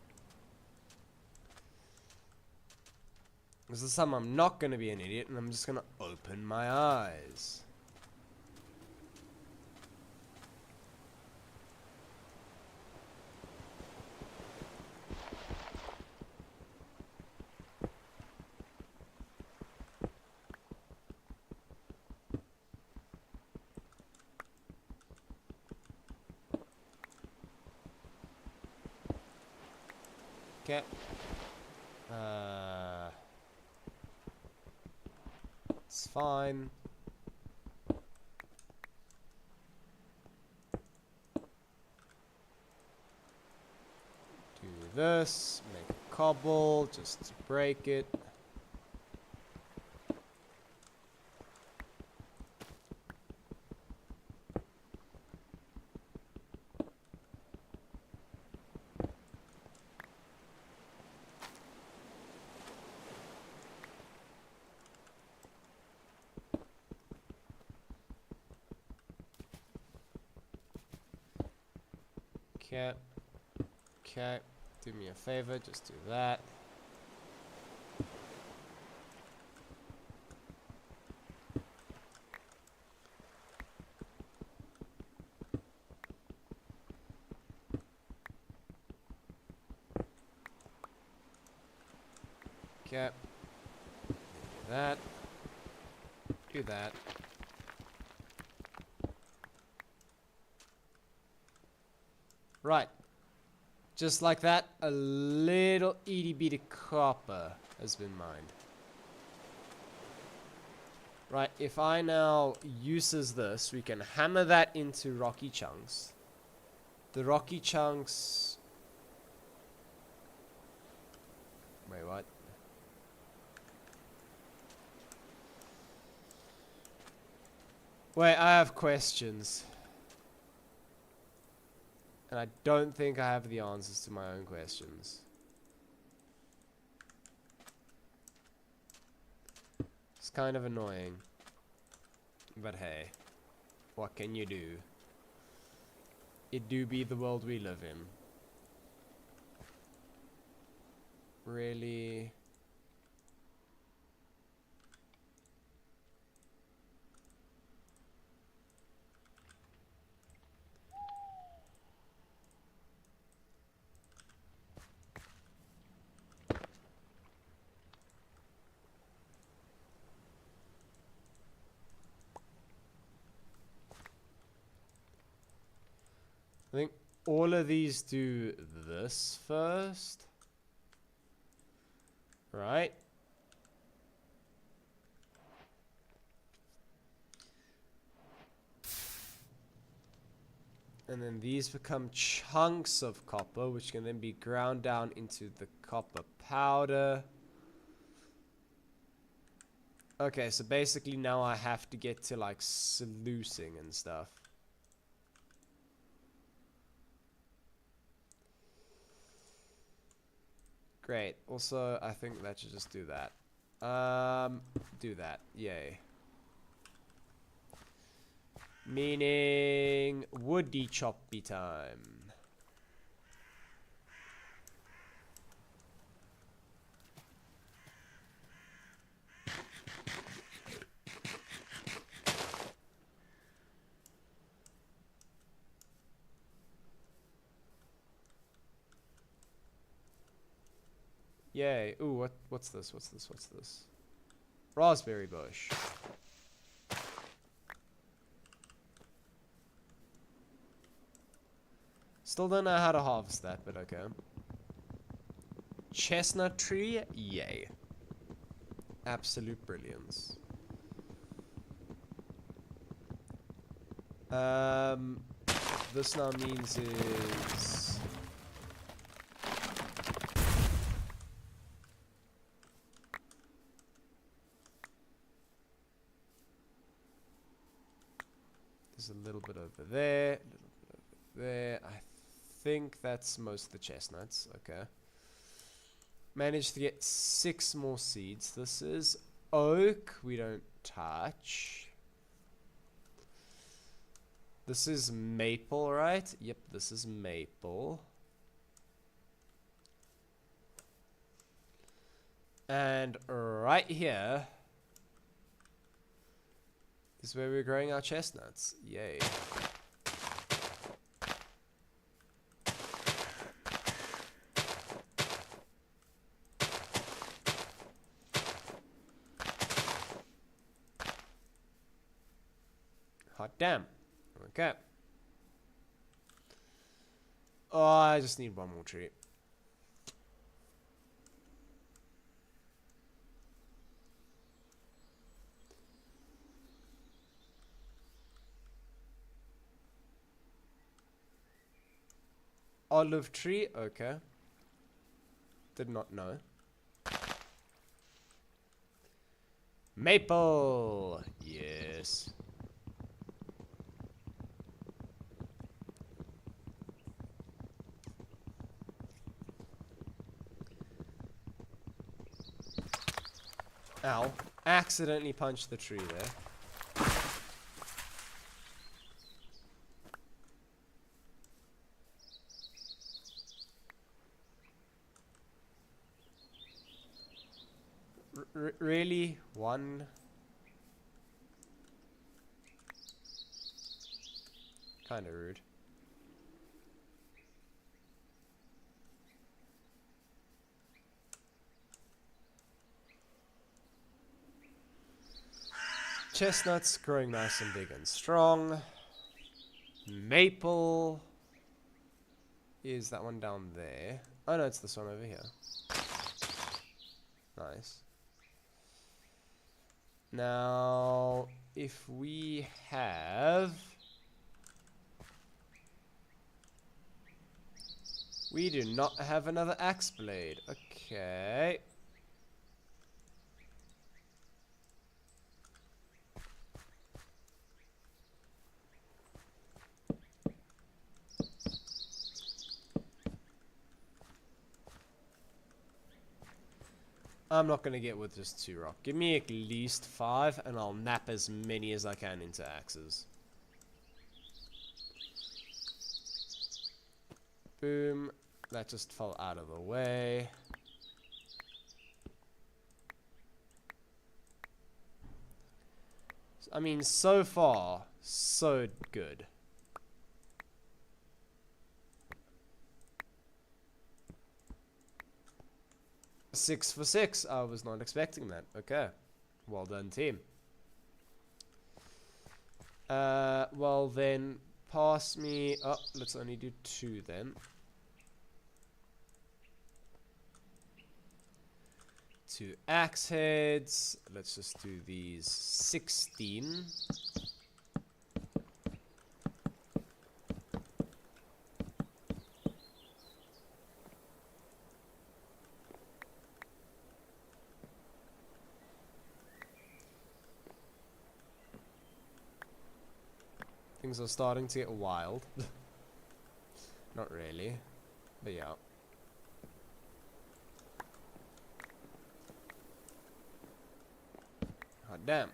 Speaker 1: This time I'm not going to be an idiot and I'm just going to open my eyes. Okay. It's fine. Do this, make a cobble, just to break it. Okay. Okay. Do me a favor, just do that. Okay. Do that. Do that. Right. Just like that, a little itty bitty copper has been mined. Right, if I now uses this, we can hammer that into rocky chunks. The rocky chunks... Wait, what? Wait, I have questions. And I don't think I have the answers to my own questions. It's kind of annoying. But hey, what can you do? It do be the world we live in. Really? I think all of these do this first. Right? And then these become chunks of copper, which can then be ground down into the copper powder. Okay, so basically now I have to get to like sluicing and stuff. Great. Also, I think that should just do that. Do that. Yay. Meaning woody choppy time. Yay. Ooh, what's this? What's this? What's this? Raspberry bush. Still don't know how to harvest that, but okay. Chestnut tree? Yay. Absolute brilliance. This now means is... There's a little bit over there, a little bit over there. I think that's most of the chestnuts. Okay. Managed to get 6 more seeds. This is oak. We don't touch. This is maple, right? Yep, this is maple. And right here is where we're growing our chestnuts. Yay. Hot damn. Okay. Oh, I just need one more tree. Olive tree, okay. Did not know. Maple, yes. Ow. Accidentally punched the tree there. Really? One? Kinda rude. Chestnuts growing nice and big and strong. Maple. Is that one down there? Oh no, it's this one over here. Nice. Now, if we have... We do not have another axe blade. Okay. I'm not gonna get with just 2 rock. Give me at least 5, and I'll nap as many as I can into axes. Boom. That just fell out of the way. I mean, so far, so good. Six for 6. I was not expecting that. Okay. Well done, team. Well then, pass me... Oh, let's only do 2 then. 2 axe heads. Let's just do these 16. Things are starting to get wild. Not really, but yeah. God damn.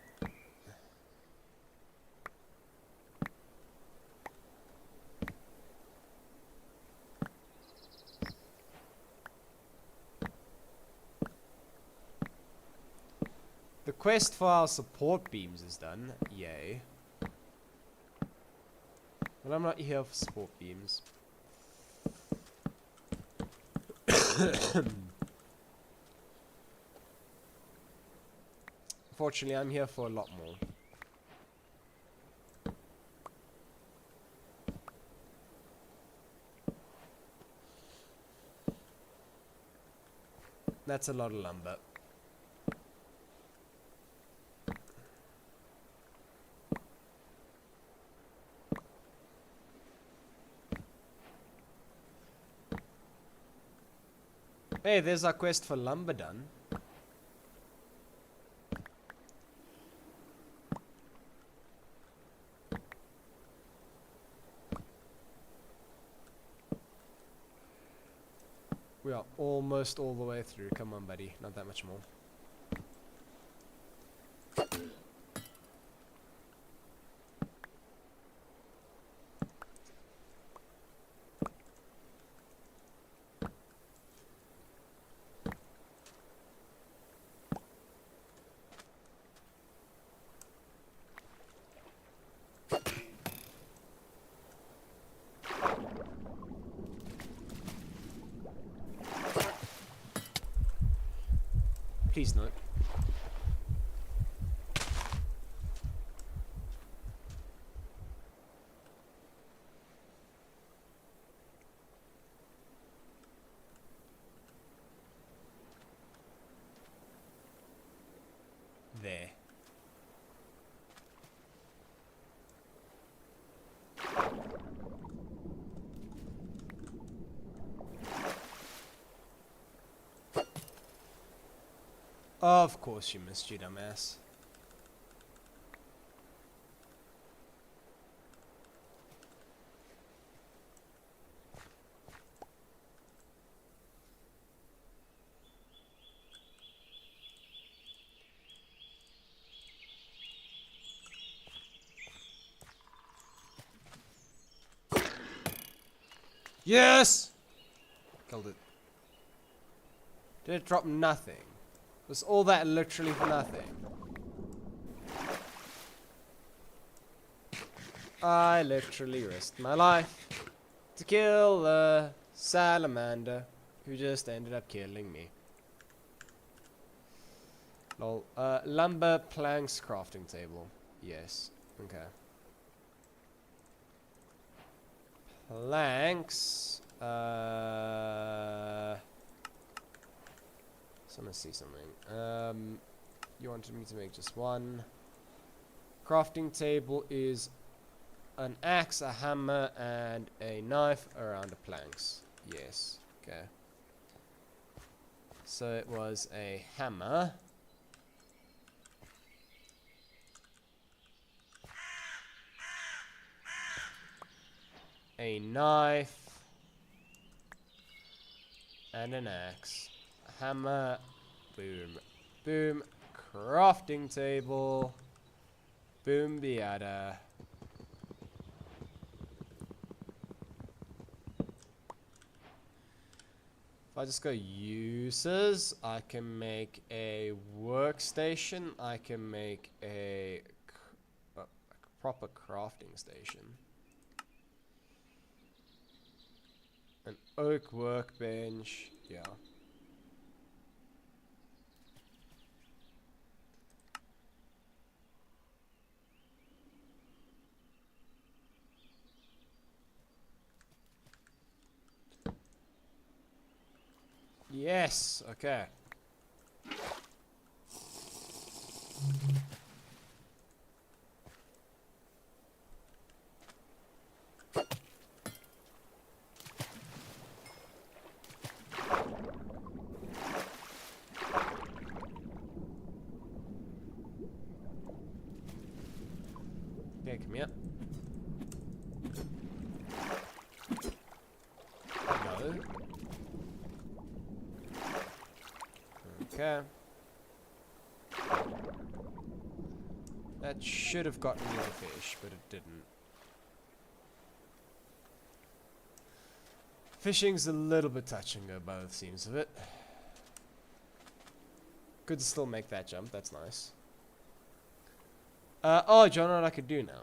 Speaker 1: The quest for our support beams is done. Yay. But I'm not here for support beams. Fortunately, I'm here for a lot more. That's a lot of lumber. Hey, there's our quest for lumber done. We are almost all the way through. Come on, buddy. Not that much more. Please no. There. Of course you missed, you dumbass. Yes! Killed it. Did it drop nothing? Was all that literally for nothing? I literally risked my life to kill the salamander who just ended up killing me. Lol. Lumber planks crafting table. Yes. Okay. Planks. So let's see something. You wanted me to make just one. Crafting table is an axe, a hammer, and a knife around the planks. Yes. Okay. So it was a hammer. A knife. And an axe. A hammer. Boom. Boom. Crafting table. Boom beata. If I just go uses, I can make a workstation. I can make a proper crafting station. An oak workbench. Yeah. Yes, okay. Okay, come here. No. Okay. That should have gotten me the fish, but it didn't. Fishing's a little bit touch and go by the seams of it. Could still make that jump, that's nice. Oh, do you know what I could do now?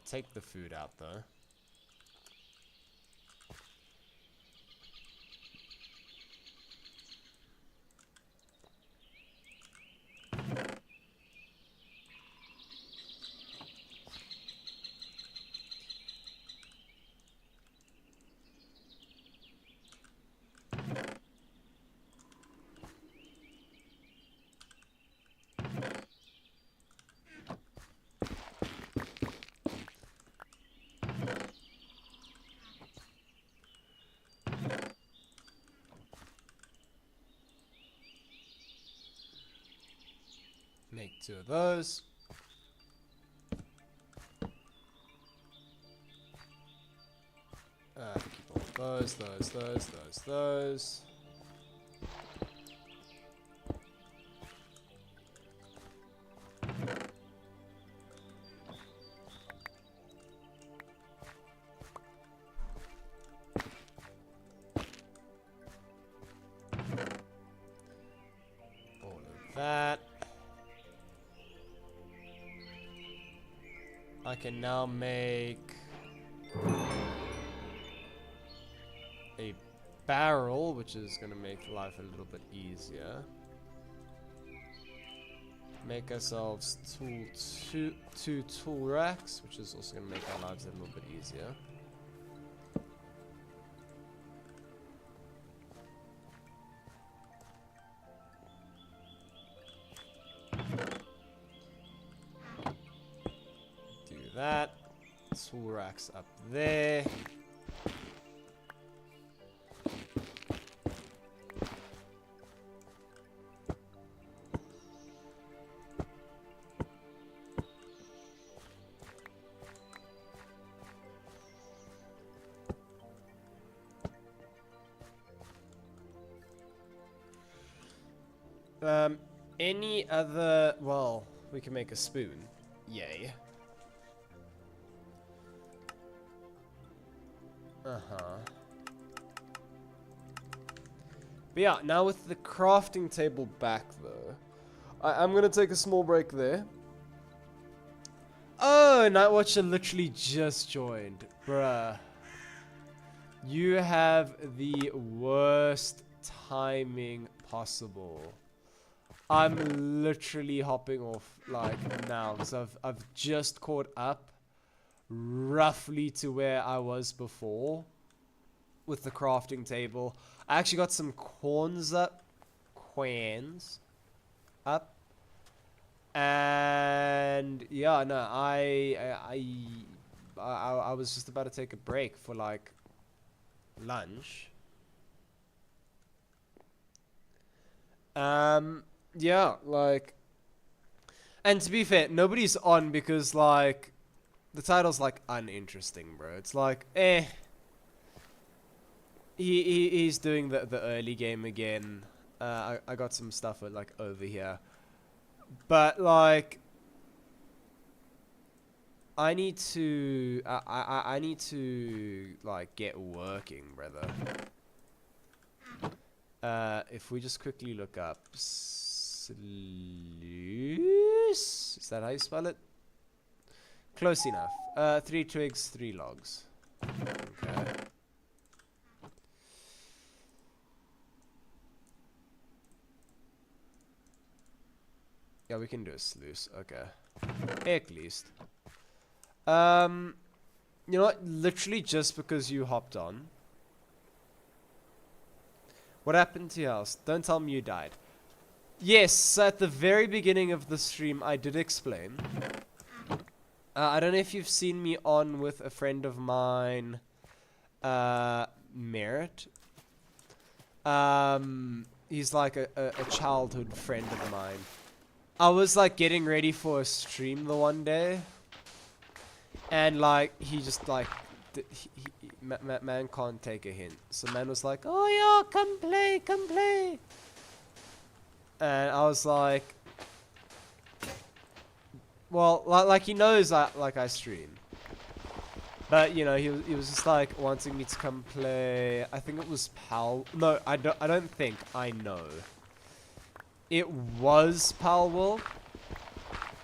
Speaker 1: Take the food out though. Make 2 of those. Keep all those. All of that. I can now make a barrel, which is going to make life a little bit easier. Make ourselves two tool racks, which is also going to make our lives a little bit easier. That tool racks up there. Any other, well, we can make a spoon. Yay. But yeah, now with the crafting table back though, I'm gonna take a small break there. Oh, Nightwatcher literally just joined. Bruh. You have the worst timing possible. I'm literally hopping off like now because I've just caught up roughly to where I was before. with the crafting table. I actually got some quans up. And yeah, no, I was just about to take a break for like lunch. Yeah, like, and to be fair, nobody's on because like the title's like uninteresting, bro. It's like, he's doing the early game again. I got some stuff like over here, but like I need to I need to like get working, brother. If we just quickly look up sluice, is that how you spell it? Close enough. 3 twigs, 3 logs. Okay. Yeah, we can do a sluice. Okay. At least. You know what? Literally just because you hopped on. What happened to your house? Don't tell me you died. Yes, so at the very beginning of the stream, I did explain. I don't know if you've seen me on with a friend of mine, Merritt. He's like a childhood friend of mine. I was like getting ready for a stream the one day. And like, he just like, man can't take a hint. So man was like, oh yeah, come play, come play. And I was like, well, like he knows I stream. But you know, he was just like wanting me to come play. I think it was Pal. No, I don't think. I know. It was Palworld.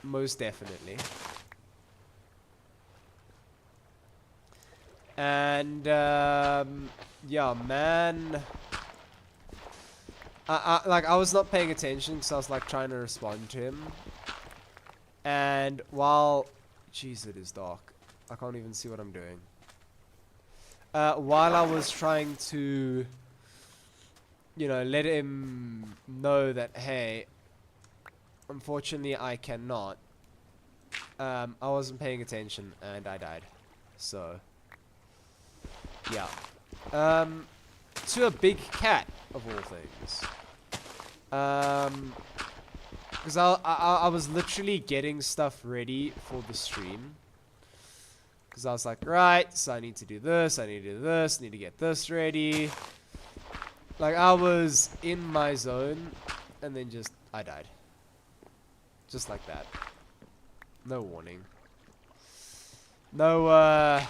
Speaker 1: Most definitely. And yeah, man. I was not paying attention because I was like trying to respond to him. And while, jeez, it is dark. I can't even see what I'm doing. While I was trying to, you know, let him know that, hey, unfortunately I cannot. I wasn't paying attention and I died. So, yeah. To a big cat, of all things. Because I was literally getting stuff ready for the stream. Because I was like, right, so I need to do this, I need to do this, need to get this ready. Like, I was in my zone, and then just, I died. Just like that. No warning. No,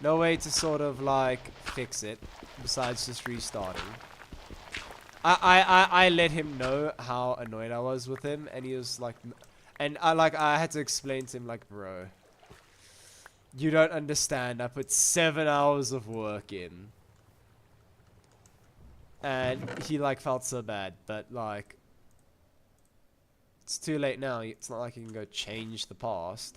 Speaker 1: no way to sort of, like, fix it, besides just restarting. I let him know how annoyed I was with him, and he was like, and I had to explain to him, like, bro, you don't understand, I put 7 hours of work in. And he, like, felt so bad, but, like, it's too late now, it's not like you can go change the past.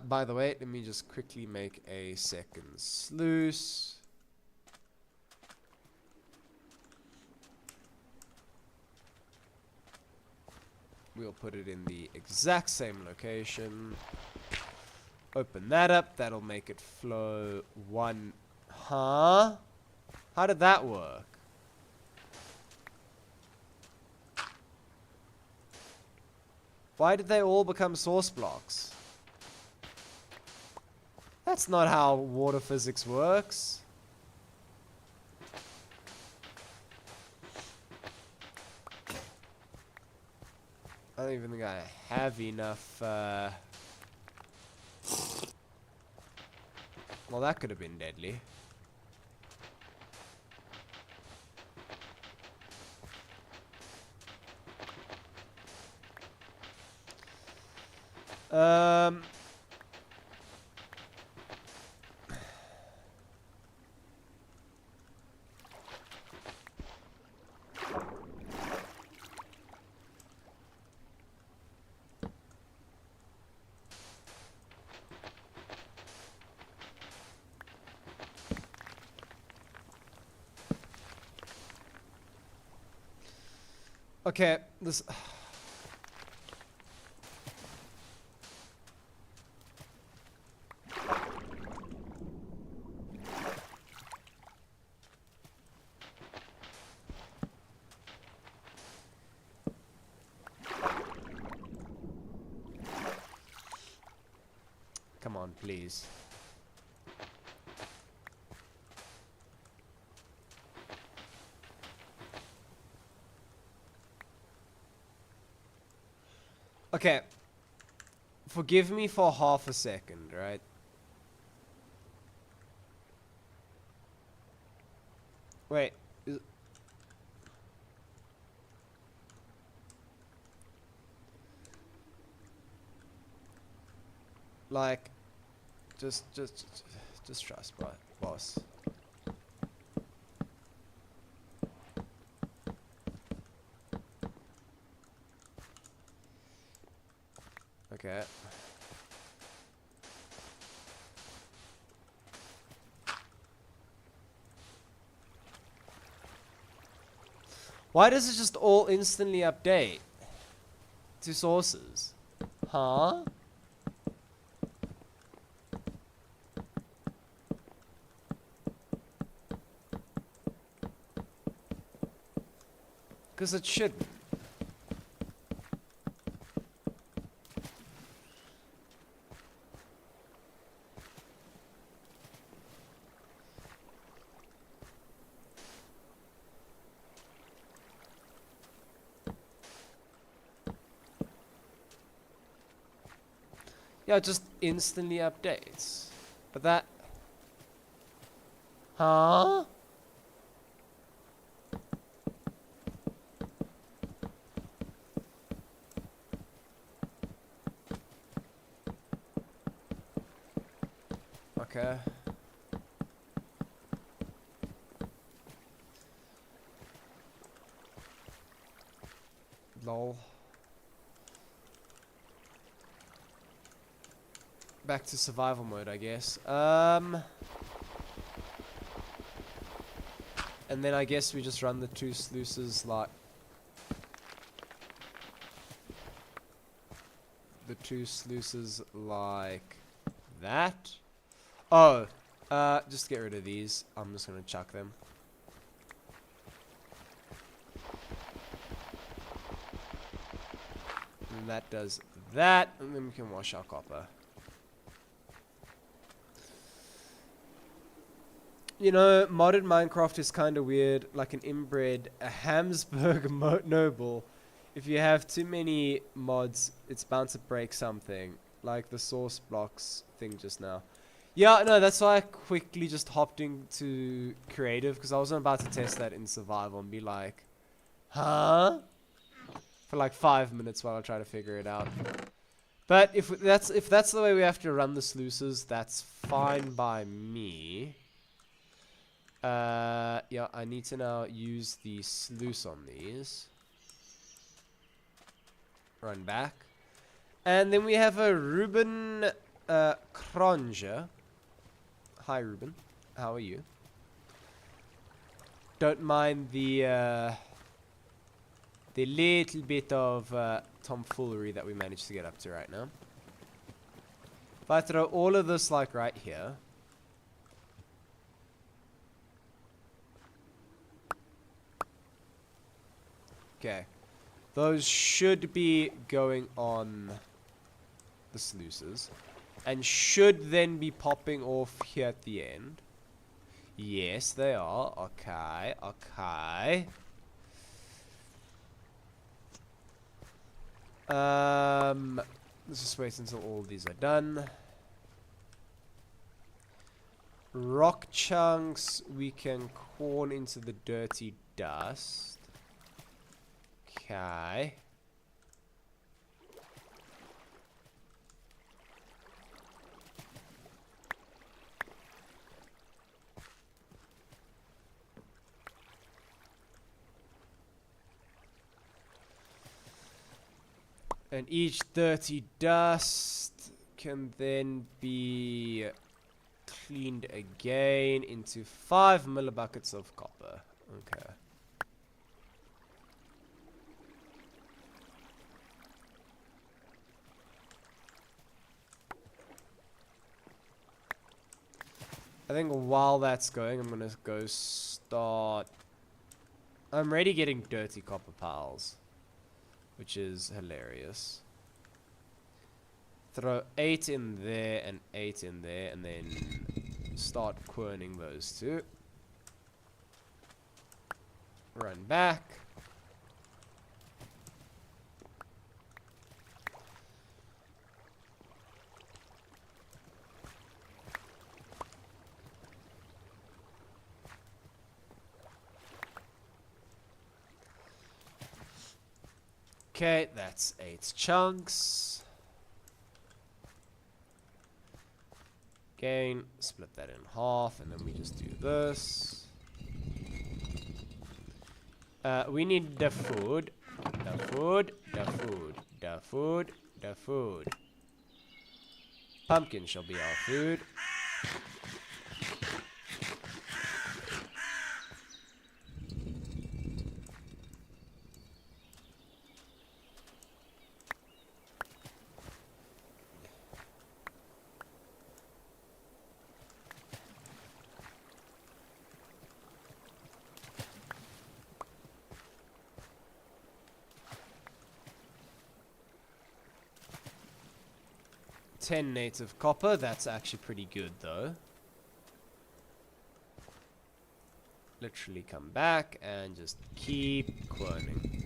Speaker 1: By the way, let me just quickly make a second sluice. We'll put it in the exact same location. Open that up. That'll make it flow one. Huh? How did that work? Why did they all become source blocks? That's not how water physics works. I don't even think I have enough, well, that could have been deadly. Okay, this. Come on, please. Okay. Forgive me for half a second, right? Wait. Like, just trust, boss. Okay. Why does it just all instantly update to sources? Huh? Because it shouldn't. Yeah, it just instantly updates. But that... Huh? Okay. Lol. Back to survival mode, I guess. And then I guess we just run the two sluices like... The two sluices like that. Oh, just get rid of these. I'm just gonna chuck them. And that does that, and then we can wash our copper. You know, modded Minecraft is kind of weird, like an inbred a Habsburg noble. If you have too many mods, it's bound to break something, like the source blocks thing just now. Yeah, no, that's why I quickly just hopped into creative, because I wasn't about to test that in survival and be like, huh? For like 5 minutes while I try to figure it out. But if that's the way we have to run the sluices, that's fine by me. Yeah, I need to now use the sluice on these. Run back. And then we have a Ruben Kronger. Hi, Ruben. How are you? Don't mind the little bit of tomfoolery that we managed to get up to right now. If I throw all of this like right here. Okay. Those should be going on the sluices. And should then be popping off here at the end. Yes, they are. Okay, okay. Let's just wait until all these are done. Rock chunks we can corn into the dirty dust. Okay. And each dirty dust can then be cleaned again into 5 millibuckets of copper. Okay. I think while that's going, I'm gonna go start. I'm already getting dirty copper piles, which is hilarious. Throw 8 in there and 8 in there, and then start querning those two. Run back. Okay, that's 8 chunks. Again, split that in half, and then we just do this. We need the food. The food, the food, the food, the food. Pumpkin shall be our food. Ten native copper, that's actually pretty good though. Literally come back and just keep querning.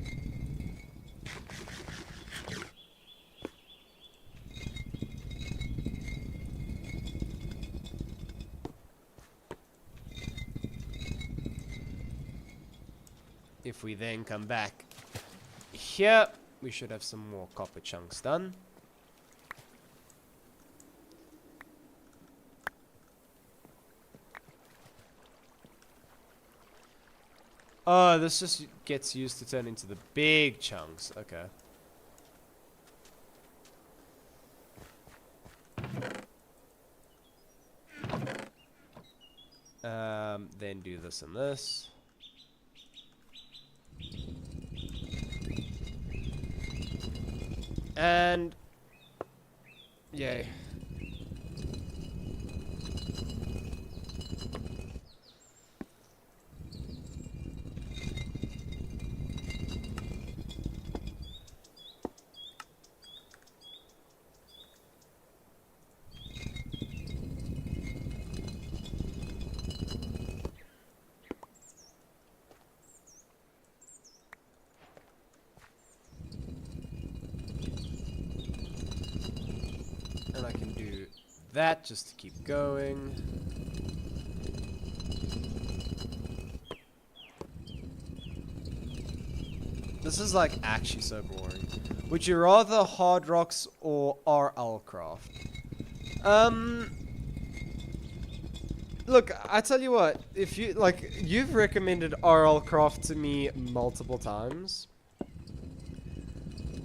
Speaker 1: If we then come back here, we should have some more copper chunks done. Oh, this just gets used to turn into the big chunks. Okay. Then do this and this. And yay. And I can do that just to keep going. This is like actually so boring. Would you rather HardRocks or RL Craft? Look, I tell you what, if you like, you've recommended RL Craft to me multiple times.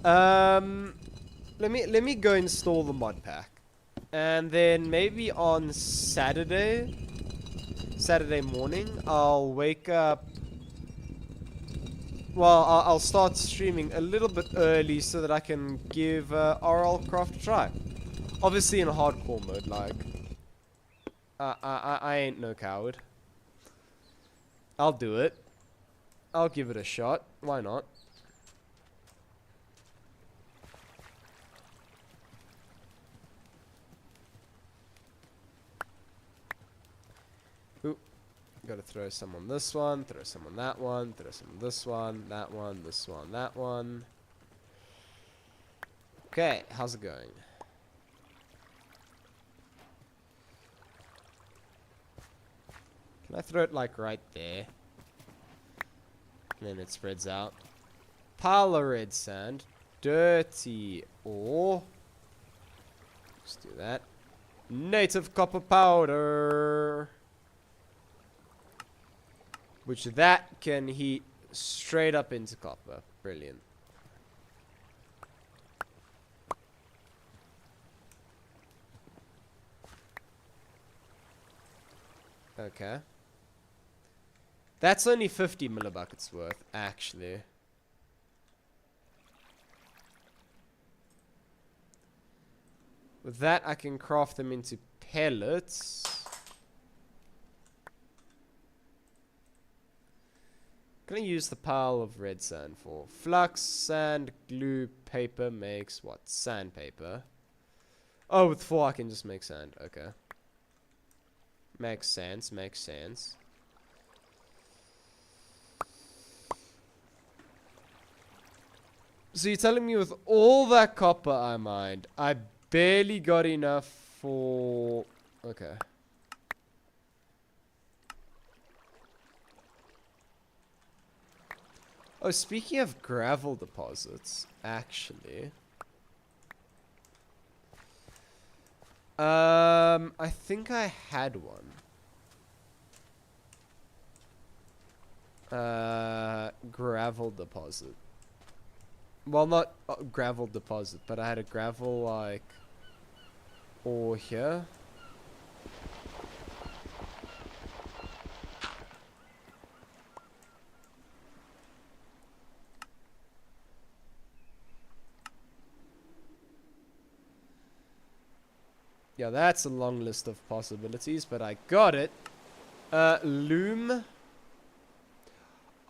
Speaker 1: Let me go install the mod pack, and then maybe on Saturday morning, I'll wake up. Well, I'll start streaming a little bit early so that I can give RL Craft a try. Obviously in a hardcore mode, like. I ain't no coward. I'll do it. I'll give it a shot. Why not? Ooh. Gotta throw some on this one, throw some on that one, throw some on this one, that one, this one, that one. Okay, how's it going? Can I throw it like right there? And then it spreads out. Pile of red sand. Dirty ore. Just do that. Native copper powder. Which that can heat straight up into copper. Brilliant. Okay. That's only 50 millibuckets worth, actually. With that, I can craft them into pellets. Gonna use the pile of red sand for flux, sand, glue, paper makes what? Sandpaper. Oh, with 4 I can just make sand. Okay. Makes sense, makes sense. So you're telling me with all that copper I mined, I barely got enough for... Okay. Oh, speaking of gravel deposits, actually... I think I had one. Gravel deposit. Well, not gravel deposit, but I had a gravel, like, ore here. Yeah, that's a long list of possibilities, but I got it. Loom.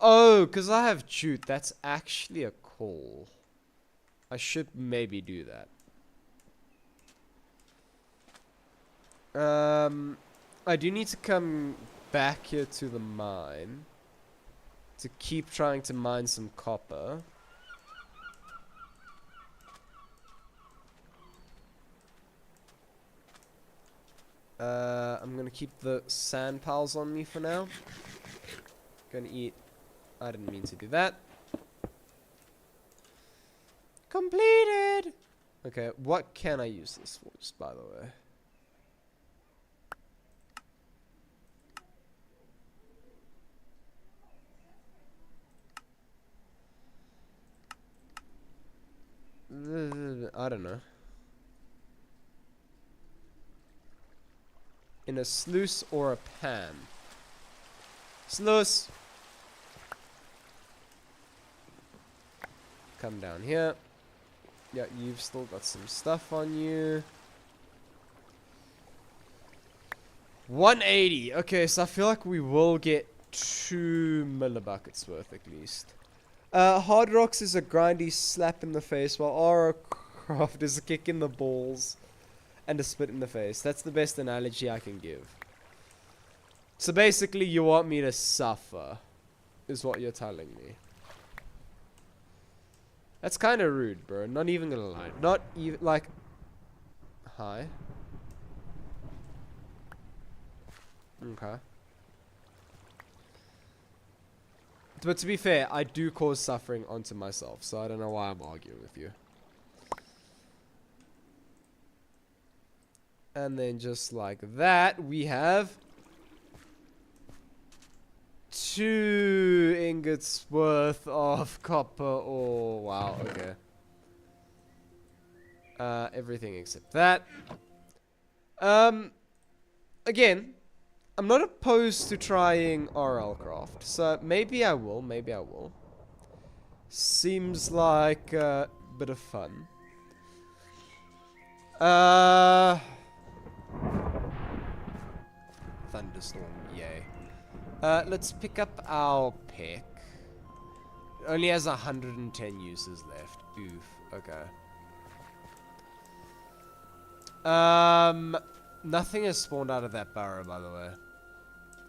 Speaker 1: Oh, because I have jute. That's actually a coal. I should maybe do that. I do need to come back here to the mine to keep trying to mine some copper. I'm gonna keep the sand piles on me for now. Gonna eat. I didn't mean to do that. Completed! Okay, what can I use this for, just by the way? I don't know. In a sluice or a pan? Sluice! Come down here. Yeah, you've still got some stuff on you. 180. Okay, so I feel like we will get 2 millibuckets worth at least. HardRocks is a grindy slap in the face, while HardRocks is a kick in the balls and a spit in the face. That's the best analogy I can give. So basically, you want me to suffer, is what you're telling me. That's kind of rude, bro. Not even gonna lie. Not even, like... Hi. Okay. But to be fair, I do cause suffering onto myself, so I don't know why I'm arguing with you. And then just like that, we have... 2 ingots worth of copper ore. Wow, okay. Everything except that. Again, I'm not opposed to trying RL craft, so maybe I will, maybe I will. Seems like a bit of fun. Thunderstorm, yay. Let's pick up our pick. It only has 110 uses left. Oof. Okay. Nothing has spawned out of that burrow, by the way.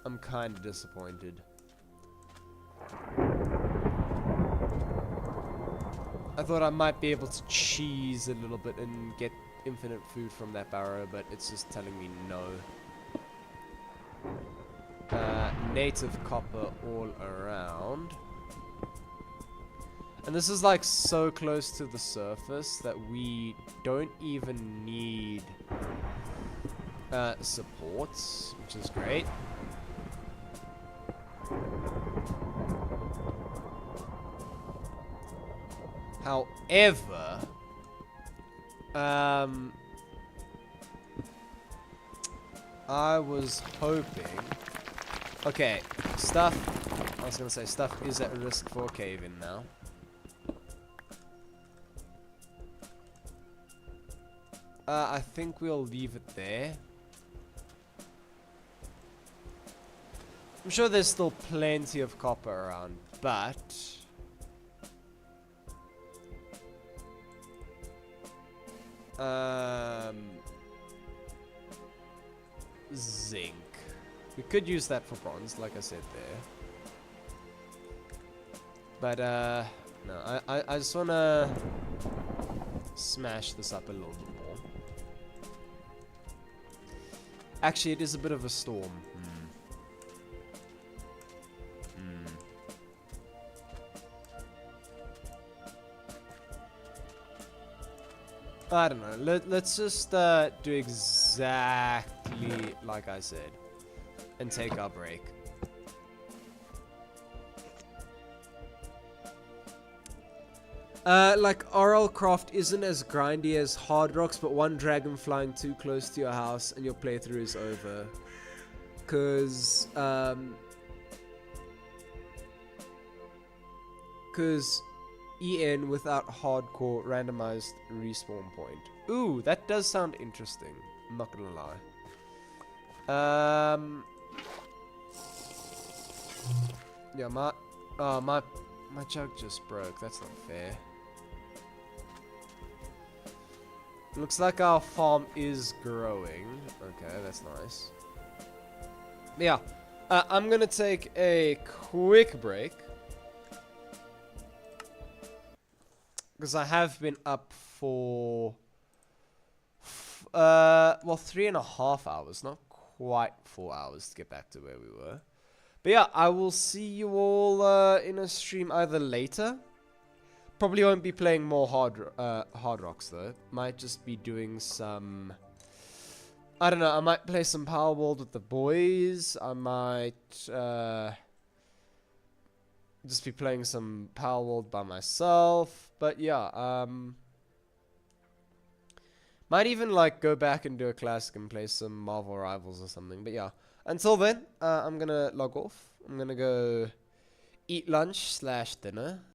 Speaker 1: I'm kind of disappointed. I thought I might be able to cheese a little bit and get infinite food from that burrow, but it's just telling me no. Native copper all around. And this is like so close to the surface that we don't even need supports, which is great. However, I was hoping... Okay, stuff... I was gonna say stuff is at risk for cave-in now. I think we'll leave it there. I'm sure there's still plenty of copper around, but zinc. We could use that for bronze, like I said there. But no, I just wanna smash this up a little bit more. Actually, it is a bit of a storm. I don't know. Let's just do exactly like I said and take our break. Like RL Craft isn't as grindy as HardRocks, but one dragon flying too close to your house and your playthrough is over. Cause EN without hardcore randomized respawn point. Ooh, that does sound interesting. I'm not gonna lie. Yeah, my jug just broke. That's not fair. Looks like our farm is growing. Okay, that's nice. Yeah, I'm gonna take a quick break. Because I have been up for, well, 3.5 hours. Not quite 4 hours to get back to where we were. But yeah, I will see you all in a stream either later. Probably won't be playing more HardRocks though. Might just be doing some, I don't know, I might play some Power World with the boys. I might just be playing some Power World by myself. But yeah, might even like go back and do a classic and play some Marvel Rivals or something. But yeah, until then, I'm gonna log off. I'm gonna go eat lunch / dinner.